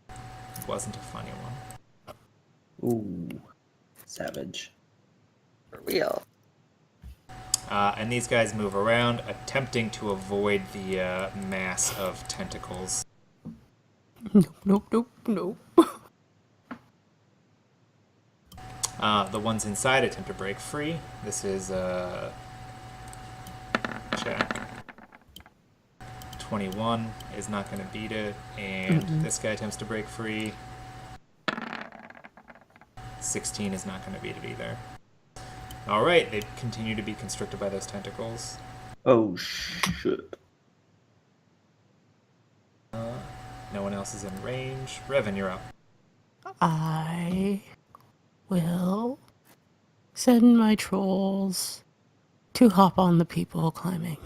It wasn't a funny one. Ooh. Savage. For real. And these guys move around, attempting to avoid the mass of tentacles. Nope. The ones inside attempt to break free. This is 21 is not going to beat it, and Mm-mm. this guy attempts to break free. 16 is not going to beat it either. All right, they continue to be constricted by those tentacles. Oh shit. No one else is in range. Revan, you're up. I will send my trolls to hop on the people climbing.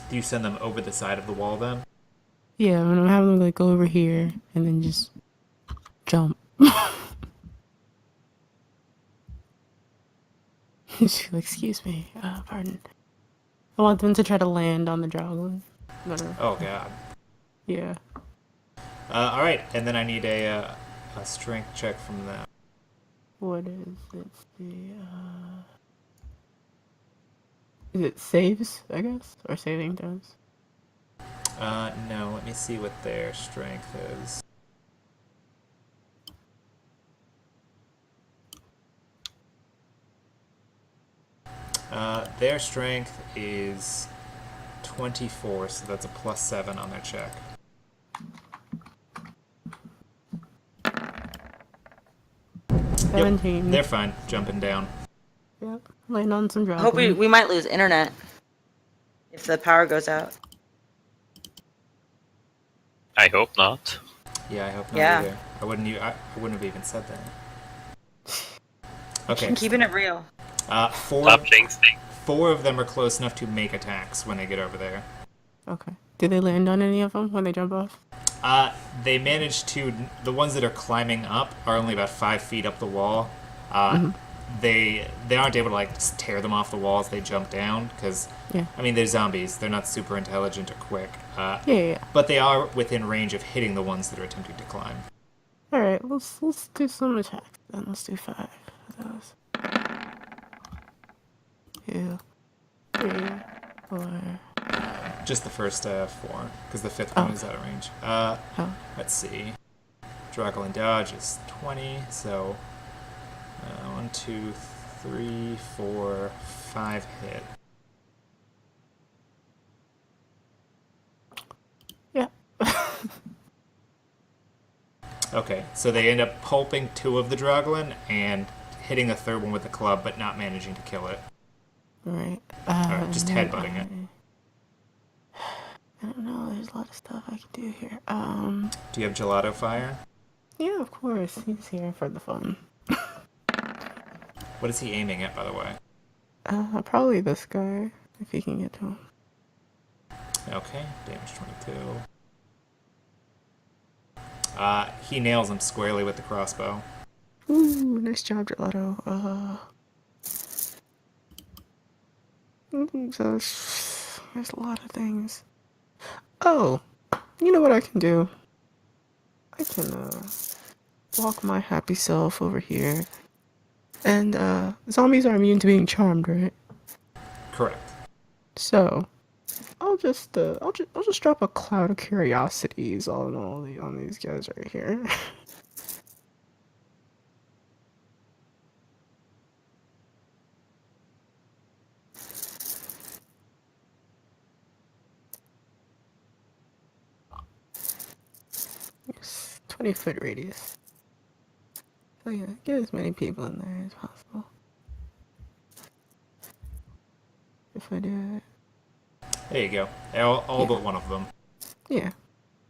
Do you send them over the side of the wall then? Yeah, I'm gonna have them like go over here and then just jump. Excuse me, pardon. I want them to try to land on the dragon. Oh god. Yeah. All right, and then I need a strength check from them. What is it? Is it saves, I guess? Or saving throws? No, let me see what their strength is. Their strength is 24, so that's a +7 on their check. Yep, 17. they're fine jumping down. Yep. Land on some I dragon. hope we might lose internet if the power goes out. I hope not. Yeah, I hope not Yeah. either. I wouldn't have even said that. Okay. Keeping it real. Four Stop jinxing. of them are close enough to make attacks when they get over there. Okay. Do they land on any of them when they jump off? They manage to. The ones that are climbing up are only about 5 feet up the wall. They aren't able to like just tear them off the wall as they jump down because Yeah. I mean they're zombies. They're not super intelligent or quick. Yeah. But they are within range of hitting the ones that are attempting to climb. All right. Let's do some attacks. Then let's do 5 of those. 2, 3, 4. Just the first 4, because the 5th one is out of range. Let's see. Draggle and dodge is 20, so 1, 2, 3, 4, 5 hit. Yeah. Okay, so they end up pulping 2 of the Droglin and hitting the 3rd one with the club, but not managing to kill it. Right. Alright, just and then headbutting it. I don't know. There's a lot of stuff I can do here. Do you have Gelato Fire? Yeah, of course. He's here for the fun. What is he aiming at, by the way? Probably this guy, if he can get to him. Okay, damage 22. He nails him squarely with the crossbow. Ooh, nice job, Gelato. So there's a lot of things. Oh, you know what I can do? I can walk my happy self over here. And zombies are immune to being charmed, right? Correct. So I'll just drop a cloud of curiosities on these guys right here. Yes, 20-foot radius. So yeah, get as many people in there as possible. If I do it. There you go. All but one of them. Yeah,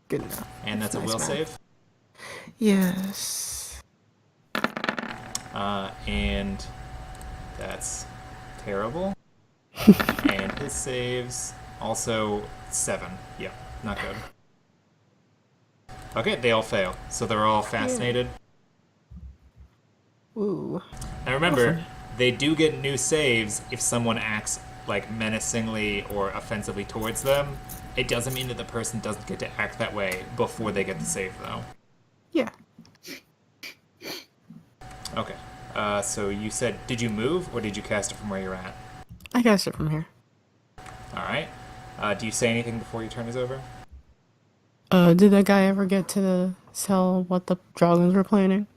good enough. And that's a nice will math. save. Yes. And that's terrible. And his saves also 7. Yeah, not good. Okay, they all fail. So they're all fascinated. Ooh. Now remember, Awesome. they do get new saves if someone acts like menacingly or offensively towards them. It doesn't mean that the person doesn't get to act that way before they get the save, though. Yeah. Okay. So you said, did you move or did you cast it from where you're at? I cast it from here. All right. Do you say anything before your turn is over? Did that guy ever get to tell what the dragons were planning?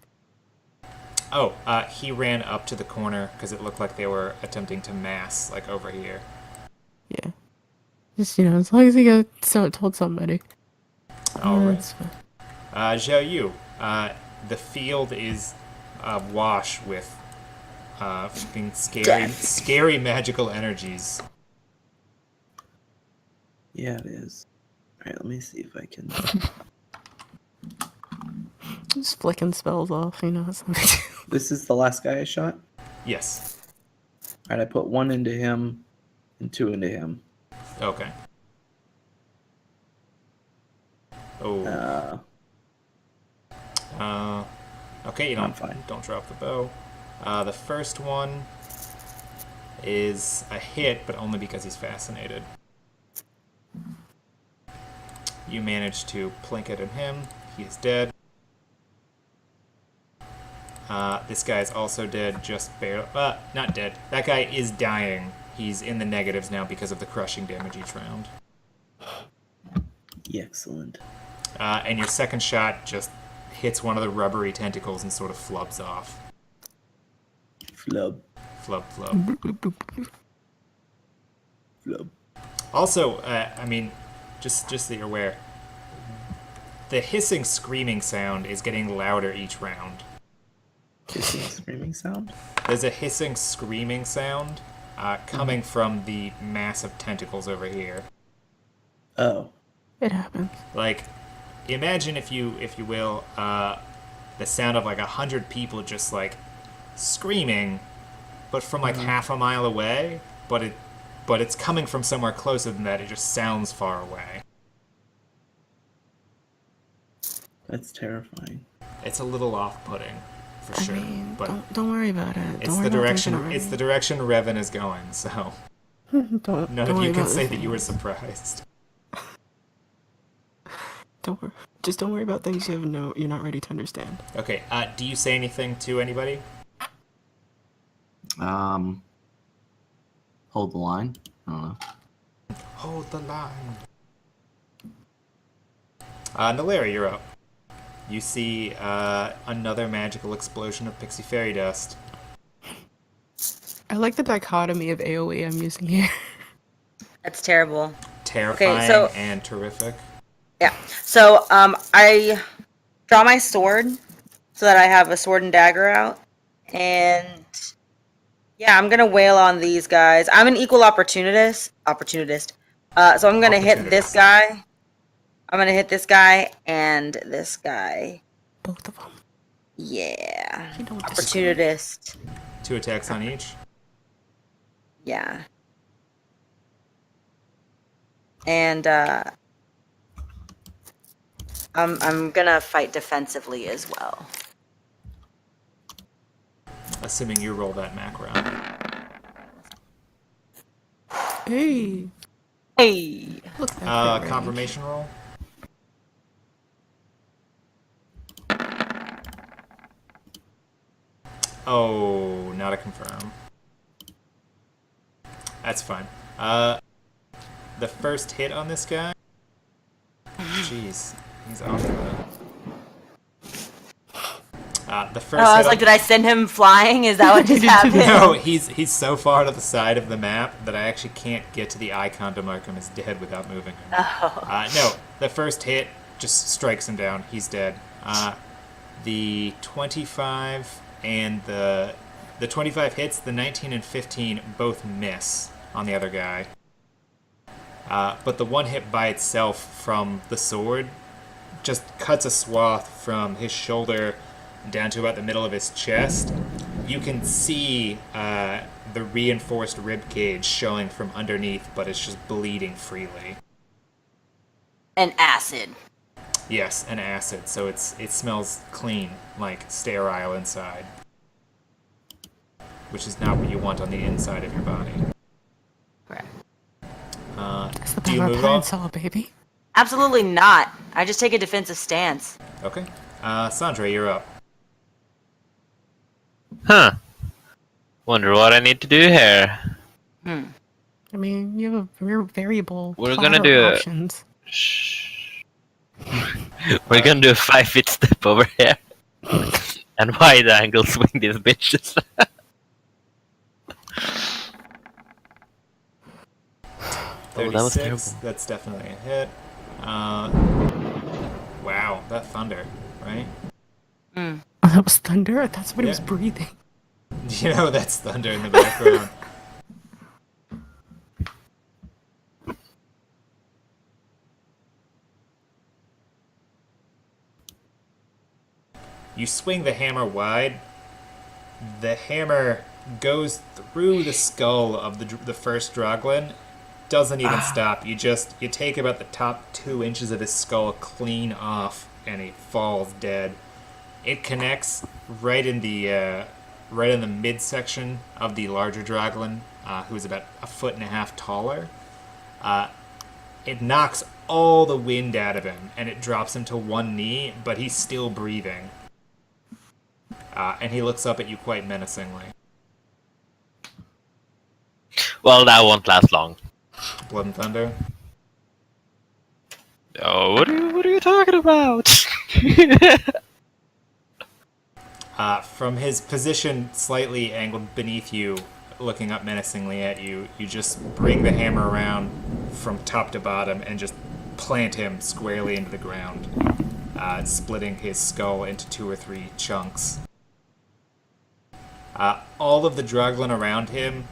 Oh, he ran up to the corner because it looked like they were attempting to mass, like over here. Yeah. Just, as long as he told somebody. All right. That's fine. Zhao Yu, the field is awash with fucking scary magical energies. Yeah, it is. Alright, let me see if I can. Just flicking spells off, something. This is the last guy I shot? Yes. Alright, I put 1 into him and 2 into him. Okay. Oh. Okay, I'm fine. Don't drop the bow. The first one is a hit, but only because he's fascinated. You manage to plink it in him. He is dead. This guy is also dead, just barely. Not dead. That guy is dying. He's in the negatives now because of the crushing damage each round. Excellent. And your second shot just hits one of the rubbery tentacles and sort of flubs off. Flub. Flub, flub. Flub. Also, just so you're aware, the hissing, screaming sound is getting louder each round. Hissing, screaming sound? There's a hissing, screaming sound coming from the massive tentacles over here. Oh. It happens. Like, imagine, if you will, the sound of like 100 people just like screaming, but from like half a mile away. But it's coming from somewhere closer than that. It just sounds far away. That's terrifying. It's a little off-putting, for sure. But don't worry about it. it's the direction. It's the direction Revan is going. So don't none of worry you can about say it. that you were surprised. Don't worry. Just don't worry about things you're not ready to understand. Okay. Do you say anything to anybody? Hold the line. I don't know. Hold the line. Nalaria, you're up. You see another magical explosion of pixie fairy dust. I like the dichotomy of AoE I'm using here. That's terrible. Terrifying and terrific. Yeah. So I draw my sword so that I have a sword and dagger out, and yeah, I'm gonna wail on these guys. I'm an equal opportunist. So I'm gonna hit this guy. I'm gonna hit this guy and this guy. Both of them. Yeah. You don't Opportunist. 2 attacks on each. Yeah. And I'm gonna fight defensively as well. Assuming you roll that mac round. Hey. Hey. Look at that crit Confirmation roll. Oh, not a confirm. That's fine. The first hit on this guy. Jeez, he's off the first. Oh, I was hit like, did I send him flying? Is that what just happened? No, he's so far to the side of the map that I actually can't get to the icon to mark him as dead without moving him. Oh. No, the first hit just strikes him down. He's dead. The 25 and the 25 hits, the 19 and 15 both miss on the other guy. But the one hit by itself from the sword just cuts a swath from his shoulder down to about the middle of his chest. You can see the reinforced rib cage showing from underneath, but it's just bleeding freely. An acid. Yes, an acid, so it smells clean, like sterile inside. Which is not what you want on the inside of your body. Correct. Do you move off? saw, baby. Absolutely not. I just take a defensive stance. Okay. Sandra, you're up. Huh. Wonder what I need to do here. I mean, you have a variable. We're platter gonna do of it. options. Shh. We're gonna do a 5-foot step over here. And wide angle swing these bitches. Oh, that was 36. terrible. That's definitely a hit. Wow, that thunder, right? Oh, that was thunder? That's what he was Yeah. breathing. You know that's thunder in the background. You swing the hammer wide. The hammer goes through the skull of the first Droglin. Doesn't even stop. You take about the top 2 inches of his skull clean off, and he falls dead. It connects right in the midsection of the larger Droglin, who is about 1.5 feet taller. It knocks all the wind out of him, and it drops him to one knee, but he's still breathing. And he looks up at you quite menacingly. Well, that won't last long. Blood and Thunder. Oh, what are you talking about? From his position slightly angled beneath you, looking up menacingly at you, you just bring the hammer around from top to bottom and just plant him squarely into the ground, splitting his skull into 2 or 3 chunks. All of the Droglin around him,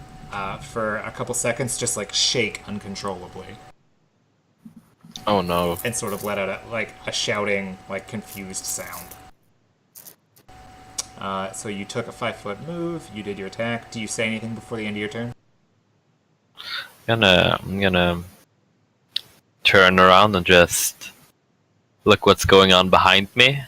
for a couple seconds, just like shake uncontrollably Oh no. and sort of let out a shouting, like confused sound. So you took a 5-foot move. You did your attack. Do you say anything before the end of your turn? I'm gonna turn around and just look what's going on behind me.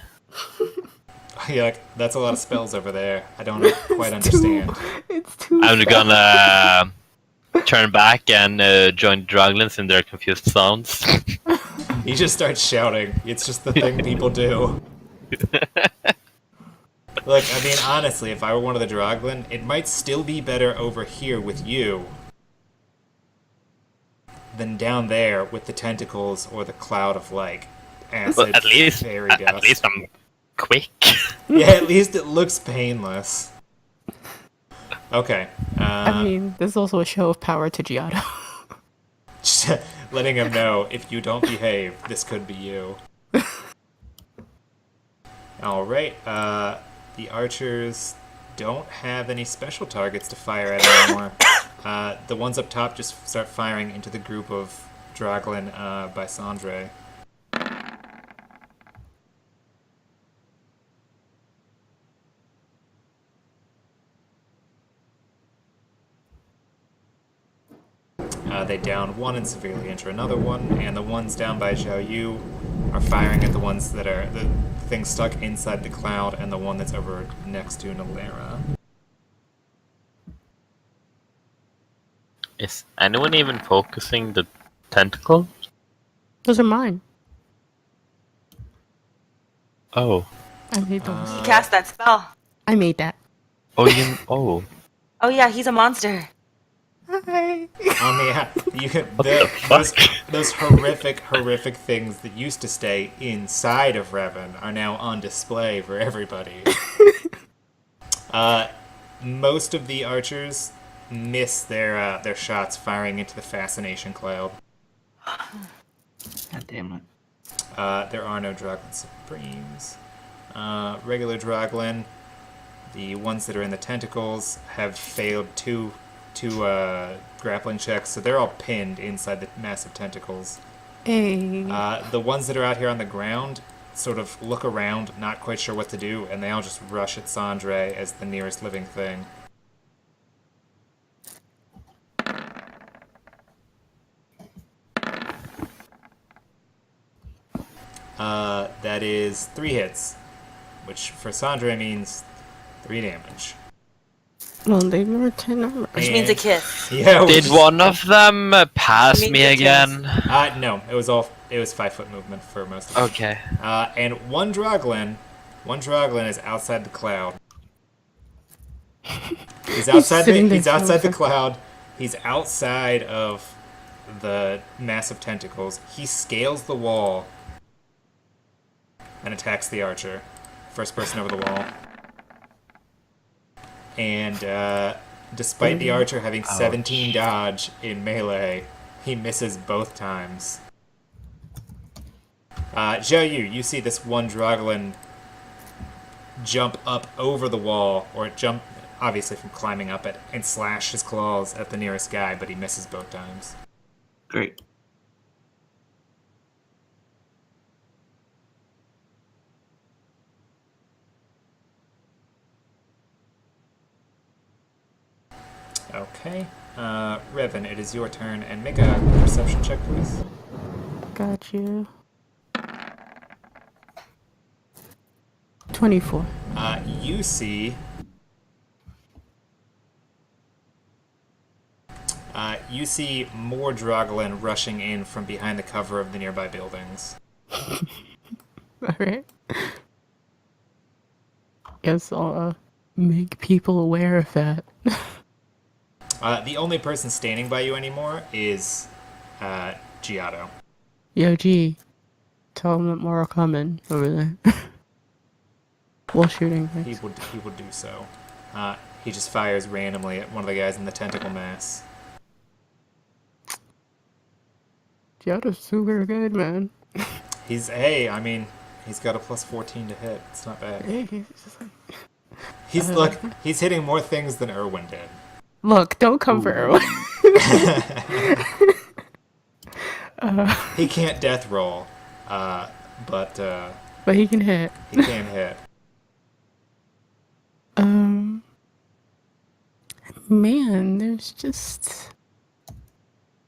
You're like, that's a lot of spells over there. I don't quite understand. It's too I'm fast. gonna turn back and join the Droglins in their confused sounds. He just starts shouting. It's just the thing people do. Look, I mean, honestly, if I were one of the Droglin, it might still be better over here with you than down there with the tentacles or the cloud of, like, acid But at least dust. I'm quick. Yeah, at least it looks painless. Okay. I mean, there's also a show of power to Giotto. Letting him know, if you don't behave, this could be you. Alright, the archers don't have any special targets to fire at anymore. The ones up top just start firing into the group of Droglin by Sandre. They down one and severely injure another one, and the ones down by Zhao Yu are firing at the ones that are the thing stuck inside the cloud and the one that's over next to Nalera. Is anyone even focusing the tentacle? Those are mine. Oh. I made those. He cast that spell. I made that. Oh. Oh yeah, he's a monster. Hi. Those horrific things that used to stay inside of Revan are now on display for everybody. Most of the archers miss their shots firing into the fascination cloud. God damn it. There are no Droglin Supremes. Regular Droglin, the ones that are in the tentacles, have failed two grappling checks, so they're all pinned inside the massive tentacles. Hey. The ones that are out here on the ground sort of look around, not quite sure what to do, and they all just rush at Sandre as the nearest living thing. That is 3 hits, which for Sandre means 3 damage. Well, they were 10 armor. Which means a kiss. Yeah. Did one of them pass Means me it again? No, it was 5-foot movement for most of it. Okay. And one Droglin is outside the cloud. He's outside the cloud. He's outside of the massive tentacles. He scales the wall and attacks the archer. First person over the wall. And despite the archer having 17 dodge in melee, He misses both times. Zhou Yu, you see this one Droglin jump up over the wall, or jump, obviously from climbing up it, and slash his claws at the nearest guy, but he misses both times. Great. Okay. Revan, it is your turn, and make a perception check, please. Got you. 24. You see... you see more Droglin rushing in from behind the cover of the nearby buildings. Alright. Guess I'll make people aware of that. The only person standing by you anymore is Giotto. Yo, G. Tell them that more are coming over there. While shooting He things. would do so. He just fires randomly at one of the guys in the tentacle mass. Giotto's super good, man. He's got a plus 14 to hit. It's not bad. Hey, he's just like... He's hitting more things than Irwin did. Look, don't come for Erwin. He can't death roll, but But he can hit. he can hit. Man, there's just...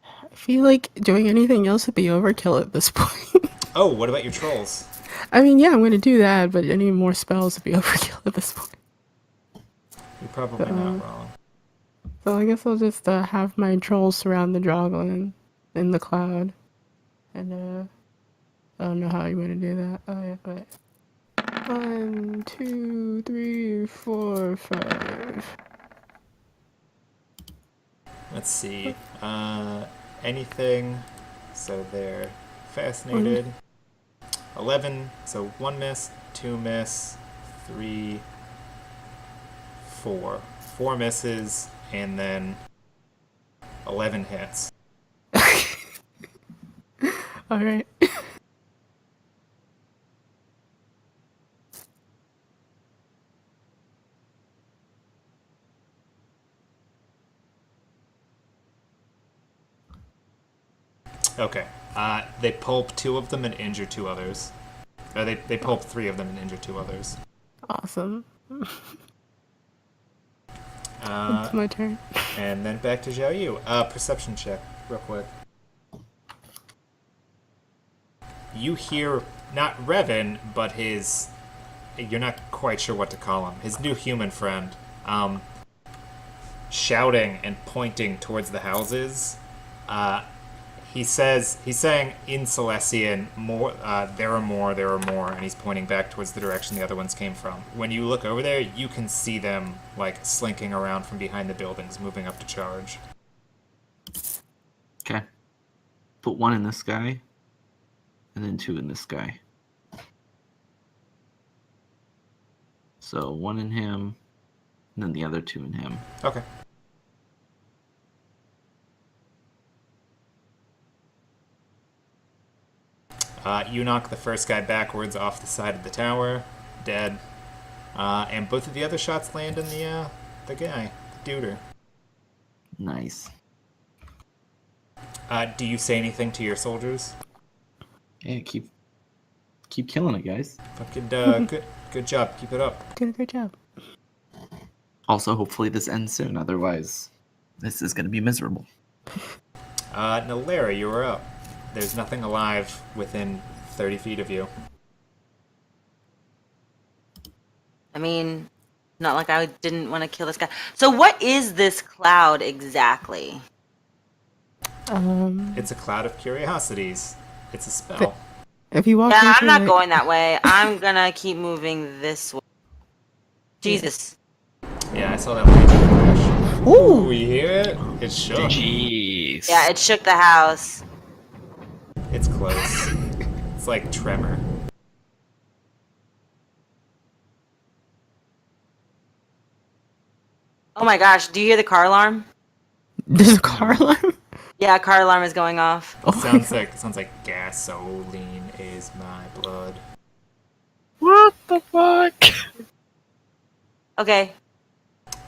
I feel like doing anything else would be overkill at this point. Oh, what about your trolls? I mean, yeah, I'm gonna do that, but any more spells would be overkill at this point. You're probably not wrong. So I guess I'll just have my trolls surround the Droglin in the cloud. And, I don't know how you want to do that. Oh, yeah, wait. 1, 2, 3, 4, 5. Let's see. Anything. So they're fascinated. 11. So 1 miss, 2 miss, 3, 4. 4 misses, and then 11 hits. Alright. Okay. They pulp 2 of them and injure 2 others. They pulp 3 of them and injure 2 others. Awesome. It's my turn. And then back to Zhao Yu. Perception check, real quick. You hear, not Revan, but his... You're not quite sure what to call him. His new human friend. Shouting and pointing towards the houses. He's saying in Silesian, more, there are more, and he's pointing back towards the direction the other ones came from. When you look over there, you can see them, like, slinking around from behind the buildings, moving up to charge. Okay. Put 1 in this guy, and then 2 in this guy. So 1 in him, and then the other 2 in him. Okay. You knock the first guy backwards off the side of the tower, dead. And both of the other shots land in the guy, the duder. Nice. Do you say anything to your soldiers? Yeah, keep killing it, guys. Fucking good job. Keep it up. Did a great job. Also, hopefully this ends soon. Otherwise, this is going to be miserable. Nalera, you are up. There's nothing alive within 30 feet of you. I mean, not like I didn't want to kill this guy. So what is this cloud exactly? It's a cloud of curiosities. It's a spell. If you walk Yeah, into I'm not it- going that way. I'm gonna keep moving this way. Jesus. Yeah, I saw that laser flash. Ooh! You hear it? It shook. Jeez. Yeah, it shook the house. It's close. It's like tremor. Oh my gosh, do you hear the car alarm? There's a car alarm? Yeah, car alarm is going off. Oh my Sounds like gasoline is my blood. What the fuck? Okay.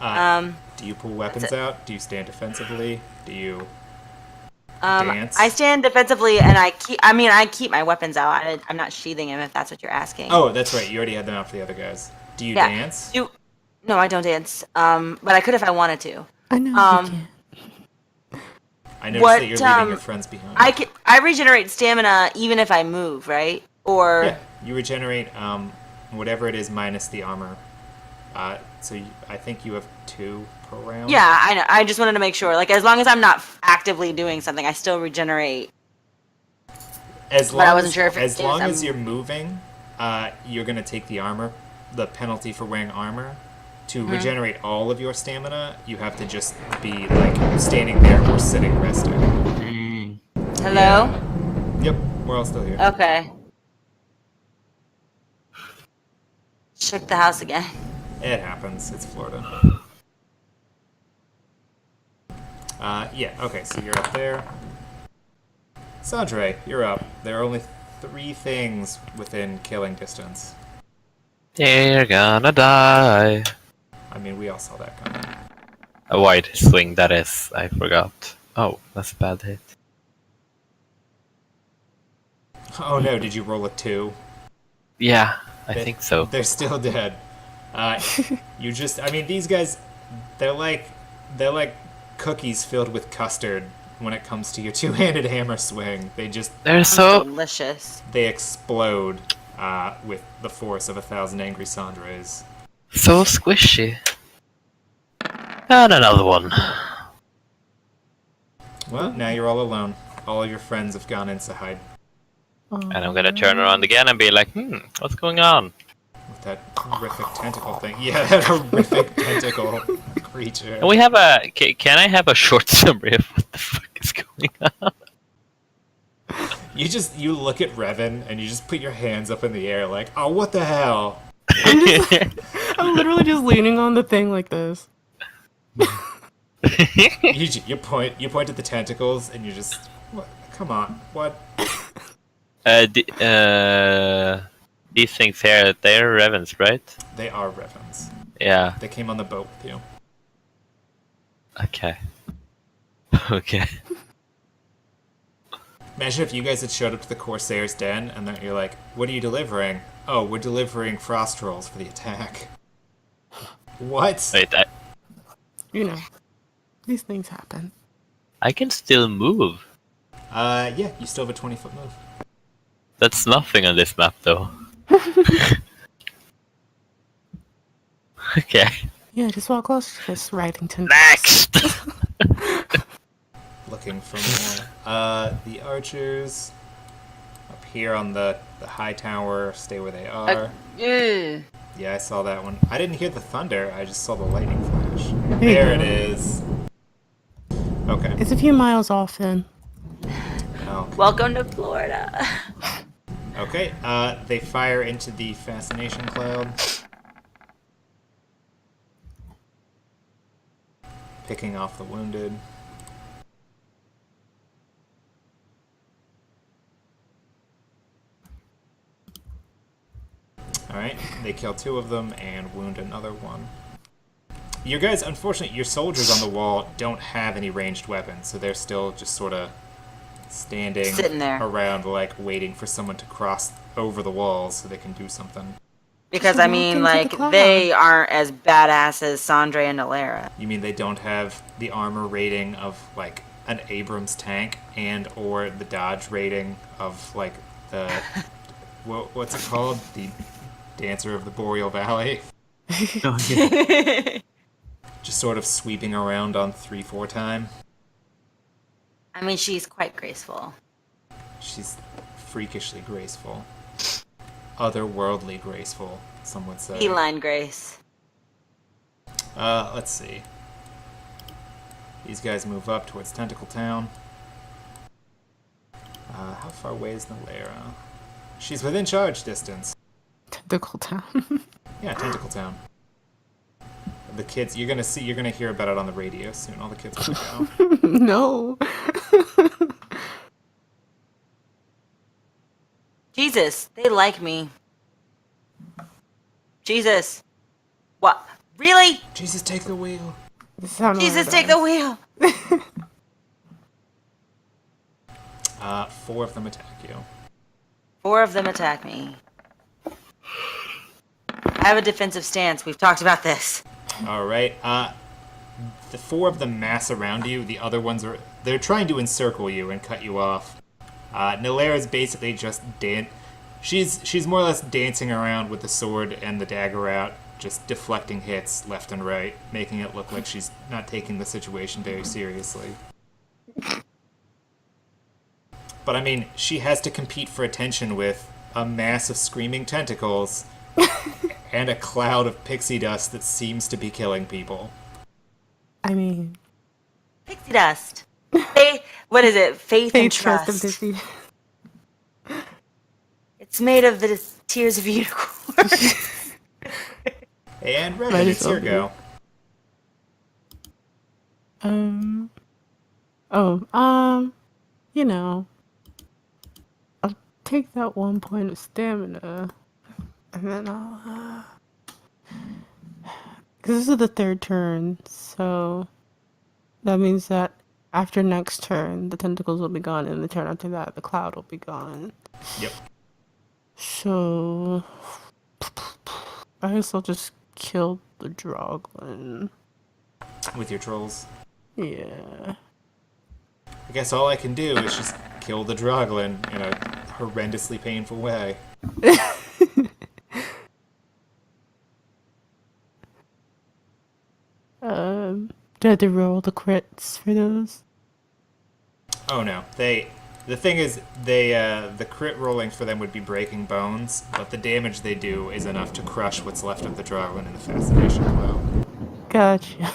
Do you pull That's weapons it. out? Do you stand defensively? Do you dance? I stand defensively, and I keep my weapons out. I'm not sheathing them, if that's what you're asking. Oh, that's right. You already had them out for the other guys. Do you Yeah. dance? No, I don't dance. But I could if I wanted to. I know you Um, can't. I noticed What, that you're leaving your friends behind. I regenerate stamina even if I move, right? Or Yeah, you regenerate whatever it is minus the armor. I think you have 2 per round. yeah, I know. I just wanted to make sure. Like, as long as I'm not actively doing something, I still regenerate. As long But I wasn't sure if as it long is, as you're moving, you're gonna take the penalty for wearing armor. To regenerate all of your stamina, you have to just be like standing there or sitting resting. Dang. Hello? Yep, we're all still here. Okay. Check the house again. It happens. It's Florida. Yeah. Okay, so you're up there. Sandre, you're up. There are only 3 things within killing distance. They're gonna die. I mean, we all saw that coming. A wide swing, that is. I forgot. Oh, that's a bad hit. Oh no! Did you roll a 2? Yeah, I think so. They're still dead. You just, I mean, these guys, they're like cookies filled with custard when it comes to your 2-handed hammer swing. They're so. Delicious. They explode with the force of 1,000 angry Sandres. So squishy. And another one. Well, now you're all alone. All of your friends have gone inside And I'm gonna turn around again and be like, what's going on? with that horrific tentacle thing. Yeah, that horrific tentacle creature. And we have a. Can I have a short summary of what the fuck is going on? You look at Revan and you just put your hands up in the air like, oh, what the hell? I'm literally just leaning on the thing like this. You point at the tentacles and you just, what? Come on, what? These things here, they're Revens, right? They are Revans. Yeah. They came on the boat with you. Okay. Okay. Imagine if you guys had showed up to the Corsair's den and then you're like, what are you delivering? Oh, we're delivering frost rolls for the attack. What? Wait, You know, these things happen. I can still move. Yeah, you still have a 20-foot move. That's nothing on this map, though. Okay. Yeah, just walk close to this writing to Next! Looking for more. The archers up here on the high tower stay where they are. Yeah, I saw that one. I didn't hear the thunder, I just saw the lightning flash. There it is. Okay. It's a few miles off then. Oh. Welcome to Florida. Okay, they fire into the fascination cloud. Picking off the wounded. Alright, they kill 2 of them and wound another one. You guys, unfortunately, your soldiers on the wall don't have any ranged weapons, so they're still just sort of standing Sitting there. around, like, waiting for someone to cross over the walls so they can do something. Because, Just I walk mean, into the like, cloud. they aren't as badass as Sandre and Alara. You mean they don't have the armor rating of, like, an Abrams tank and or the dodge rating of, like, the... what's it called? The Dancer of the Boreal Valley? Oh, yeah. Just sort of sweeping around on 3/4 time. I mean, she's quite graceful. She's freakishly graceful. Otherworldly graceful, some would say. Feline grace. Let's see. These guys move up towards Tentacle Town. How far away is Nalera? She's within charge distance. Tentacle Town. Yeah, Tentacle Town. The kids, you're gonna hear about it on the radio soon. All the kids are gonna go. No. Jesus, they like me. Jesus. What? Really? Jesus, take the wheel. Jesus, take the wheel. 4 of them attack you. 4 of them attack me. I have a defensive stance. We've talked about this. All right. The 4 of them mass around you. The other ones they're trying to encircle you and cut you off. Nalera's basically just she's more or less dancing around with the sword and the dagger out, just deflecting hits left and right, making it look like she's not taking the situation very seriously. But I mean, she has to compete for attention with a mass of screaming tentacles and a cloud of pixie dust that seems to be killing people. I mean, Pixie dust. What is it? Faith and trust. and Disney. It's made of the tears of unicorns. And Might Revan, as it's well your be. go. You know, I'll take that 1 point of stamina, and then I'll, because this is the 3rd turn, so that means that after next turn, the tentacles will be gone, and the turn after that, the cloud will be gone. Yep. So, I guess I'll just kill the Droglin. With your trolls. Yeah. I guess all I can do is just kill the Droglin in a horrendously painful way. Do I have to roll the crits for those? Oh no, the thing is, the crit rolling for them would be breaking bones, but the damage they do is enough to crush what's left of the Droglin in the Fascination Blow. Gotcha.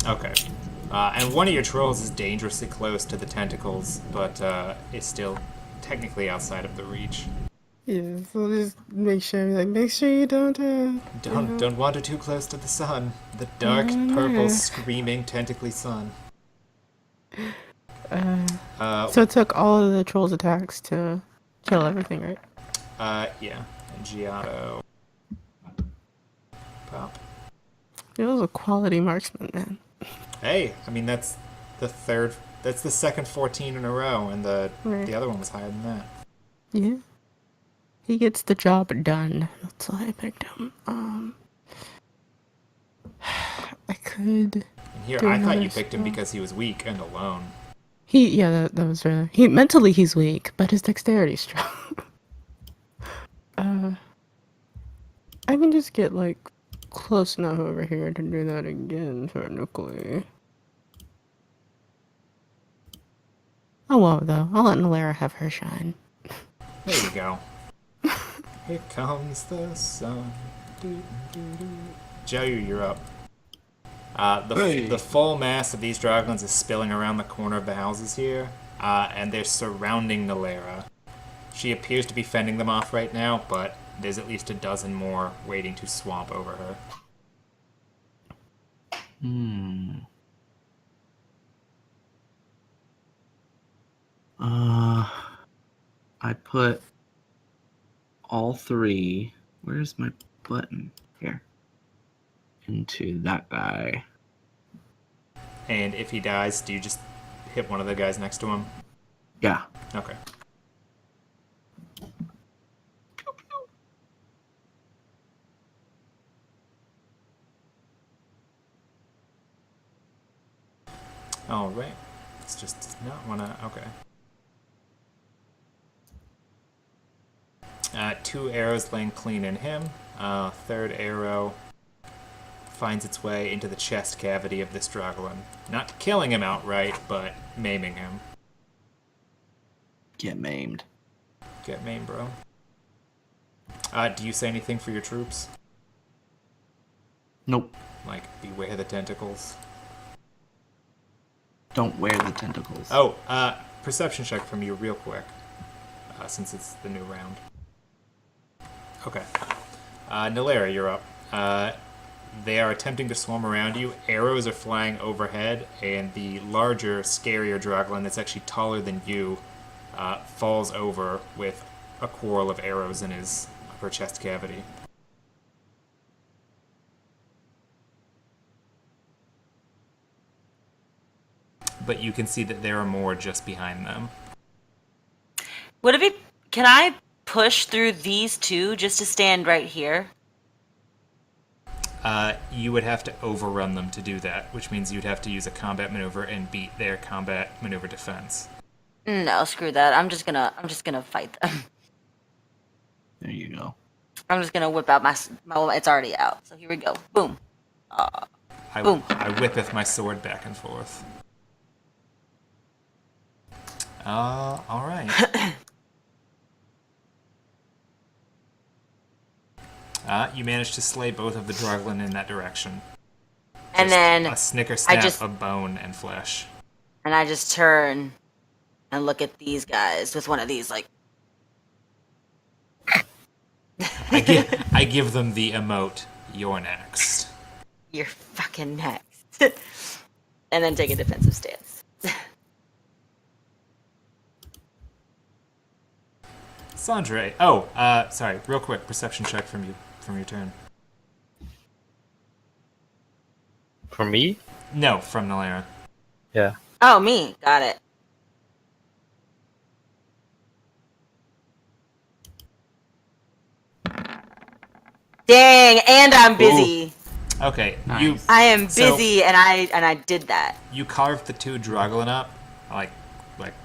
Okay. And one of your trolls is dangerously close to the tentacles, but is still technically outside of the reach. Yeah, so just make sure you don't, Don't wander too close to the sun. The dark, purple, screaming, tentacly sun. So it took all of the trolls' attacks to kill everything, right? Yeah. And Giotto. Pop. It was a quality marksman, man. Hey, I mean, that's the second 14 in a row, and the other one was higher than that. Yeah. He gets the job done. That's why I picked him. I could. And here, do I thought another you picked him spell. because he was weak and alone. That was really. Mentally he's weak, but his dexterity's strong. I can just get like close enough over here to do that again, technically. Oh well, though. I'll let Nalera have her shine. There you go. Here comes the sun. Joyu, you're up. The full mass of these Droglins is spilling around the corner of the houses here, and they're surrounding Nalera. She appears to be fending them off right now, but there's at least a dozen more waiting to swamp over her. I put all 3. Where's my button? Here. Into that guy. And if he dies, do you just hit one of the guys next to him? Yeah. Okay. Alright. It's just does not wanna. Okay. 2 arrows laying clean in him. 3rd arrow finds its way into the chest cavity of this Droglin. Not killing him outright, but maiming him. Get maimed. Get maimed, bro. Do you say anything for your troops? Nope. Like, beware the tentacles? Don't wear the tentacles. Oh, perception check from you real quick. Since it's the new round. Okay. Nalera, you're up. They are attempting to swarm around you. Arrows are flying overhead, and the larger, scarier Draglin that's actually taller than you falls over with a quarrel of arrows in his upper chest cavity. But you can see that there are more just behind them. Would it be? Can I push through these two just to stand right here? You would have to overrun them to do that, which means you'd have to use a combat maneuver and beat their combat maneuver defense. No, screw that. I'm just gonna fight them. There you go. I'm just gonna whip out my. It's already out. So here we go. Boom. Boom. I whippeth my sword back and forth. All right. You managed to slay both of the Draglin in that direction. And Just then a snicker snap just- of bone and flesh. and I just turn and look at these guys with one of these like. I give them the emote. You're next. You're fucking next. And then take a defensive stance. Sandre. Sorry. Real quick, perception check from your turn. For me? No, from Nalera. Yeah. Oh, me. Got it. Dang, and I'm busy. Okay, Nice. I am So- busy, and I did that. you carved the two Draglin up like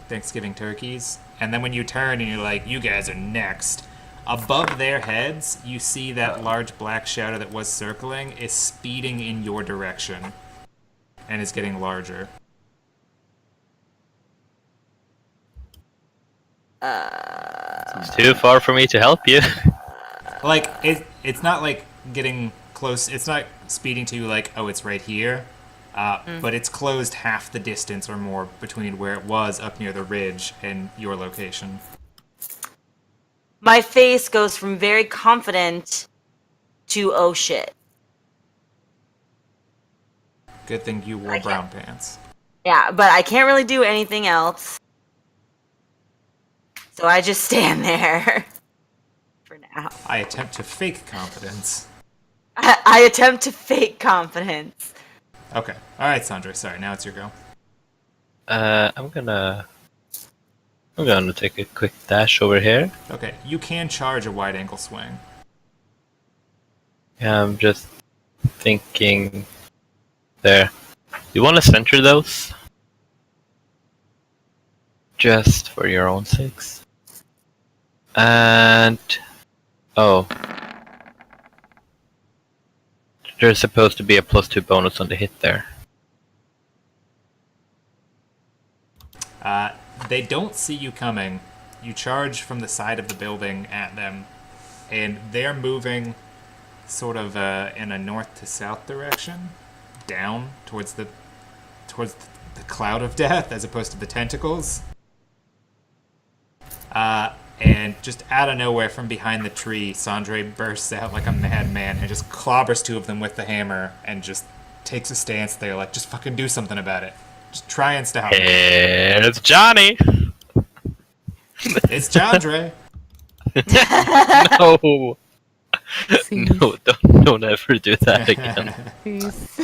Thanksgiving turkeys, and then when you turn and you're like, you guys are next. Above their heads, you see that large black shadow that was circling is speeding in your direction, and is getting larger. It's too far for me to help you. Like it's not like getting close. It's not speeding to you like, oh, it's right here. But it's closed half the distance or more between where it was up near the ridge and your location. My face goes from very confident to oh shit. Good thing you wore brown pants. Yeah, but I can't really do anything else. So I just stand there for now. I attempt to fake confidence. I attempt to fake confidence. Okay. All right, Sandra. Sorry. Now it's your go. I'm gonna take a quick dash over here. Okay. You can charge a wide angle swing. Yeah, I'm just thinking there. You want to center those? Just for your own sakes. And oh, there's supposed to be a +2 bonus on the hit there. They don't see you coming. You charge from the side of the building at them, and they're moving sort of in a north to south direction, down towards the cloud of death as opposed to the tentacles. And just out of nowhere from behind the tree, Sandre bursts out like a madman and just clobbers two of them with the hammer and just takes a stance there like, just fucking do something about it. Just try and stop it. It's Johnny. It's Chandra. No, See, no, don't ever do that again. please.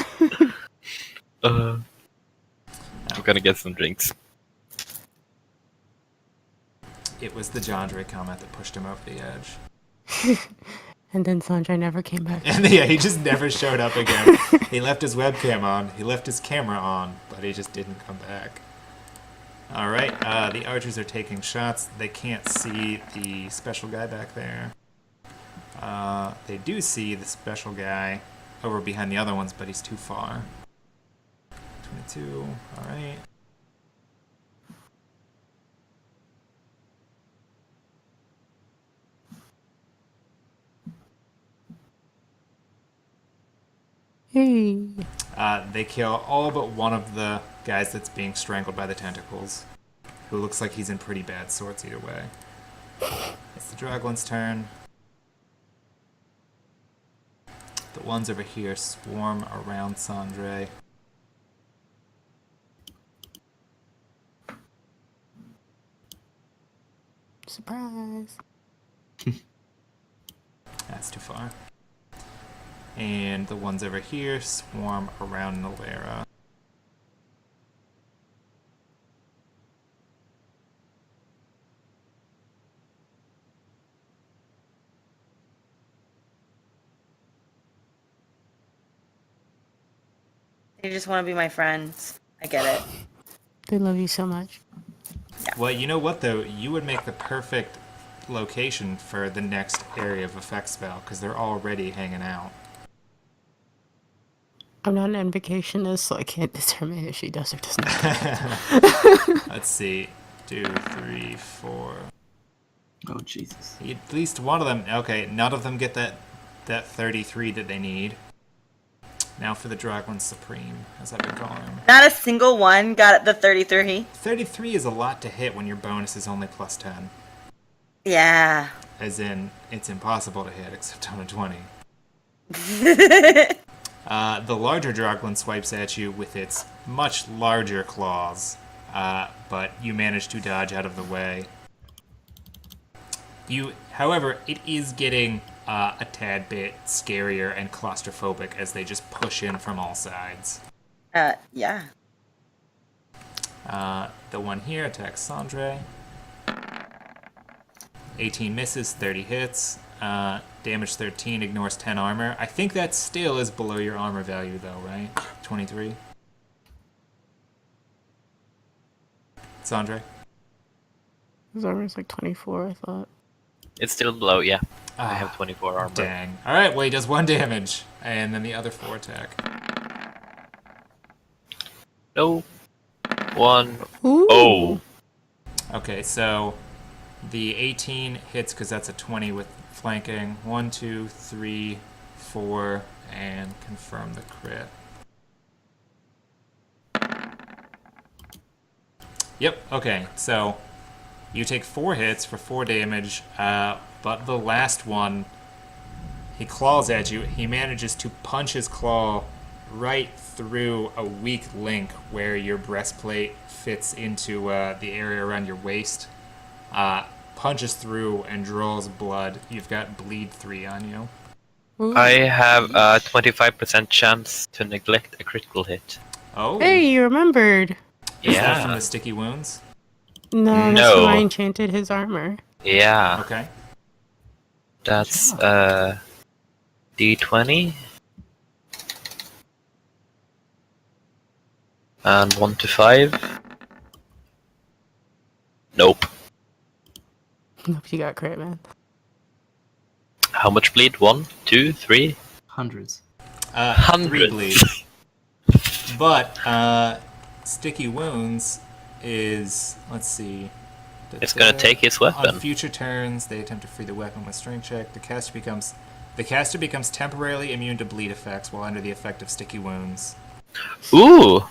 I'm gonna get some drinks. It was the Jandre comment that pushed him over the edge. And then Sanjay never came back. And yeah, he just never showed up again. He left his webcam on, he left his camera on, but he just didn't come back. Alright, the archers are taking shots. They can't see the special guy back there. They do see the special guy over behind the other ones, but he's too far. 22, alright. Hey. They kill all but one of the guys that's being strangled by the tentacles, who looks like he's in pretty bad sorts either way. It's the Draglin's turn. The ones over here swarm around Sandre. Surprise. That's too far. And the ones over here swarm around Nolera. They just want to be my friends. I get it. They love you so much. Well, you know what though? You would make the perfect location for the next area of effect spell because they're already hanging out. I'm not an invocationist, so I can't determine if she does or does not. Let's see. 2, 3, 4. Oh Jesus. At least one of them. Okay, none of them get that 33 that they need. Now for the Dragon Supreme, as I've been calling him. Not a single one got the 33. 33 is a lot to hit when your bonus is only plus 10. Yeah. As in, it's impossible to hit except on a 20. The larger Droglin swipes at you with its much larger claws, but you manage to dodge out of the way. However, it is getting a tad bit scarier and claustrophobic as they just push in from all sides. Yeah. The one here attacks Sandre. 18 misses, 30 hits. Damage 13, ignores 10 armor. I think that still is below your armor value, though, right? 23. Sandre? His armor's like 24, I thought. It's still below, yeah. I have 24 armor. Dang. Alright, well, he does 1 damage. And then the other 4 attack. No. 1. Ooh. Oh. Okay, so the 18 hits because that's a 20 with flanking. 1, 2, 3, 4, and confirm the crit. Yep, okay, so you take 4 hits for 4 damage, but the last one, he claws at you. He manages to punch his claw right through a weak link where your breastplate fits into the area around your waist. Punches through and draws blood. You've got bleed 3 on you. Ooh. I have a 25% chance to neglect a critical hit. Oh, Hey, you remembered. is that Yeah. from the sticky wounds? No, that's No. when I enchanted his armor. Yeah. Okay. That's D20. And 1 to 5. Nope. Nope, you got crit, man. How much bleed? 1, 2, 3? Hundreds. 3 Hundreds. bleed. But sticky wounds is, let's see. It's gonna take his On weapon. future turns, they attempt to free the weapon with strength check. The caster becomes temporarily immune to bleed effects while under the effect of sticky wounds. Ooh!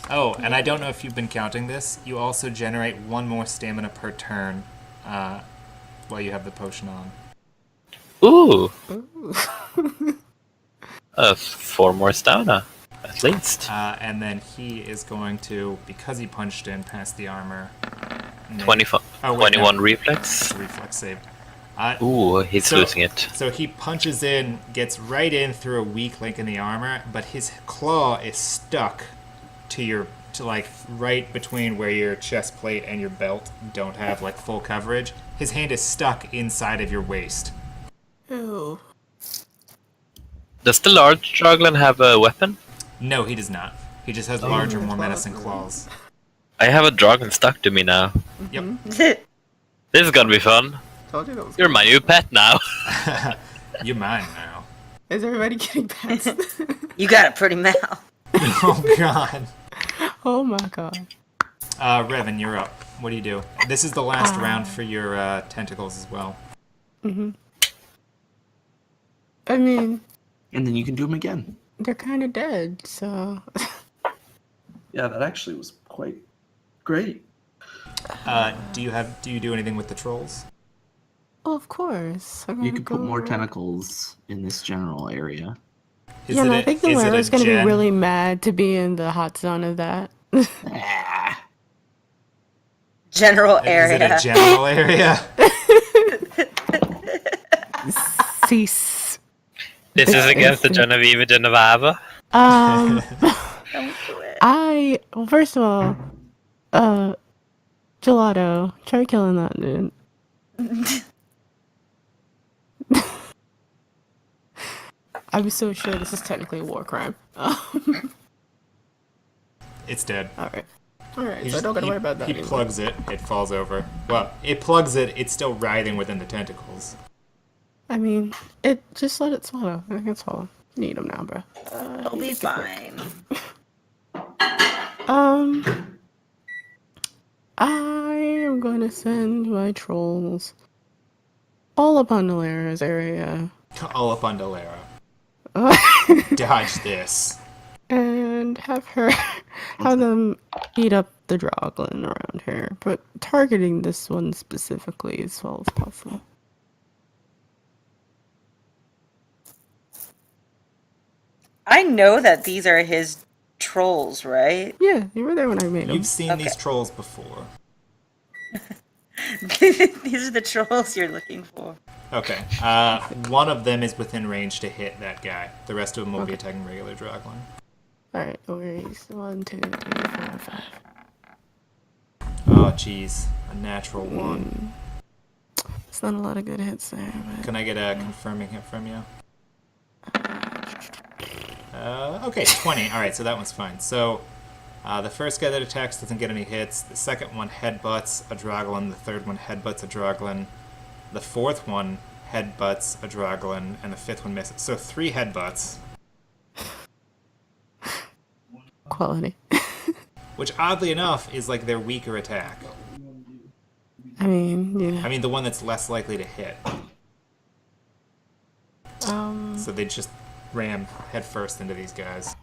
Oh, and I don't know if you've been counting this. You also generate 1 more stamina per turn while you have the potion on. Ooh! Ooh. 4 more stamina, at least. And then he is going to, because he punched in past the armor, 21 reflex. reflex save. Ooh, he's So- losing it. So he punches in, gets right in through a weak link in the armor, but his claw is stuck to like right between where your chest plate and your belt don't have like full coverage. His hand is stuck inside of your waist. Ew. Does the large Draglin have a weapon? No, he does not. He just has larger, more menacing claws. I have a Dragon stuck to me now. Yep. This is gonna be fun. Told you that was You're my new pet now. You're mine now. Is everybody getting pets? You got a pretty mouth. Oh god. Oh my god. Revan, you're up. What do you do? This is the last round for your tentacles as well. Mm-hmm. I mean, And then you can do them again. they're kind of dead, so. Yeah, that actually was quite great. Do you do anything with the trolls? Oh, of course. I'm You gonna could put more go- tentacles in this general area. Yeah, no, I think the is it a Lara's gonna be gen? really mad to be in the hot zone of that. Ah, General Is it a area. general area? Cease. This is This against the instant. Genevieve Genevava. Um, Don't do it. well, first of all, Gelato, try killing that dude. I'm so sure this is technically a war crime. It's dead. Alright. Alright, He so I just- don't gotta he- worry about that He anymore. plugs it. It falls over. Well, it plugs it. It's still writhing within the tentacles. I mean, just let it swallow. I think it's swallow. Need him now, bro. It'll be fine. I am going to send my trolls all up on Nalara's area. All up on Delara. Dodge this. And have them eat up the Droglin around here, but targeting this one specifically as well as possible. I know that these are his trolls, right? Yeah, you were there when I made them. You've seen Okay. these trolls before. These are the trolls you're looking for. Okay. One of them is within range to hit that guy. The rest of them will be attacking regular Droglin. Alright, worries. 1, 2, 3, 4, 5. Oh, jeez. A natural one. It's not a lot of good hits there, but Can I get a confirming hit from you? Okay, 20. Alright, so that one's fine. So, the first guy that attacks doesn't get any hits. The second one headbutts a Droglin. The third one headbutts a Droglin. The fourth one headbutts a Droglin. And the fifth one misses. So 3 headbutts. quality. Which, oddly enough, is like their weaker attack. I mean, yeah. I mean, the one that's less likely to hit. So they just ram headfirst into these guys.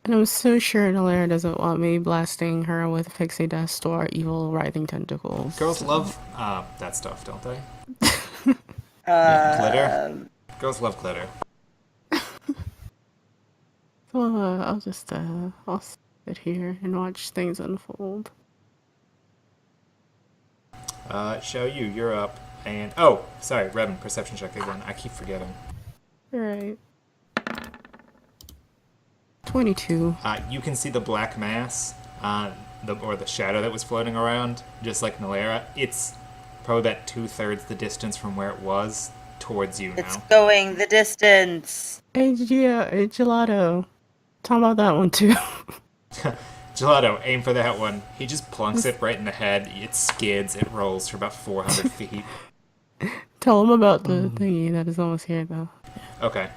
And I'm so sure Nalara doesn't want me blasting her with pixie dust or evil writhing tentacles. Girls love that stuff, don't they? Glitter? Girls love glitter. So I'll just I'll sit here and watch things unfold. Xiao Yu, you're up. And, oh, sorry, Revan, perception check again. I keep forgetting. Alright. 22. You can see the black mass, or the shadow that was floating around, just like Nalera. It's probably about 2/3 the distance from where it was towards you It's now. going the distance. Hey, yeah, hey, Gelato. Talk about that one too. Gelato, aim for that one. He just plunks it right in the head. It skids. It rolls for about 400 feet. Tell him about the thingy that is almost here, though. Okay.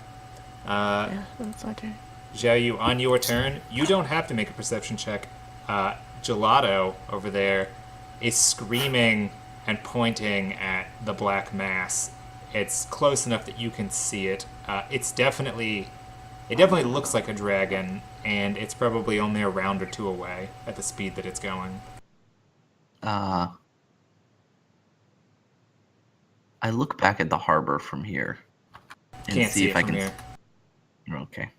Yeah, that's my turn. Xiao Yu, on your turn, you don't have to make a perception check. Gelato over there is screaming and pointing at the black mass. It's close enough that you can see it. It definitely looks like a dragon, and it's probably only a round or two away at the speed that it's going. I look back at the harbor from here and Can't see if it I from can. here. Okay.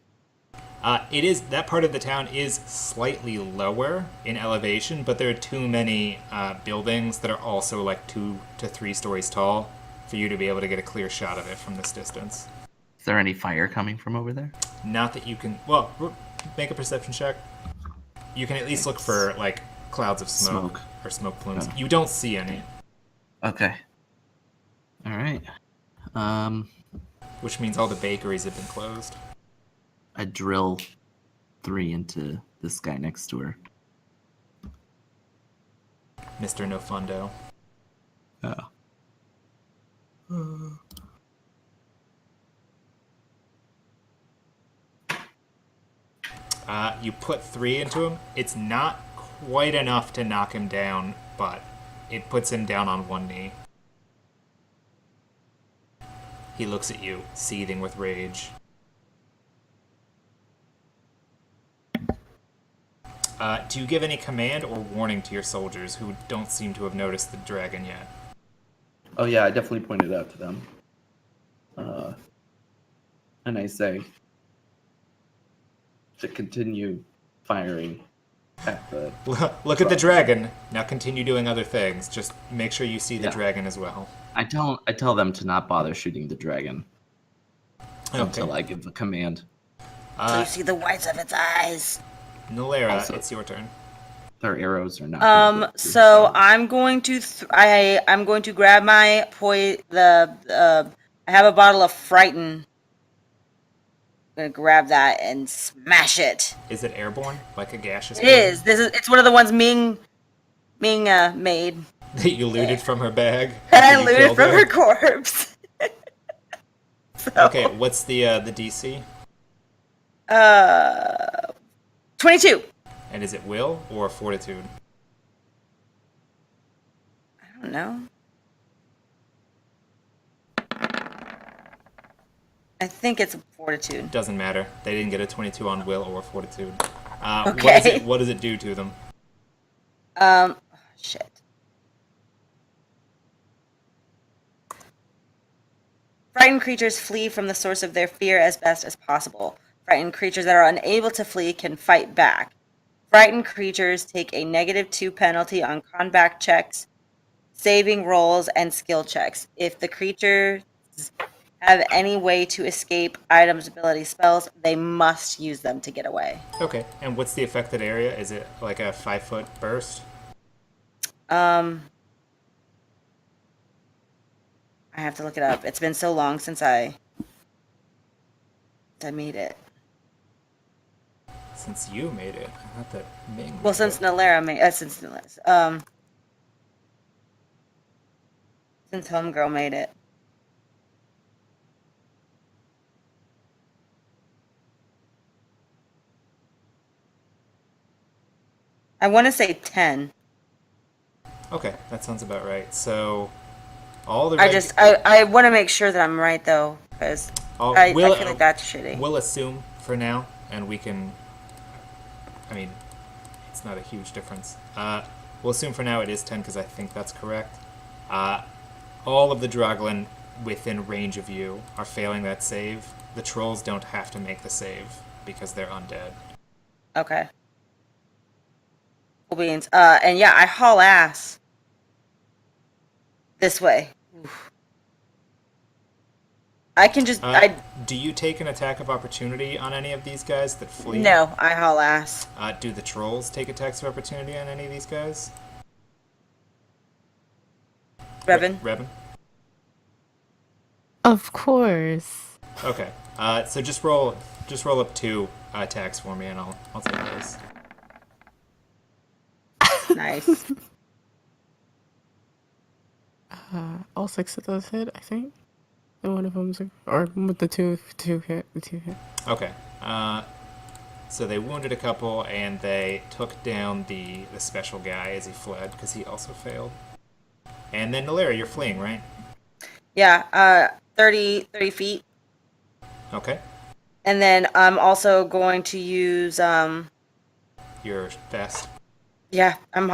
It is that part of the town is slightly lower in elevation, but there are too many buildings that are also like 2 to 3 stories tall for you to be able to get a clear shot of it from this distance. Is there any fire coming from over there? Not that you can. Well, make a perception check. You can at least look for like clouds of smoke. Or smoke plumes. Oh. You don't see any, Okay. All right. which means all the bakeries have been closed. I drill 3 into this guy next to her. Mr. No Fundo. Oh. You put 3 into him. It's not quite enough to knock him down, but it puts him down on one knee. He looks at you, seething with rage. Do you give any command or warning to your soldiers who don't seem to have noticed the dragon yet? Oh yeah, I definitely pointed out to them. And I say, to continue firing at the. Look at the dragon. Now continue doing other things. Just make sure you see the Yeah. dragon as well. I tell them to not bother shooting the dragon Okay. until I give the command. So you see the whites of its eyes. Nolera, Also- it's your turn. Their arrows are not. gonna get through So the I'm going to I'm going to grab my I have a bottle of Frighten. I'm gonna grab that and smash it. Is it airborne? Like a gaseous It is. It's one of the ones Ming made. that you looted from her bag? And I after you looted killed from her? her corpse. So, Okay, what's the DC? 22. And is it will or fortitude? I don't know. I think it's Fortitude. Doesn't matter. They didn't get a 22 on will or fortitude. Okay. What does it do to them? Shit. Frightened creatures flee from the source of their fear as best as possible. Frightened creatures that are unable to flee can fight back. Frightened creatures take a -2 penalty on combat checks, saving rolls, and skill checks. If the creatures have any way to escape items, ability, spells, they must use them to get away. Okay, and what's the affected area? Is it like a 5-foot burst? I have to look it up. It's been so long since I made it. Since you made it, not that Ming. Well, made since it. Nalera made since Homegirl made it. I want to say 10. Okay, that sounds about right. So, all the I want to make sure that I'm right though, because I feel like that's shitty. We'll assume for now, and we can. I mean, it's not a huge difference. We'll assume for now it is 10 because I think that's correct. All of the Droglin within range of you are failing that save. The trolls don't have to make the save because they're undead. Okay. Cool beans. And yeah, I haul ass. This way. Oof. I can just Do you take an attack of opportunity on any of these guys that flee? no, I haul ass. Do the trolls take attacks of opportunity on any of these guys? Revan. Revan? Of course. Okay. So just roll up 2 attacks for me, and I'll take those. Nice. All 6 of those hit, I think. And one of them's or with the two hit. Okay. So they wounded a couple, and they took down the special guy as he fled because he also failed. And then Nalera, you're fleeing, right? Yeah. 30 feet. Okay. And then I'm also going to use You're fast. yeah, I'm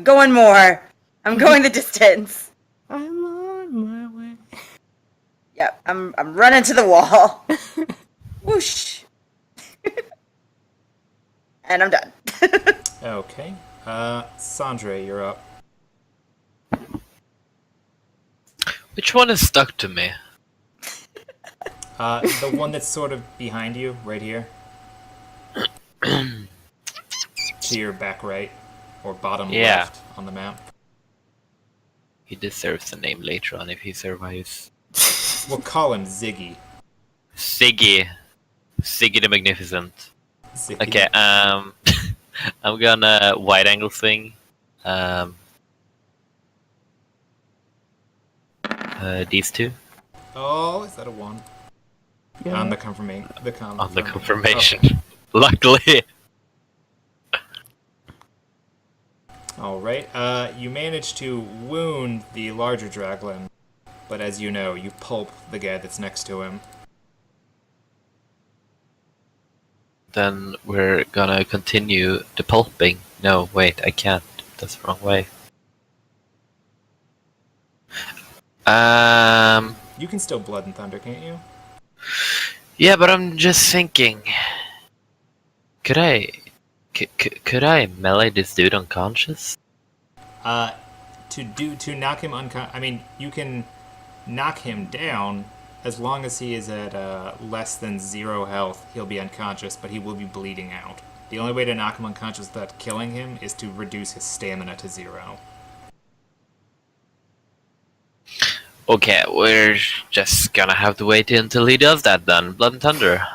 going more. I'm going the distance. I'm on my way. Yep, I'm running to the wall. Whoosh. And I'm done. Okay. Sandre, you're up. Which one is stuck to me? The one that's sort of behind you, right here. To your back right, or bottom Yeah. left on the map. He deserves a name later on if he survives. We'll call him Ziggy. Siggy. Siggy the Magnificent. Ziggy. Okay, I'm gonna wide angle thing. These two Oh, is that a 1? Yeah. On the confirmation. on the confirmation. Luckily. All right. You managed to wound the larger Draglin, but as you know, you pulp the guy that's next to him. Then we're gonna continue the pulping. No, wait, I can't. That's the wrong way. You can still Blood and Thunder, can't you? Yeah, but I'm just thinking. Could I, could I melee this dude unconscious? To knock him unconscious. I mean, you can knock him down as long as he is at less than 0 health. He'll be unconscious, but he will be bleeding out. The only way to knock him unconscious without killing him is to reduce his stamina to 0. Okay, we're just gonna have to wait until he does that then. Blood and Thunder.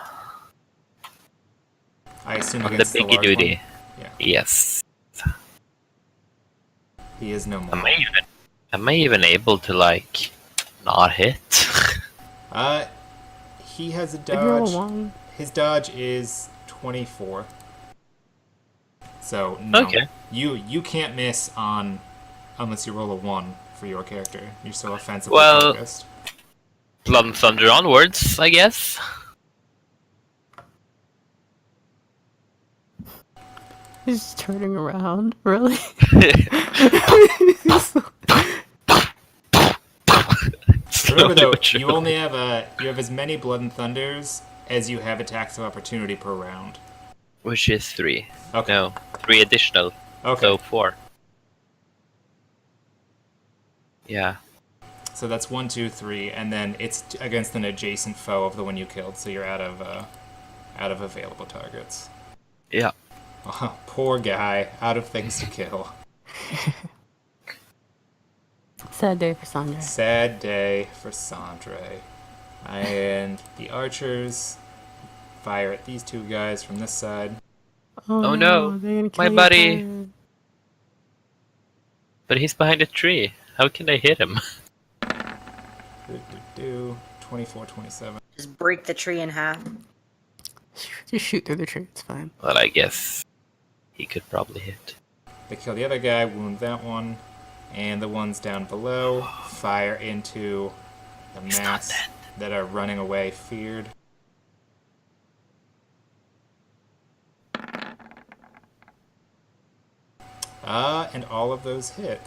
I assume On the against the biggie large duty. one. Yeah, Yes. he is no more. Am I even able to like not hit? He has a Did you roll a dodge. 1? His dodge is 24. So no, Okay. you can't miss on unless you roll a 1 for your character. You're so offensively Well- focused. Blood and Thunder onwards, I guess. He's turning around. Really? Remember though, Slowly you only have you have as many Blood and Thunders as you have attacks of opportunity per round. Which is 3. Okay. No, 3 additional. Okay. So 4. Yeah. So that's 1, 2, 3, and then it's against an adjacent foe of the one you killed. So you're out of available targets. Yeah. Oh, poor guy, out of things to kill. Sad day for Sandra. Sad day for Sandre. And the archers fire at these 2 guys from this side. Oh no, they're gonna kill my your buddy. friend. But he's behind a tree. How can I hit him? 24, 27. Just break the tree in half. Just shoot through the tree. It's fine. Well, I guess he could probably hit. They kill the other guy, wound that one, and the ones down below fire into the He's not mass dead. that are running away, feared. And all of those hit.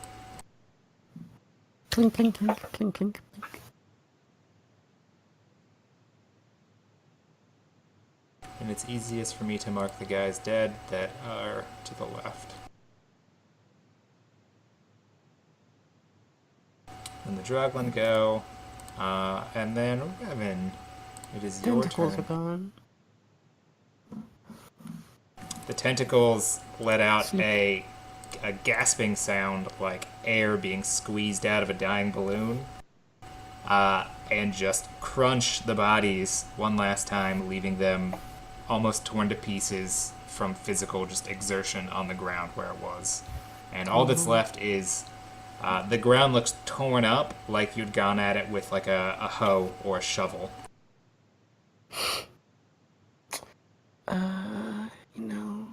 Clink, clink, clink, clink, clink, clink. And it's easiest for me to mark the guys dead that are to the left. And the Draglin go. And then Revan, it is your Tentacles are turn. gone. The tentacles let out a gasping sound like air being squeezed out of a dying balloon. And just crunch the bodies one last time, leaving them almost torn to pieces from physical just exertion on the ground where it was. And all that's left is the ground looks torn up like you'd gone at it with like a hoe or a shovel. You know,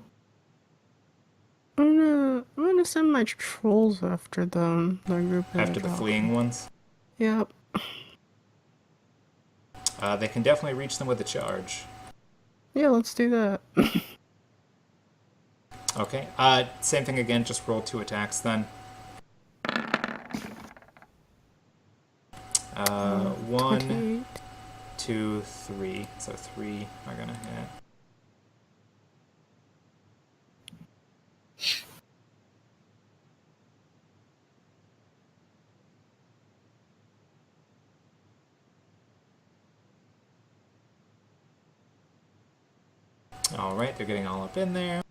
I'm gonna send my trolls after them. Their group After the fleeing ones. Yep. They can definitely reach them with a charge. Yeah, let's do that. Okay. Same thing again, just roll 2 attacks then. 1, 28. 2, 3. So 3 are gonna hit. Alright, they're getting all up in there.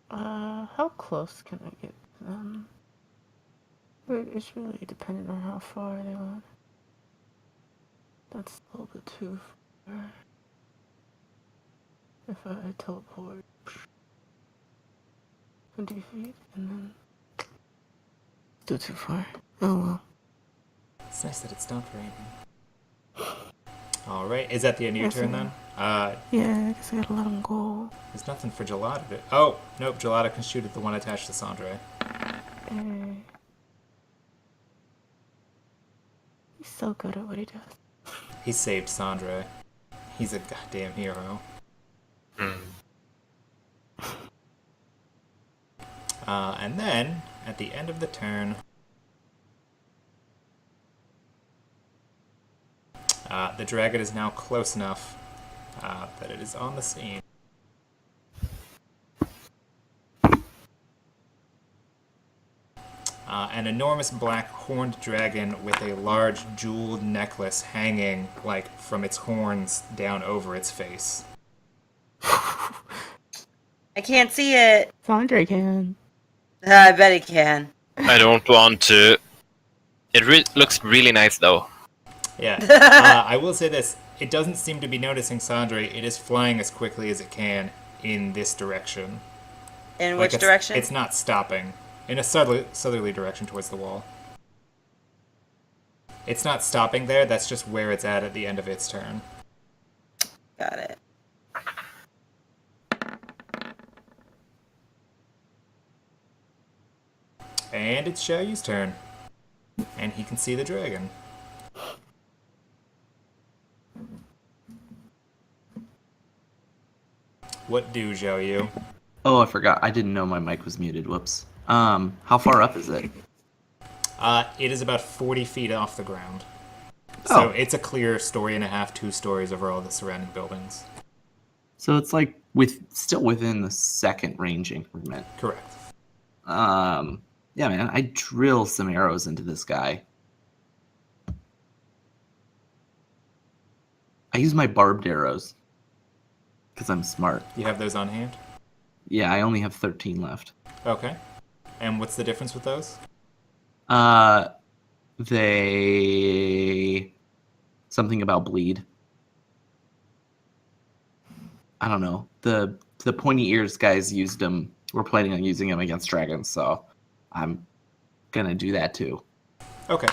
How close can I get to them? But it's really dependent on how far they are. That's a little bit too far. If I teleport 20 feet and then still too far. Oh well. It's nice that it stopped raining. Alright, is that the end of your Yes, turn sir. then? Yeah, I guess I gotta let them go. There's nothing for Gelada to... Oh, nope, Gelada can shoot at the one attached to Sandre. He's so good at what he does. He saved Sandre. He's a goddamn hero. And then, at the end of the turn... the dragon is now close enough that it is on the scene. an enormous black horned dragon with a large jeweled necklace hanging, like, from its horns down over its face. I can't see it. Sandra can. I bet it can. I don't want to. It looks really nice though. Yeah. I will say this. It doesn't seem to be noticing Sandre. It is flying as quickly as it can in this direction. In Like, which direction? It's not stopping. In a southerly direction towards the wall. It's not stopping there. That's just where it's at the end of its turn. Got it. And it's Xiaoyu's turn. And he can see the dragon. What do, Xiaoyu? Oh, I forgot. I didn't know my mic was muted. Whoops. How far up is it? It is about 40 feet off the ground. So Oh. it's a clear story and a half, 2 stories over all the surrounding buildings. So it's like still within the second range increment. Correct. Yeah, man. I drill some arrows into this guy. I use my barbed arrows because I'm smart. You have those on hand? Yeah, I only have 13 left. Okay. And what's the difference with those? They something about bleed. I don't know. The pointy ears guys used them. We're planning on using them against dragons, so I'm gonna do that too. Okay.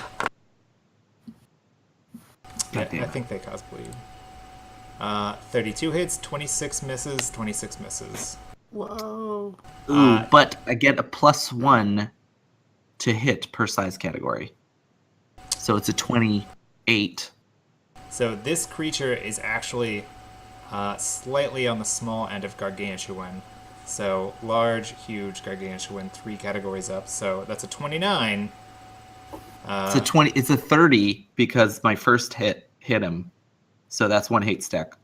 Yeah, Goddamn. I think they cause bleed. 32 hits, 26 misses, 26 misses. Whoa. Ooh, but I get a +1 to hit per size category. So it's a 28. So this creature is actually slightly on the small end of gargantuan. So large, huge, gargantuan, 3 categories up. So that's a 29. It's a 20. It's a 30 because my first hit him. So that's 1 hate stack.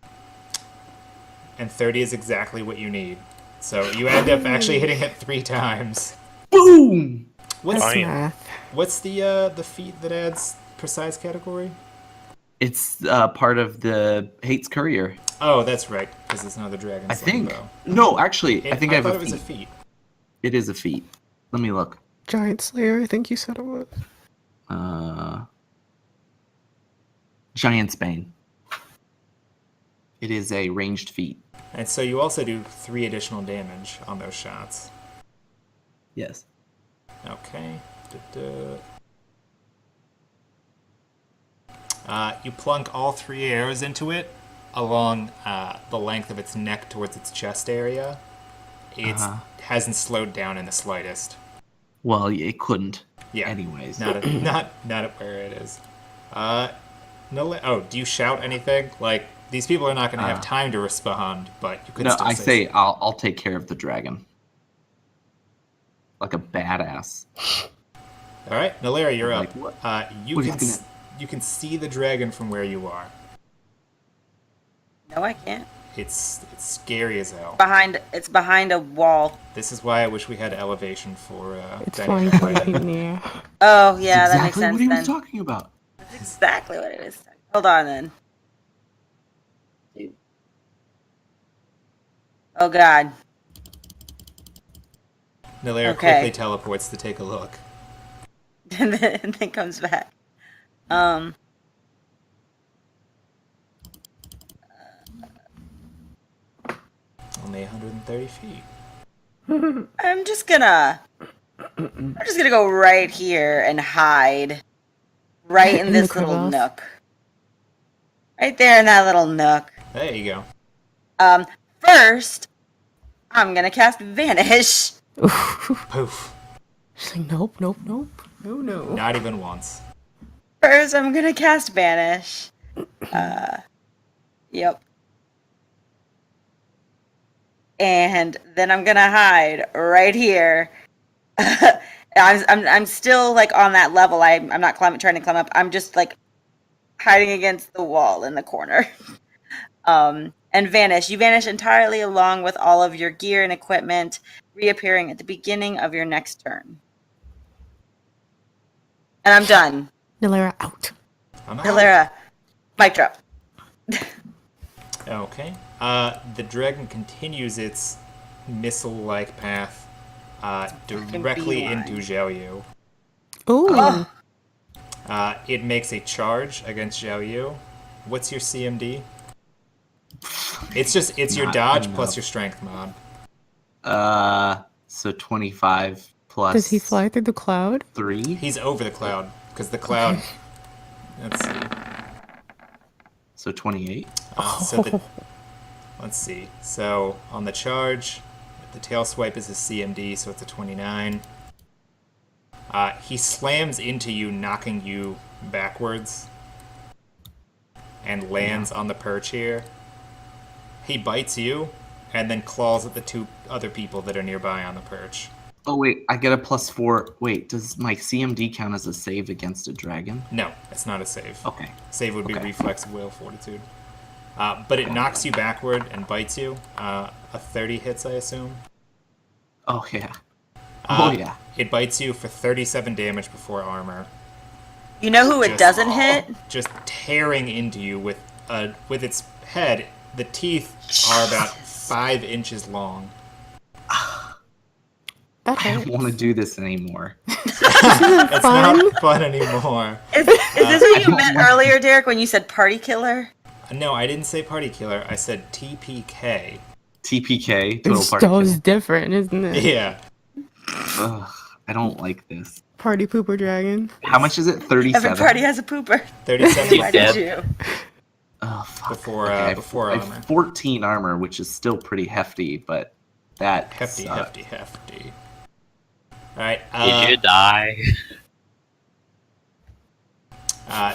And 30 is exactly what you need. So you end up actually hitting it 3 times. Boom! What's That's Fine. math. what's the feat that adds precise category? It's part of the Hates Courier. Oh, that's right, because it's another dragon. I slaying think. bow. No, actually, I think I have thought a it was feat. a feat. It is a feat. Let me look. Giant Slayer, I think you said it was. Giant's Bane. It is a ranged feat. And so you also do 3 additional damage on those shots. Yes. Okay. You plunk all 3 arrows into it along the length of its neck towards its chest area. It hasn't slowed down in the slightest. Well, it couldn't. Yeah. Anyways. Not at where it is. Do you shout anything? Like, these people are not going to have time to respond, but you could No, still I say say I'll take care of the dragon. Like a badass. All right, Nalaria, you're up. Like what? You What are can you gonna- you can see the dragon from where you are. No, I can't. It's scary as hell. It's behind a wall. This is why I wish we had elevation for It's dynamic flying 20 lighting. feet in the air. Oh, yeah, That's that makes exactly sense what he was then. talking about. That's exactly what it is. Hold on then. Oh god. Nalaria Okay. quickly teleports to take a look. and then comes back. Only 130 feet. I'm just gonna go right here and hide. Right in In the this little crevasse. nook. Right there in that little nook. There you go. First, I'm gonna cast Vanish. Poof. She's like, nope, nope, nope. No, no. Not even once. First, I'm gonna cast Vanish. Yep. And then I'm gonna hide right here. I'm still like on that level. I'm not trying to climb up. I'm just like hiding against the wall in the corner. And vanish. You vanish entirely along with all of your gear and equipment, reappearing at the beginning of your next turn. And I'm done. Nilera out. I'm out. Hilera, mic drop. Okay. The dragon continues its missile-like path directly beeline. into Zhao Yu. Ooh. It makes a charge against Zhao Yu. What's your CMD? It's your Not dodge enough. plus your strength mod. So 25 plus. Does he fly through the cloud? 3. He's over the cloud because the cloud. Okay. Let's see. So 28. Let's see. So on the charge, the tail swipe is a CMD, so it's a 29. He slams into you, knocking you backwards, and lands on the perch here. He bites you, and then claws at the 2 other people that are nearby on the perch. Oh wait, I get a +4. Wait, does my CMD count as a save against a dragon? No, it's not a save. Okay. Save would be Okay. reflex, will, fortitude. But it knocks you backward and bites you. A 30 hits, I assume. Oh yeah. Oh yeah. It bites you for 37 damage before armor. You know who it Just- doesn't hit? Just tearing into you with its head. The teeth are about 5 inches long. That I don't hurts. want to do this anymore. It's Fun? not fun anymore. Is this what you meant earlier, Derek, when you said party killer? No, I didn't say party killer. I said TPK. TPK, total It's party. always kill. different, isn't it? Yeah. Ugh, I don't like this. Party pooper dragon. How much is it? 37. Every party has a pooper. 37 Why dead? did you? Oh fuck. Before, Okay, I have- before I have armor. 14 armor, which is still pretty hefty, but that Hefty, sucks. hefty. Alright, Did you die?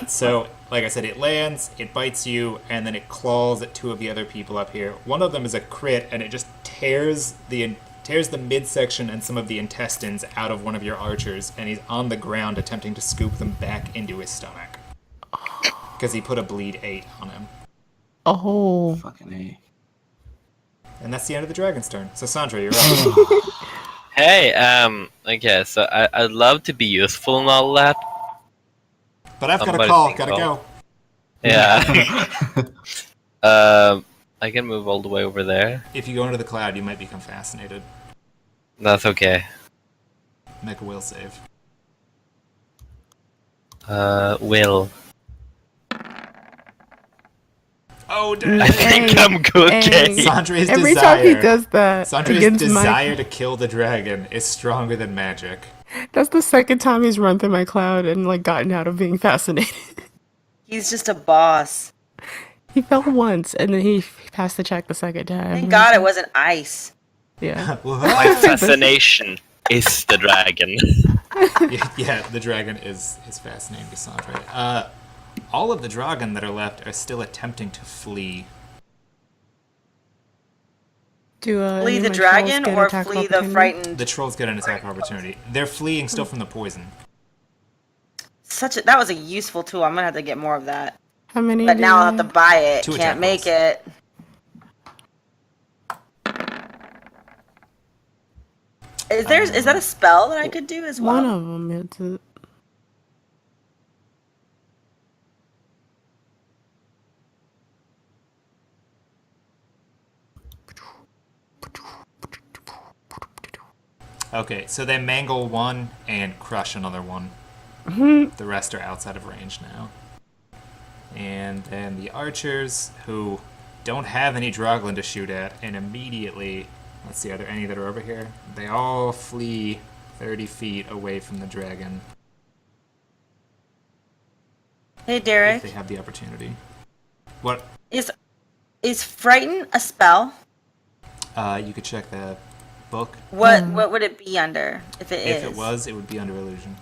so, like I said, it lands, it bites you, and then it claws at 2 of the other people up here. One of them is a crit, and it just tears the midsection and some of the intestines out of one of your archers, and he's on the ground attempting to scoop them back into his stomach. Because he put a bleed 8 on him. Oh. Fucking A. And that's the end of the dragon's turn. So Sandra, you're up. Hey, okay, so I'd love to be useful and all that. But I've got a Somebody call, think gotta so. go. Yeah. I can move all the way over there. If you go into the cloud, you might become fascinated. That's okay. Make a will save. Will. Oh, I think I'm okay. Sandra's Every desire. time he does that Sandra's against desire to kill the dragon is stronger than magic. that's the second time he's run through my cloud and like gotten out of being fascinated. He's just a boss. He fell once and then he passed the check the second time. Thank God it wasn't ice. Yeah. My fascination is the dragon. Yeah, the dragon is fascinating to Sandra. All of the dragon that are left are still attempting to flee. Do Flee any the of my trolls dragon get or attack of flee the opportunity? frightened? The trolls get an attack of opportunity. They're fleeing still from the poison. That was a useful tool. I'm gonna have to get more of that. How many? But now I'll have to buy it. 2 Can't attack make rolls. it. Is that a spell that I could do as well? One of them. It's a, Okay, so they mangle one and crush another one. The rest are outside of range now. And then the archers, who don't have any Droglin to shoot at, and immediately, let's see, are there any that are over here? They all flee 30 feet away from the dragon Hey if Derek, they have the opportunity. What? is frighten a spell? You could check the book. What would it be under if it is? If it was, it would be under illusion.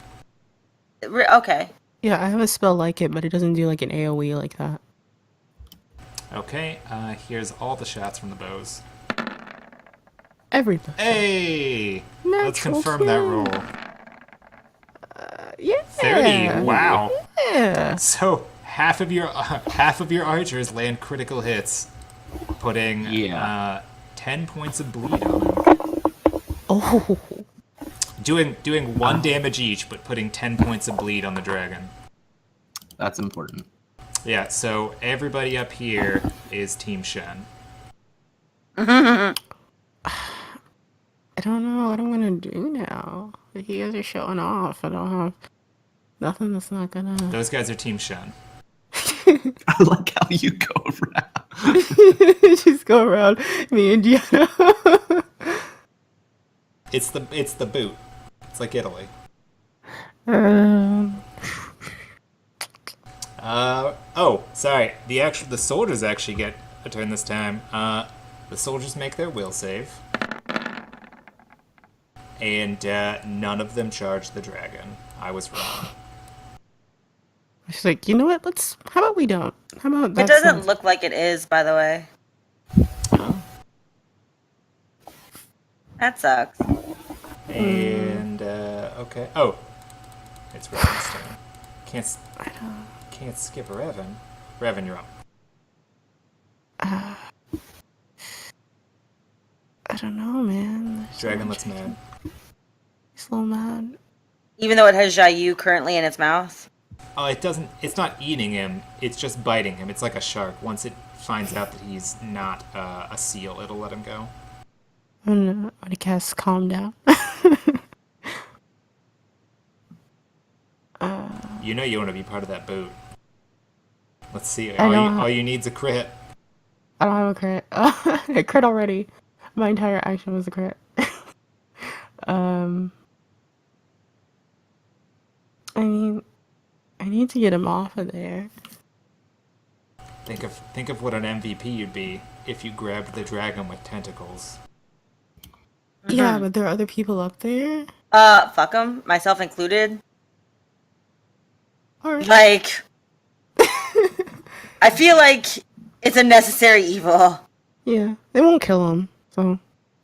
Okay. yeah, I have a spell like it, but it doesn't do like an AoE like that. Okay, here's all the shots from the bows. Everything. Hey! Let's Natural confirm that 20. roll. Yeah. 30. Wow. Yeah. So half of your archers land critical hits, putting 10 points of bleed on them. Oh. Doing 1 damage each, but putting 10 points of bleed on the dragon. That's important. Yeah, so everybody up here is Team Shen. I don't know what I'm gonna do now. You guys are showing off. I don't have nothing that's not gonna. Those guys are Team Shen. I like how you go around. Just go around me and Gianna. It's the boot. It's like Italy. Oh, sorry. The soldiers actually get a turn this time. The soldiers make their will save. And none of them charge the dragon. I was wrong. She's like, you know what? How about we don't? How about It that? doesn't look like it is, by the way. That sucks. And okay. Oh, it's Revan's turn. Can't skip Revan. Revan, you're up. I don't know, man. Dragon looks mad. He's a little mad. Even though it has Jayu currently in its mouth. Oh, it doesn't. It's not eating him. It's just biting him. It's like a shark. Once it finds out that he's not a seal, it'll let him go. I'm gonna cast Calm Down. You know you want to be part of that boot. Let's see. I know. All you need's a crit. I don't have a crit. I crit already. My entire action was a crit. I mean, I need to get him off of there. Think of what an MVP you'd be if you grabbed the dragon with tentacles. Yeah, but there are other people up there. Fuck them, myself included. Alright. Like, I feel like it's a necessary evil. Yeah, they won't kill him, so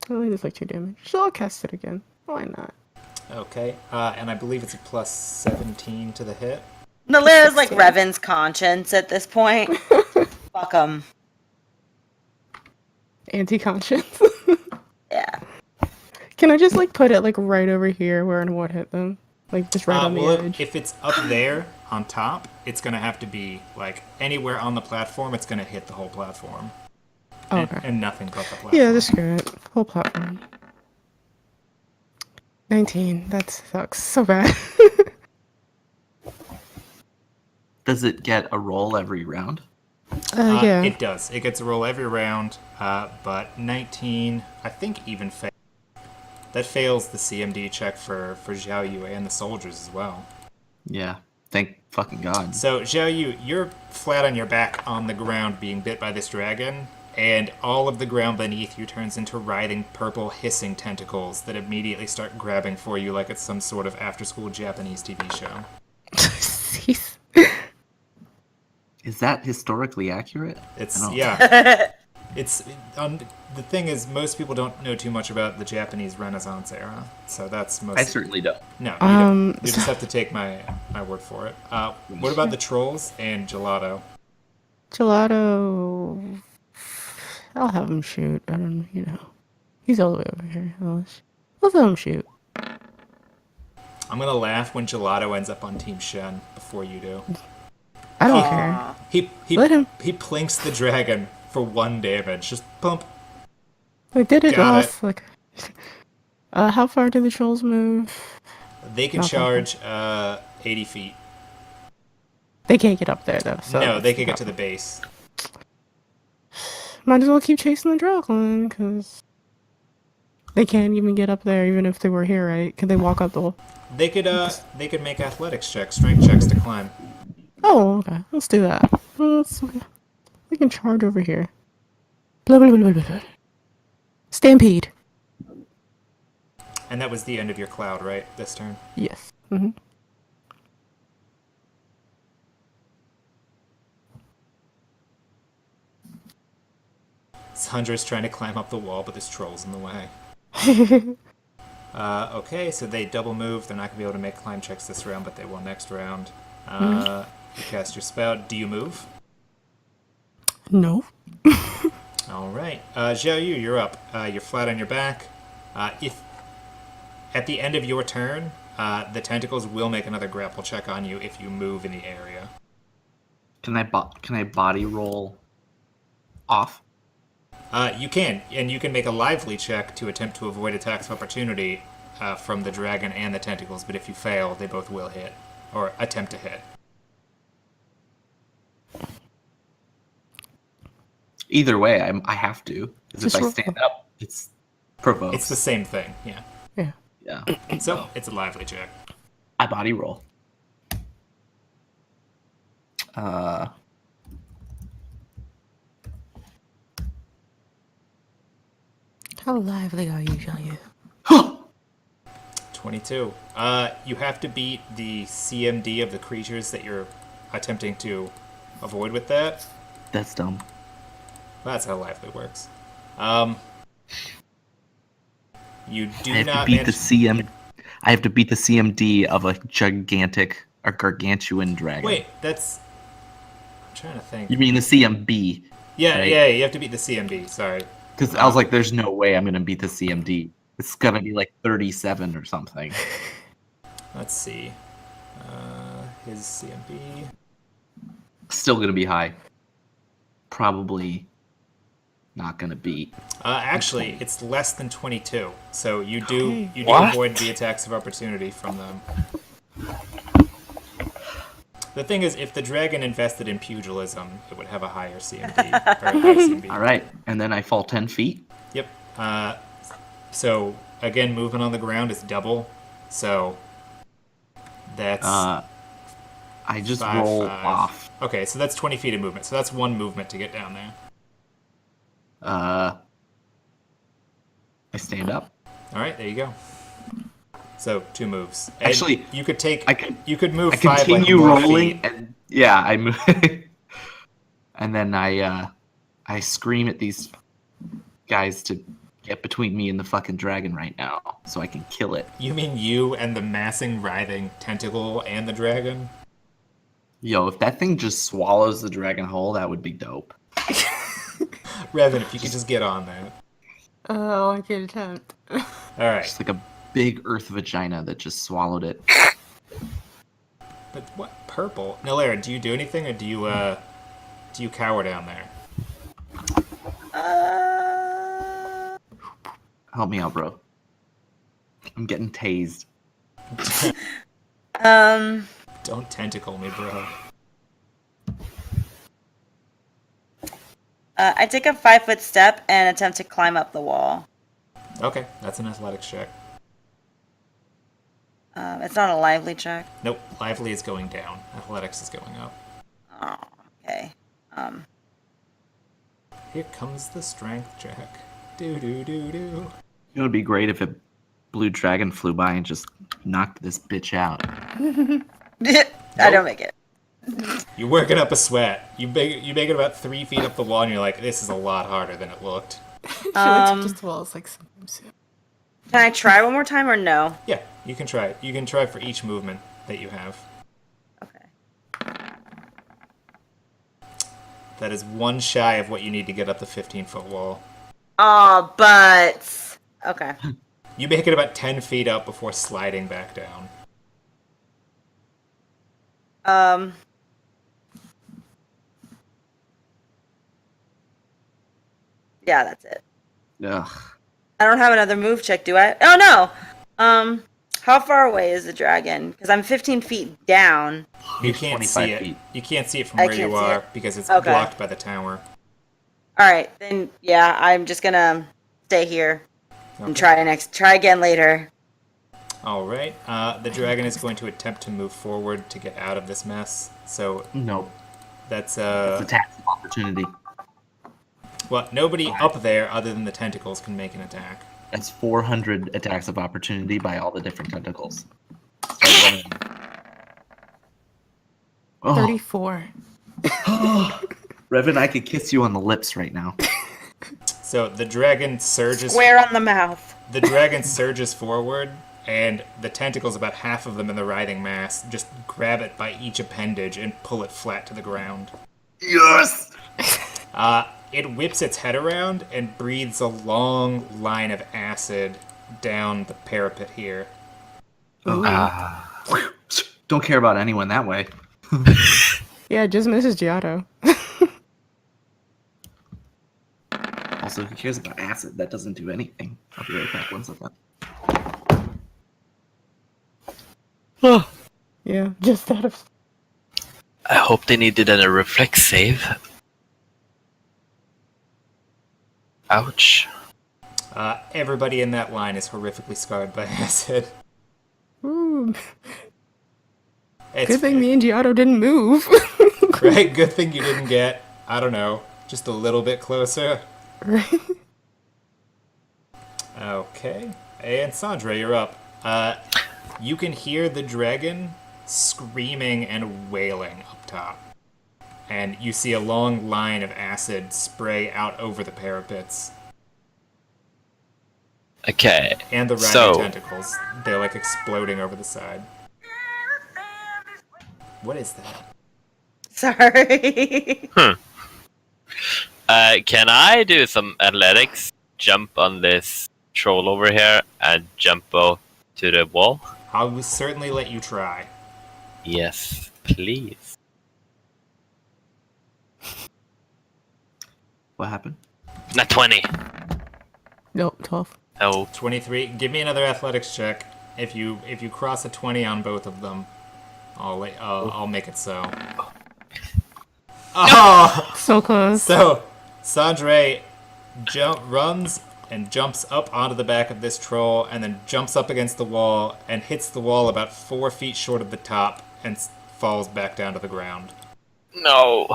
I only does like 2 damage. So I'll cast it again. Why not? Okay. And I believe it's a plus 17 to the hit. Nalera's like Revan's conscience at this point. Fuck them. Anti-conscience. Yeah. Can I just like put it like right over here where it would hit them? Like just right on the edge? If it's up there on top, it's gonna have to be like anywhere on the platform. It's gonna hit the whole platform. Okay. And nothing but the platform. Yeah, just screw it. Whole platform. 19. That sucks so bad. Does it get a roll every round? Yeah. It does. It gets a roll every round, but 19, I think, even fails. That fails the CMD check for Xiao Yu and the soldiers as well. Yeah. Thank fucking God. So, Xiao Yu, you're flat on your back on the ground being bit by this dragon, and all of the ground beneath you turns into writhing, purple, hissing tentacles that immediately start grabbing for you like it's some sort of after-school Japanese TV show. Is that historically accurate? It's, I don't- yeah. It's the thing is, most people don't know too much about the Japanese Renaissance era, so that's most. I certainly don't. No, you don't. You just have to take my word for it. What about the trolls and Gelato? Gelato. I'll have him shoot. I don't know. He's all the way over here. Let's have him shoot. I'm gonna laugh when Gelato ends up on Team Shen before you do. I don't care. Let him. He plinks the dragon for 1 damage. Just pump. I did it Got last. Like, how far do the trolls move? They can Not that charge 80 feet. They can't get up there though. So No, they can get to the base. Might as well keep chasing the dragon, because they can't even get up there, even if they were here, right? Could they walk up the whole... They could make athletics checks, strength checks to climb. Oh, okay. Let's do that. We can charge over here. Blah, blah, blah, blah, blah. Stampede. And that was the end of your cloud, right? This turn. Yes. Mm-hmm. Sandra's trying to climb up the wall, but this troll's in the way. Okay, so they double move. They're not going to be able to make climb checks this round, but they will next round. You cast your spell. Do you move? No. All right. Xiao Yu, you're up. You're flat on your back. at the end of your turn, the tentacles will make another grapple check on you if you move in the area. Can I body roll off? You can, and you can make a lively check to attempt to avoid attacks of opportunity from the dragon and the tentacles, but if you fail, they both will hit, or attempt to hit. Either way, I have to. Because if Just I roll. stand up, it's provokes. It's the same thing, yeah. Yeah. So, it's a lively check. I body roll. How lively are you, Jean? 22. You have to beat the CMD of the creatures that you're attempting to avoid with that. That's dumb. That's how lively works. You do I have not to beat manage... I have to beat the CMD of a gigantic or gargantuan dragon. Wait, that's... I'm trying to think. You mean the CMB? Yeah, right? yeah, you have to beat the CMB, sorry. Because I was like, there's no way I'm gonna beat the CMD. It's gonna be like 37 or something. Let's see. His CMB... Still gonna be high. Probably not gonna beat. Actually, it's less than 22, so you do What? avoid the attacks of opportunity from them. The thing is, if the dragon invested in pugilism, it would have a higher CMD. Or a higher CMB. All right, and then I fall 10 feet. Yep. So, again, movement on the ground is double, so that's... I just 5, roll 5. off. Okay, so that's 20 feet of movement, so that's one movement to get down there. I stand up. Alright, there you go. So, 2 moves. And Actually, you could take... I you could move I 5 continue more rolling, feet. and yeah, I move. And then I scream at these guys to get between me and the fucking dragon right now, so I can kill it. You mean you and the massing, writhing tentacle and the dragon? Yo, if that thing just swallows the dragon whole, that would be dope. Revan, if you could just get on that. Oh, I can attempt. Alright. Just like a big earth vagina that just swallowed it. But what? Purple? Nilera, do you do anything, or do you cower down there? Help me out, bro. I'm getting tased. Don't tentacle me, bro. I take a 5-foot step and attempt to climb up the wall. Okay, that's an athletics check. It's not a lively check. Nope, lively is going down. Athletics is going up. Oh, okay. Here comes the strength check. Do-do-do-do. It would be great if a blue dragon flew by and just knocked this bitch out. I don't make it. You're working up a sweat. You make it about 3 feet up the wall, and you're like, this is a lot harder than it looked. She looks just well as like sometimes. Can I try one more time or no? Yeah, you can try it. You can try for each movement that you have. Okay. That is one shy of what you need to get up the 15-foot wall. Oh, but... Okay. You make it about 10 feet up before sliding back down. Yeah, that's it. Ugh. I don't have another move check, do I? Oh, no! How far away is the dragon? Because I'm 15 feet down. You can't 25 see it. feet. You can't see it from I where you can't see are it. because it's Okay. blocked by the tower. Alright, then, yeah, I'm just gonna stay here and Okay. try again later. All right. The dragon is going to attempt to move forward to get out of this mess. So Nope. that's It's a tax of opportunity. well, nobody up there other than the tentacles can make an attack. That's 400 attacks of opportunity by all the different tentacles. Start running. Oh, 34. Revan, I could kiss you on the lips right now. So the dragon surges. Square on the mouth. The dragon surges forward, and the tentacles, about half of them in the writhing mass, just grab it by each appendage and pull it flat to the ground. Yes! It whips its head around and breathes a long line of acid down the parapet here. Ooh. Don't care about anyone that way. Yeah, just misses Giotto. Also, who cares about acid? That doesn't do anything. I'll be right back. 1 second. Yeah, just out of. I hope they needed a reflex save. Ouch. Everybody in that line is horrifically scarred by acid. Ooh. It's, Good thing me and Giotto didn't move. Right? Good thing you didn't get, I don't know, just a little bit closer. Right? Okay. And Sandra, you're up. You can hear the dragon screaming and wailing up top. And you see a long line of acid spray out over the parapets. Okay. And the ragged So- tentacles. They're like exploding over the side. What is that? Sorry. Can I do some athletics? Jump on this troll over here and jump out to the wall? I will certainly let you try. Yes, please. What happened? Not 20. Nope, 12. Oh, 23. Give me another athletics check. If you cross a 20 on both of them, I'll make it so. Oh! So close. So, Sandre runs and jumps up onto the back of this troll, and then jumps up against the wall and hits the wall about 4 feet short of the top, and falls back down to the ground. no.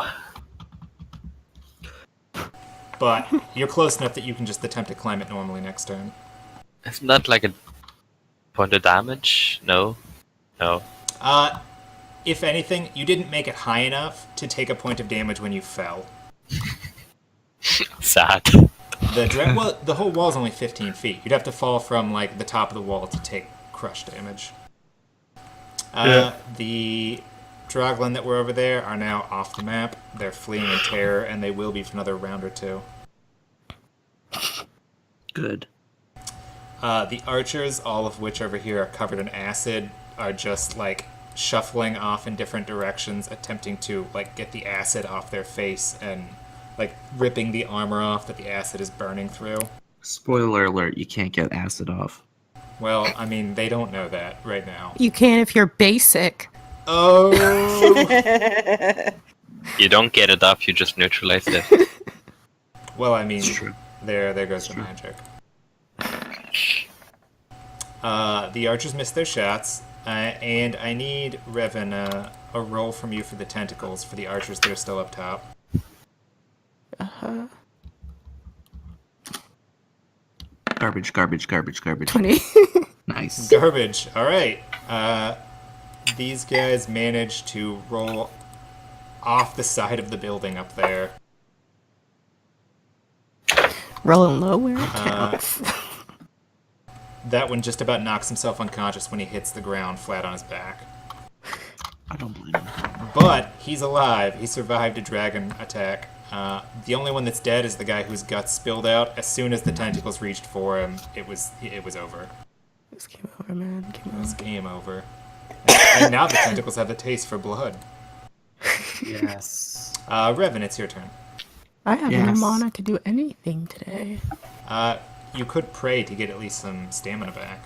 But you're close enough that you can just attempt to climb it normally next turn. Isn't that like a point of damage? No. No. If anything, you didn't make it high enough to take a point of damage when you fell. Sad. The whole wall's only 15 feet. You'd have to fall from like the top of the wall to take crush damage. The Droglin that were over there are now off the map. They're fleeing in terror, and they will be for another round or two. Good. The archers, all of which over here are covered in acid, are just like shuffling off in different directions, attempting to like get the acid off their face and like ripping the armor off that the acid is burning through. Spoiler alert, you can't get acid off. Well, I mean, they don't know that right now. You can if you're basic. Oh! You don't get it off, you just neutralize it. Well, I mean, It's true. there goes the magic. The archers missed their shots, and I need, Revan, a roll from you for the tentacles for the archers that are still up top. Garbage, garbage, garbage, garbage. 20. Nice. Garbage. All right. These guys managed to roll off the side of the building up there. Rolling low where it counts. That one just about knocks himself unconscious when he hits the ground flat on his back. I don't blame him. But he's alive. He survived a dragon attack. The only one that's dead is the guy whose guts spilled out. As soon as the tentacles reached for him, it was over. It's game over, man. It Game was over. game over. And now the tentacles have the taste for blood. Yes. Revan, it's your turn. I have no Yes. mana to do anything today. You could pray to get at least some stamina back.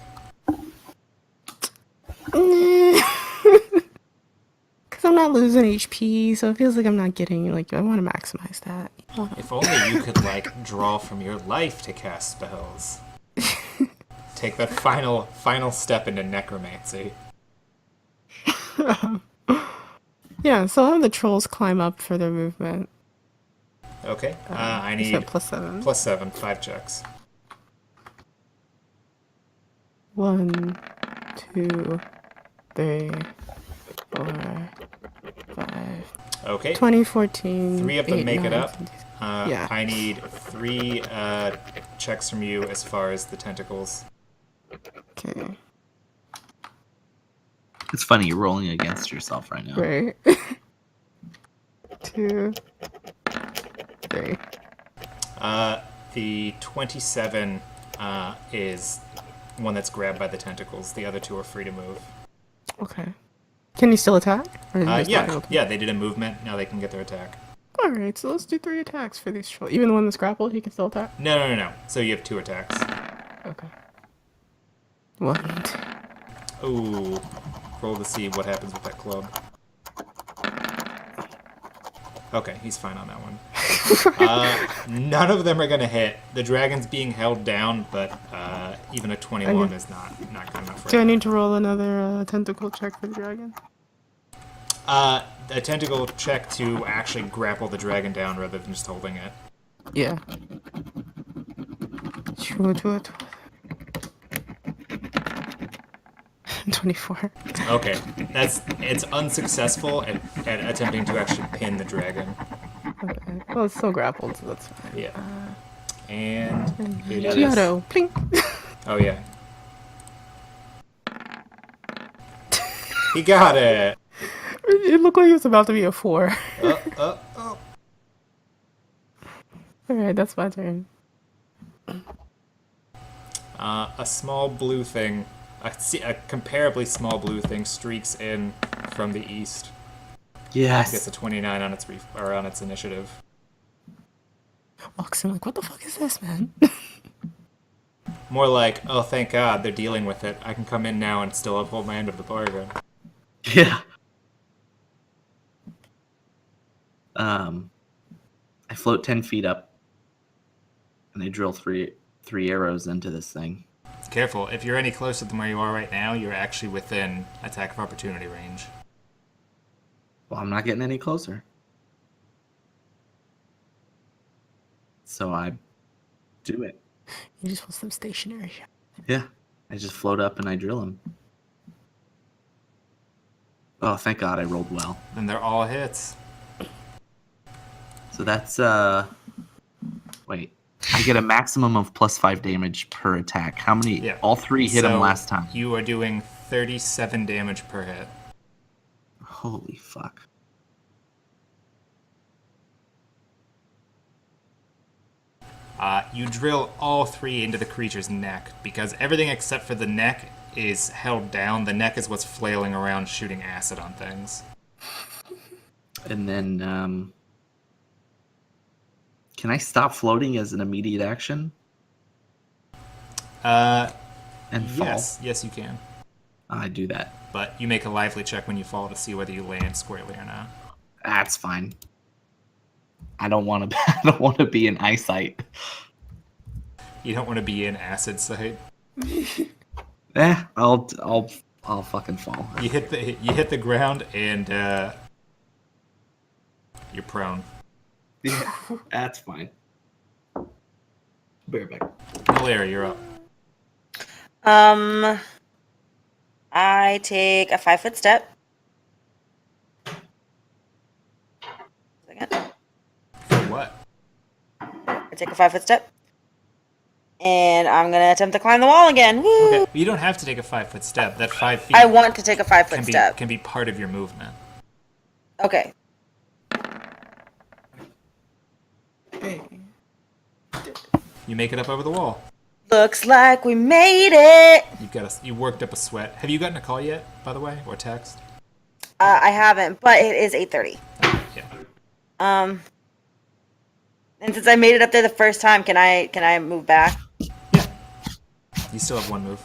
Because I'm not losing HP, so it feels like I'm not getting, like, I want to maximize that. If only you could, like, draw from your life to cast spells. Take that final step into necromancy. Yeah, so I'll have the trolls climb up for their movement. Okay, I You said need +7. +7, 5 checks. 1, 2, 3, 4, 5. Okay, 2014. 3 of them 8, make it 9, up. 10. Yeah. I need 3 checks from you as far as the tentacles. Okay. It's funny, you're rolling against yourself right now. Right. 2, 3. The 27 is one that's grabbed by the tentacles. The other two are free to move. Okay. Can you still attack? Or is it just wide Yeah, open? yeah, they did a movement. Now they can get their attack. Alright, so let's do 3 attacks for these trolls. Even the one that's grappled, he can still attack? No. So you have 2 attacks. Okay. 1, 2. Ooh. Roll to see what happens with that club. Okay, he's fine on that one. None of them are going to hit. The dragon's being held down, but even a 21 Okay. is not good enough for Do I him. need to roll another tentacle check for the dragon? A tentacle check to actually grapple the dragon down rather than just holding it. Yeah. 24. Okay, it's unsuccessful at attempting to actually pin the dragon. Okay. Well, it's still grappled, so that's fine. Yeah. And it is. Giotto. Pling. Oh yeah. He got it. It looked like it was about to be a 4. Oh. Alright, that's my turn. A small blue thing, a comparably small blue thing streaks in from the east. Yes. Gets a 29 on its initiative. Walks in like, what the fuck is this, man? More like, oh, thank God, they're dealing with it. I can come in now and still uphold my end of the bargain. Yeah. I float 10 feet up, and I drill three arrows into this thing. Careful, if you're any closer than where you are right now, you're actually within attack of opportunity range. Well, I'm not getting any closer. So I do it. You just want some stationary shit. Yeah. I just float up and I drill him. Oh, thank God I rolled well. Then they're all hits. So that's, wait. I get a maximum of +5 damage per attack. How many? Yeah. All 3 hit him So last time. You are doing 37 damage per hit. Holy fuck. You drill all 3 into the creature's neck, because everything except for the neck is held down. The neck is what's flailing around shooting acid on things. And then, can I stop floating as an immediate action? And fall? Yes, you can. I do that. But you make a lively check when you fall to see whether you land squarely or not. That's fine. I don't want to. I don't want to be in eyesight. You don't want to be in acid sight. I'll fucking fall. You hit the ground and you're prone. Yeah, that's fine. Bear back. Larry, you're up. I take a 5-foot step. Second. For what? I take a 5-foot step. And I'm gonna attempt to climb the wall again. Woo! Okay, you don't have to take a 5-foot step. That 5 feet I want to take a 5-foot can step. be part of your movement. Okay. You make it up over the wall. Looks like we made it. You worked up a sweat. Have you gotten a call yet, by the way, or text? I haven't, but it is 8:30. Yeah. And since I made it up there the first time, can I move back? Yeah. You still have 1 move.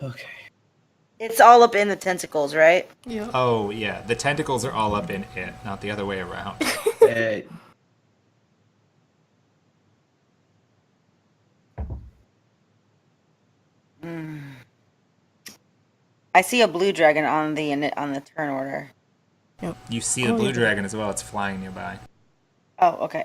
Okay. It's all up in the tentacles, right? Yeah. Oh yeah, the tentacles are all up in it, not the other way around. Hey. I see a blue dragon on the turn order. You see the blue dragon as well. It's flying nearby. Oh, okay.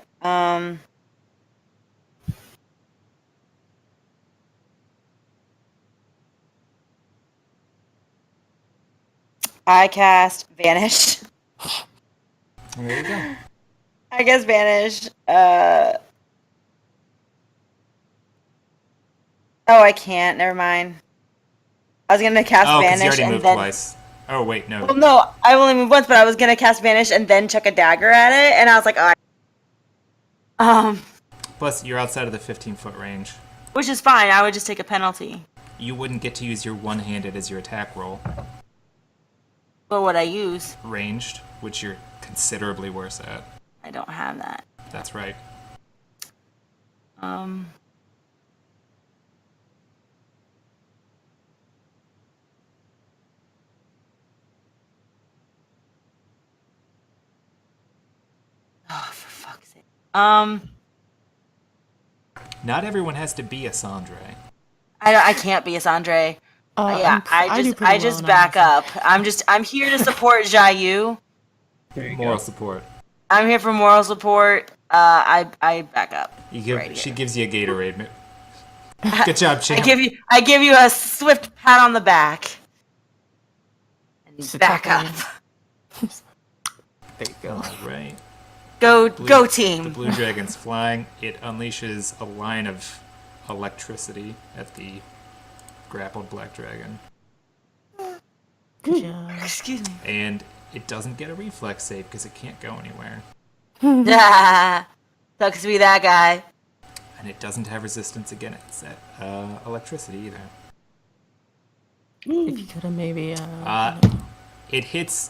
I cast Vanish. There you go. I guess Vanish. Oh, I can't. Never mind. I was gonna cast Oh, because you Vanish already and moved then twice. Oh wait, no. Well, no, I only moved once, but I was gonna cast Vanish and then chuck a dagger at it, and I was like, Plus, you're outside of the 15-foot range. which is fine. I would just take a penalty. You wouldn't get to use your one-handed as your attack roll. What would I use? Ranged, which you're considerably worse at. I don't have that. That's right. Oh, for fuck's sake. Not everyone has to be a Sandre. I can't be a Sandre. Yeah, I just back up. I'm here to support Jayu. Moral support. I'm here for moral support. I back up. She gives you a Gatorade. Good job, champ. I give you a swift pat on the back. And you back up. There you go. All right. Go The team. blue dragon's flying. It unleashes a line of electricity at the grappled black dragon. Good job. Excuse me. And it doesn't get a reflex save because it can't go anywhere. Sucks to be that guy. And it doesn't have resistance against electricity either. If you could have maybe It hits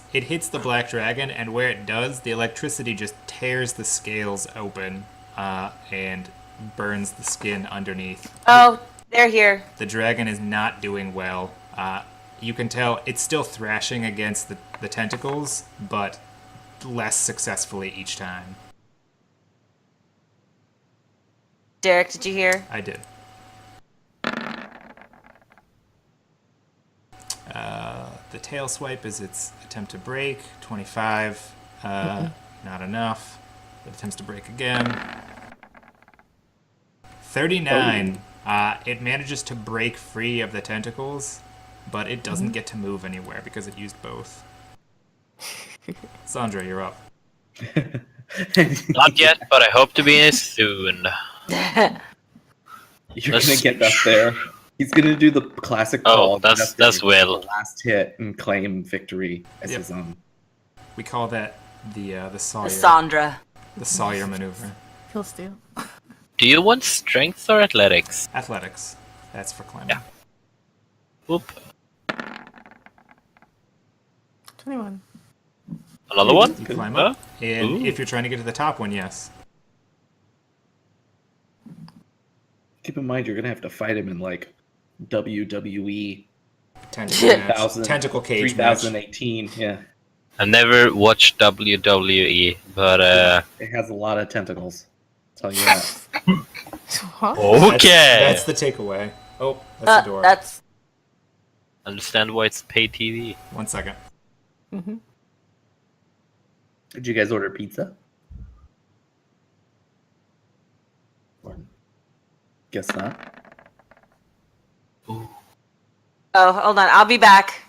the black dragon, and where it does, the electricity just tears the scales open and burns the skin underneath. Oh, they're here. The dragon is not doing well. You can tell it's still thrashing against the tentacles, but less successfully each time. Derek, did you hear? I did. The tail swipe is its attempt to break. 25. Not enough. It attempts to break again. 39. It manages to break free of the tentacles, but it doesn't get to move anywhere because it used both. Sandra, you're up. Not yet, but I hope to be soon. You're gonna get up there. He's gonna do the classic call. That's Will. Last hit and claim victory as Yep. his own. We call that the Sawyer. Sandra. The Sawyer maneuver. kill steal. Do you want strength or athletics? Athletics. That's for climbing. Yeah. Whoop. 21. Another one? You climb up, Huh? and Ooh. if you're trying to get to the top one, yes. Keep in mind, you're gonna have to fight him in like WWE Tentacle match. 2000 Tentacle cage match. 3018. Yeah, I never watched WWE, but it has a lot of tentacles. I'll tell you that. Huh? okay. That's the takeaway. Oh, that's the door. That's Understand why it's pay TV. 1 second. Mm-hmm. Did you guys order pizza? Or- Guess not. oh, hold on. I'll be back.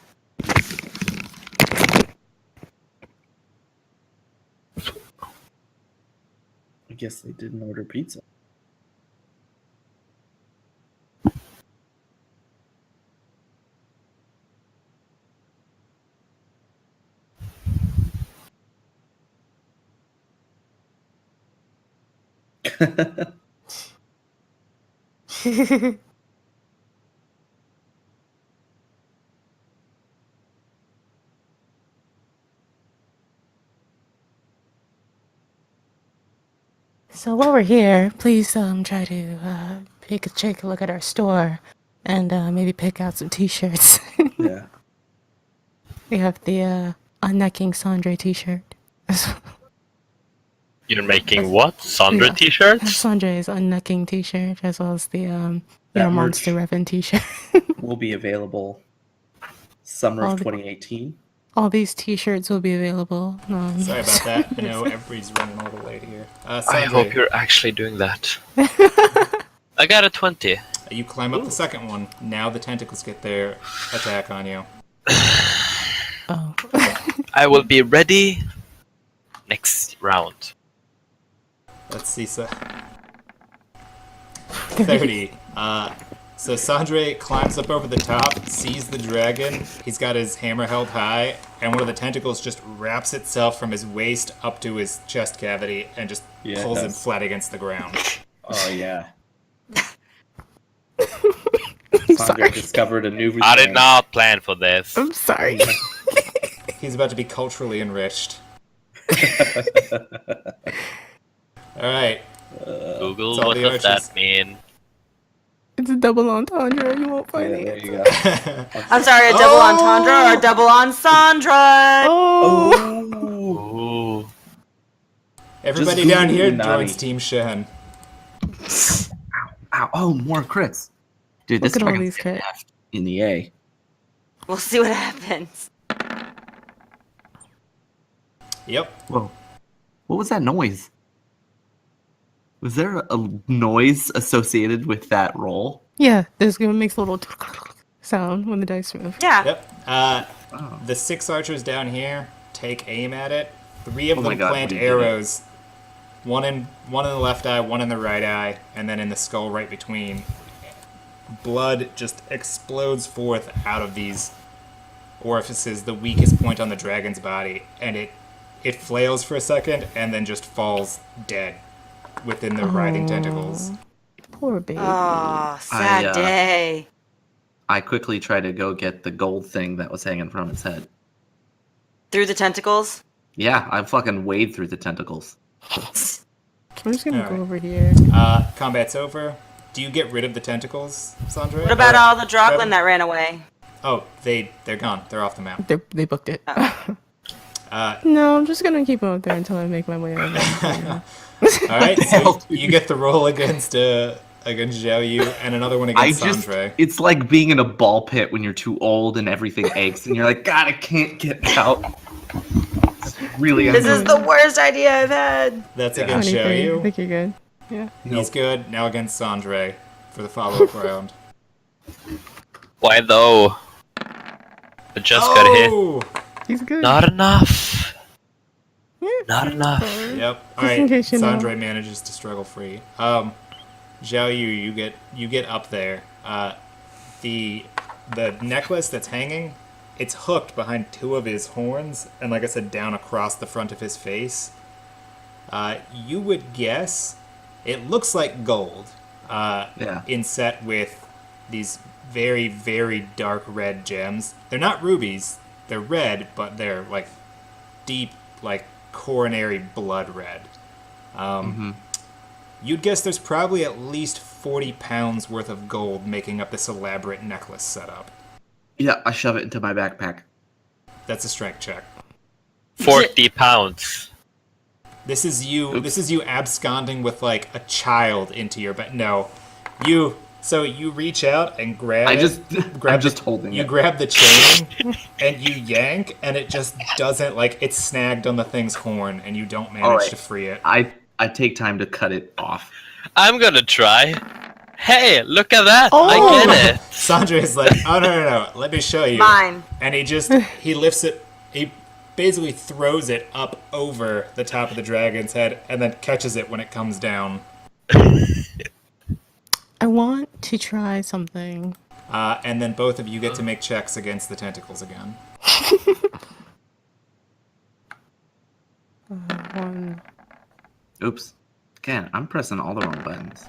I guess they didn't order pizza. So while we're here, please try to take a look at our store and maybe pick out some t-shirts. Yeah. We have the Unnecking Sandre t-shirt. You're making what? Sandra Yeah. t-shirts? Sandre's Unnecking t-shirt, as well as the That Your merch Monster Revan t-shirt. will be available summer All of the- 2018. All these t-shirts will be available. Sorry about that. I know everybody's running a little late here. I Sandra, hope you're actually doing that. I got a 20. you climb up the second one. Now the tentacles get their attack on you. Oh. I will be ready next round. Let's see. So 30. So Sandre climbs up over the top, sees the dragon. He's got his hammer held high, and one of the tentacles just wraps itself from his waist up to his chest cavity and just Yeah, it pulls him does. flat against the ground. Oh yeah. I'm Sandra sorry. discovered a new. I did not plan for this. I'm sorry. He's about to be culturally enriched. All right. Google, it's all what the does archers. that mean? It's a double entendre. You won't find Yeah, there it. you go. I'm sorry, a double entendre or a double entendre? Oh. Ooh. Everybody Just down here Illuminati. joins Team Shen. Ow! Oh, more crits. Dude, this Look at all dragon's these getting crits. effed in the A. We'll see what happens. Yep. Whoa. What was that noise? Was there a noise associated with that roll? Yeah, this game makes a little sound when the dice move. Yeah. Yep. Oh. The 6 archers down here take aim at it. 3 of Oh my them God, plant we did it. arrows. One in the left eye, one in the right eye, and then in the skull right between. Blood just explodes forth out of these orifices, the weakest point on the dragon's body, and it flails for a second and then just falls dead within the writhing tentacles. Poor baby. Oh, sad day. I quickly tried to go get the gold thing that was hanging from its head. Through the tentacles? Yeah, I fucking wade through the tentacles. I'm just gonna go Alright. over here. Combat's over. Do you get rid of the tentacles, Sandra? What about Or- all the Droglin Revan? that ran away? Oh, they're gone. They're off the map. They booked it. Uh, No, I'm just gonna keep them up there until I make my way over. all right, hell, so you get the roll against Zhao Yu and another one against Sandre. it's like being in a ball pit when you're too old and everything aches and you're like, God, I can't get out. It's really This is annoying. the worst idea I've had. That's against Zhao 23. I Yu. think you're good. Yeah. He's good. Now against Sandre for the follow-up round. Why though? I just got hit. Oh! He's good. Not enough. Yeah, Not he's enough. fine. Yep. All Just in right. case you know. Sandre manages to struggle free. Zhao Yu, you get up there. The necklace that's hanging, it's hooked behind 2 of his horns, and like I said, down across the front of his face. You would guess it looks like gold. Yeah. Inset with these very, very dark red gems. They're not rubies. They're red, but they're like deep, like coronary blood red. You'd guess there's probably at least 40 pounds worth of gold making up this elaborate necklace setup. Yeah, I shove it into my backpack. That's a strength check. 40 pounds. This is you. Oops. This is you absconding with like a child into your bed. No, you. So you reach out and grab. I'm it, just holding You it. grab the chain and you yank, and it just doesn't like it's snagged on the thing's horn, and you don't manage Alright. to free it. I take time to cut it off. I'm gonna try. Hey, look at that! Oh. I get it. Sandre's like, oh no, let me show you. Mine. And he lifts it. He basically throws it up over the top of the dragon's head, and then catches it when it comes down. I want to try something. And then both of you get to make checks against the tentacles again. One. Oops. Again, I'm pressing all the wrong buttons.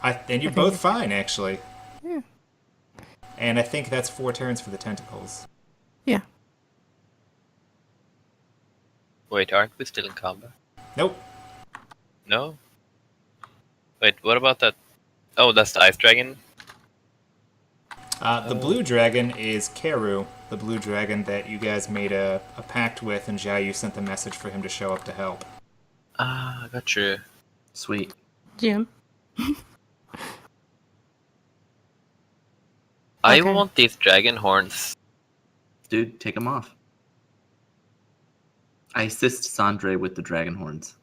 And you're both fine, actually. Yeah. And I think that's 4 turns for the tentacles. Yeah. Wait, aren't we still in combat? Nope. No? Wait, what about that? Oh, that's the ice dragon? The blue dragon is Keru, the blue dragon that you guys made a pact with, and Zhao Yu sent the message for him to show up to help. Ah, gotcha. Sweet. Jim. I Okay. want these dragon horns. Dude, take them off. I assist Sandre with the dragon horns.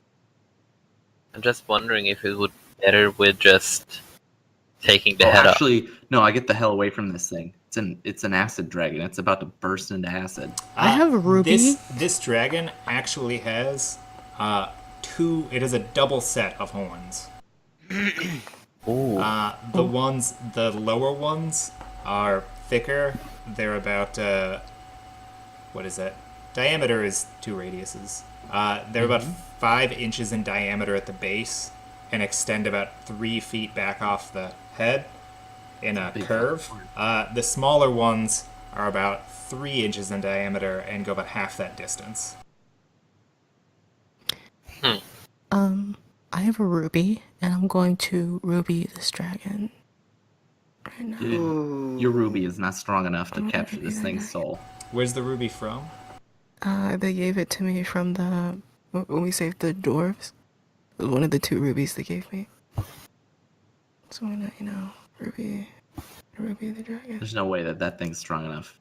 I'm just wondering if it would be better with just taking the head off. Actually, no, I get the hell away from this thing. It's an acid dragon. It's about to burst into acid. I have a ruby. This dragon actually has 2. It has a double set of horns. Ooh. The lower ones are thicker. They're about what is that? Diameter is 2 radiuses. They're about 5 inches in diameter at the base and extend about 3 feet back off the head in a curve. The smaller ones are about 3 inches in diameter and go about half that distance. I have a ruby, and I'm going to ruby this dragon right now. Dude, your ruby is not strong enough to capture this thing's soul. Where's the ruby from? They gave it to me from when we saved the dwarves. It was one of the 2 rubies they gave me. So why not, ruby the dragon. There's no way that thing's strong enough.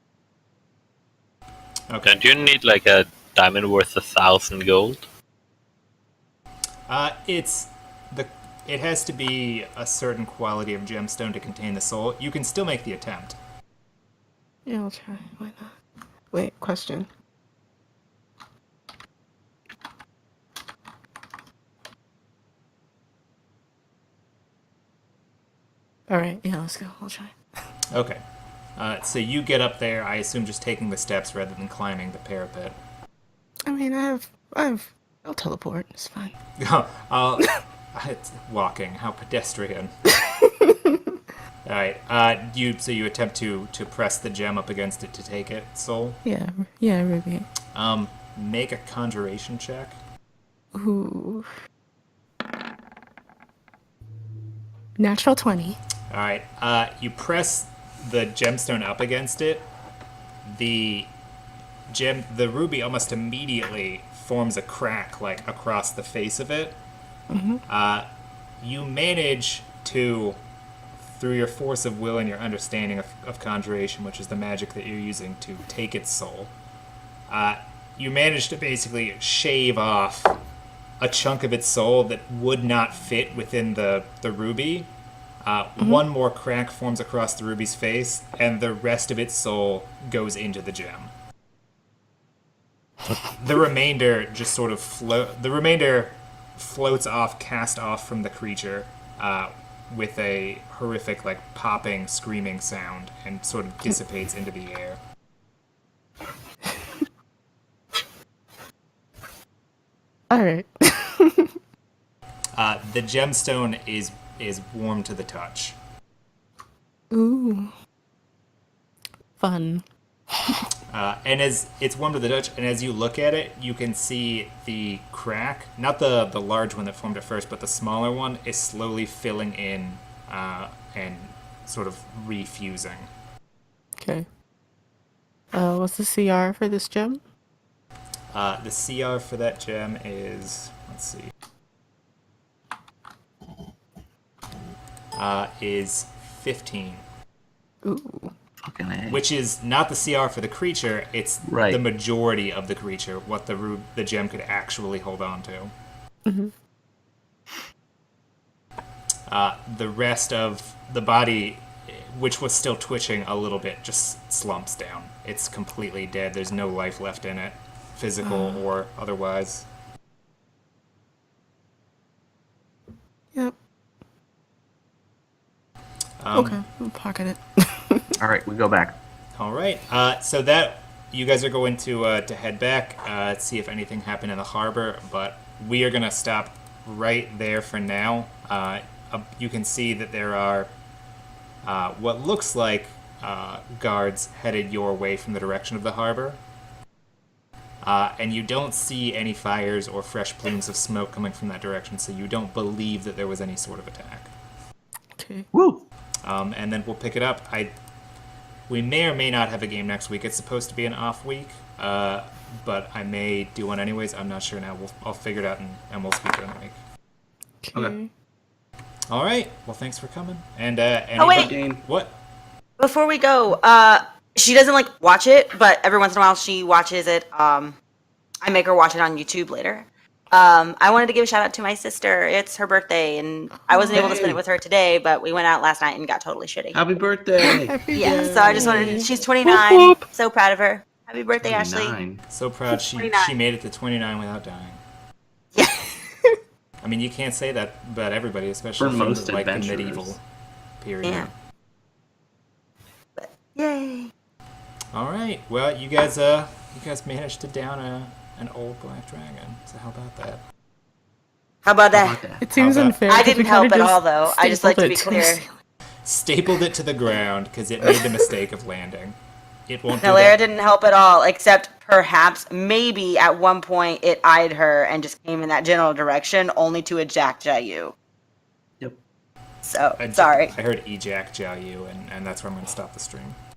Okay. Don't you need like a diamond worth 1,000 gold? It has to be a certain quality of gemstone to contain the soul. You can still make the attempt. Yeah, I'll try. Why not? Wait, question. Alright, yeah, let's go. I'll try. Okay. So you get up there, I assume just taking the steps rather than climbing the parapet. I mean, I'll teleport. It's fine. It's walking. How pedestrian. Alright, so you attempt to press the gem up against it to take it, soul? Yeah, ruby. Make a conjuration check. Ooh. Natural 20. Alright, you press the gemstone up against it. The ruby almost immediately forms a crack, like, across the face of it. You manage to, through your force of will and your understanding of conjuration, which is the magic that you're using to take its soul, you manage to basically shave off a chunk of its soul that would not fit within the ruby. One more crack forms across the ruby's face, and the rest of its soul goes into the gem. The remainder just sort of floats off, cast off from the creature, with a horrific, like, popping, screaming sound, and sort of dissipates into the air. Alright. The gemstone is warm to the touch. Ooh. Fun. And as it's warm to the touch, and as you look at it, you can see the crack, not the large one that formed at first, but the smaller one is slowly filling in and sort of refusing. Okay. What's the CR for this gem? The CR for that gem is, let's see, is 15. Ooh. Fucking A. Which is not the CR for the creature, it's Right. the majority of the creature, what the gem could actually hold on to. The rest of the body, which was still twitching a little bit, just slumps down. It's completely dead. There's no life left in it, physical or otherwise. Yep. Okay, I'll pocket it. All right, we go back. All right. So that you guys are going to head back, see if anything happened in the harbor, but we are going to stop right there for now. You can see that there are what looks like guards headed your way from the direction of the harbor. And you don't see any fires or fresh plumes of smoke coming from that direction, so you don't believe that there was any sort of attack. Okay. Woo! And then we'll pick it up. We may or may not have a game next week. It's supposed to be an off week, but I may do one anyways. I'm not sure now. I'll figure it out and we'll speak during the week. Okay. All right. Well, thanks for coming. And Oh, wait. Game. What? Before we go, she doesn't like watch it, but every once in a while she watches it. I make her watch it on YouTube later. I wanted to give a shout out to my sister. It's her birthday, and I wasn't able to spend it with her today, but we went out last night and got totally shitty. Happy birthday! Yeah, so I just wanted to, she's 29. So proud of her. Happy birthday, Ashley. 9. So proud she 29. made it to 29 without dying. Yeah. I mean, you can't say that about everybody, especially For from most like the adventurers. medieval period. Yeah. But, yay. All right. Well, you guys managed to down an old black dragon. So how about that? How about How that? about that? It seems about- unfair. I 'cause we didn't kinda help at all, just though. I just like to stapled be it the clear. ceiling. Stapled it to the ground because it made the mistake of landing. It won't do Hilaire that. didn't help at all, except perhaps, maybe at one point it eyed her and just came in that general direction, only to eject you. Yep. So, I sorry. I heard ejac Jiao Yu, and that's where I'm going to stop the stream.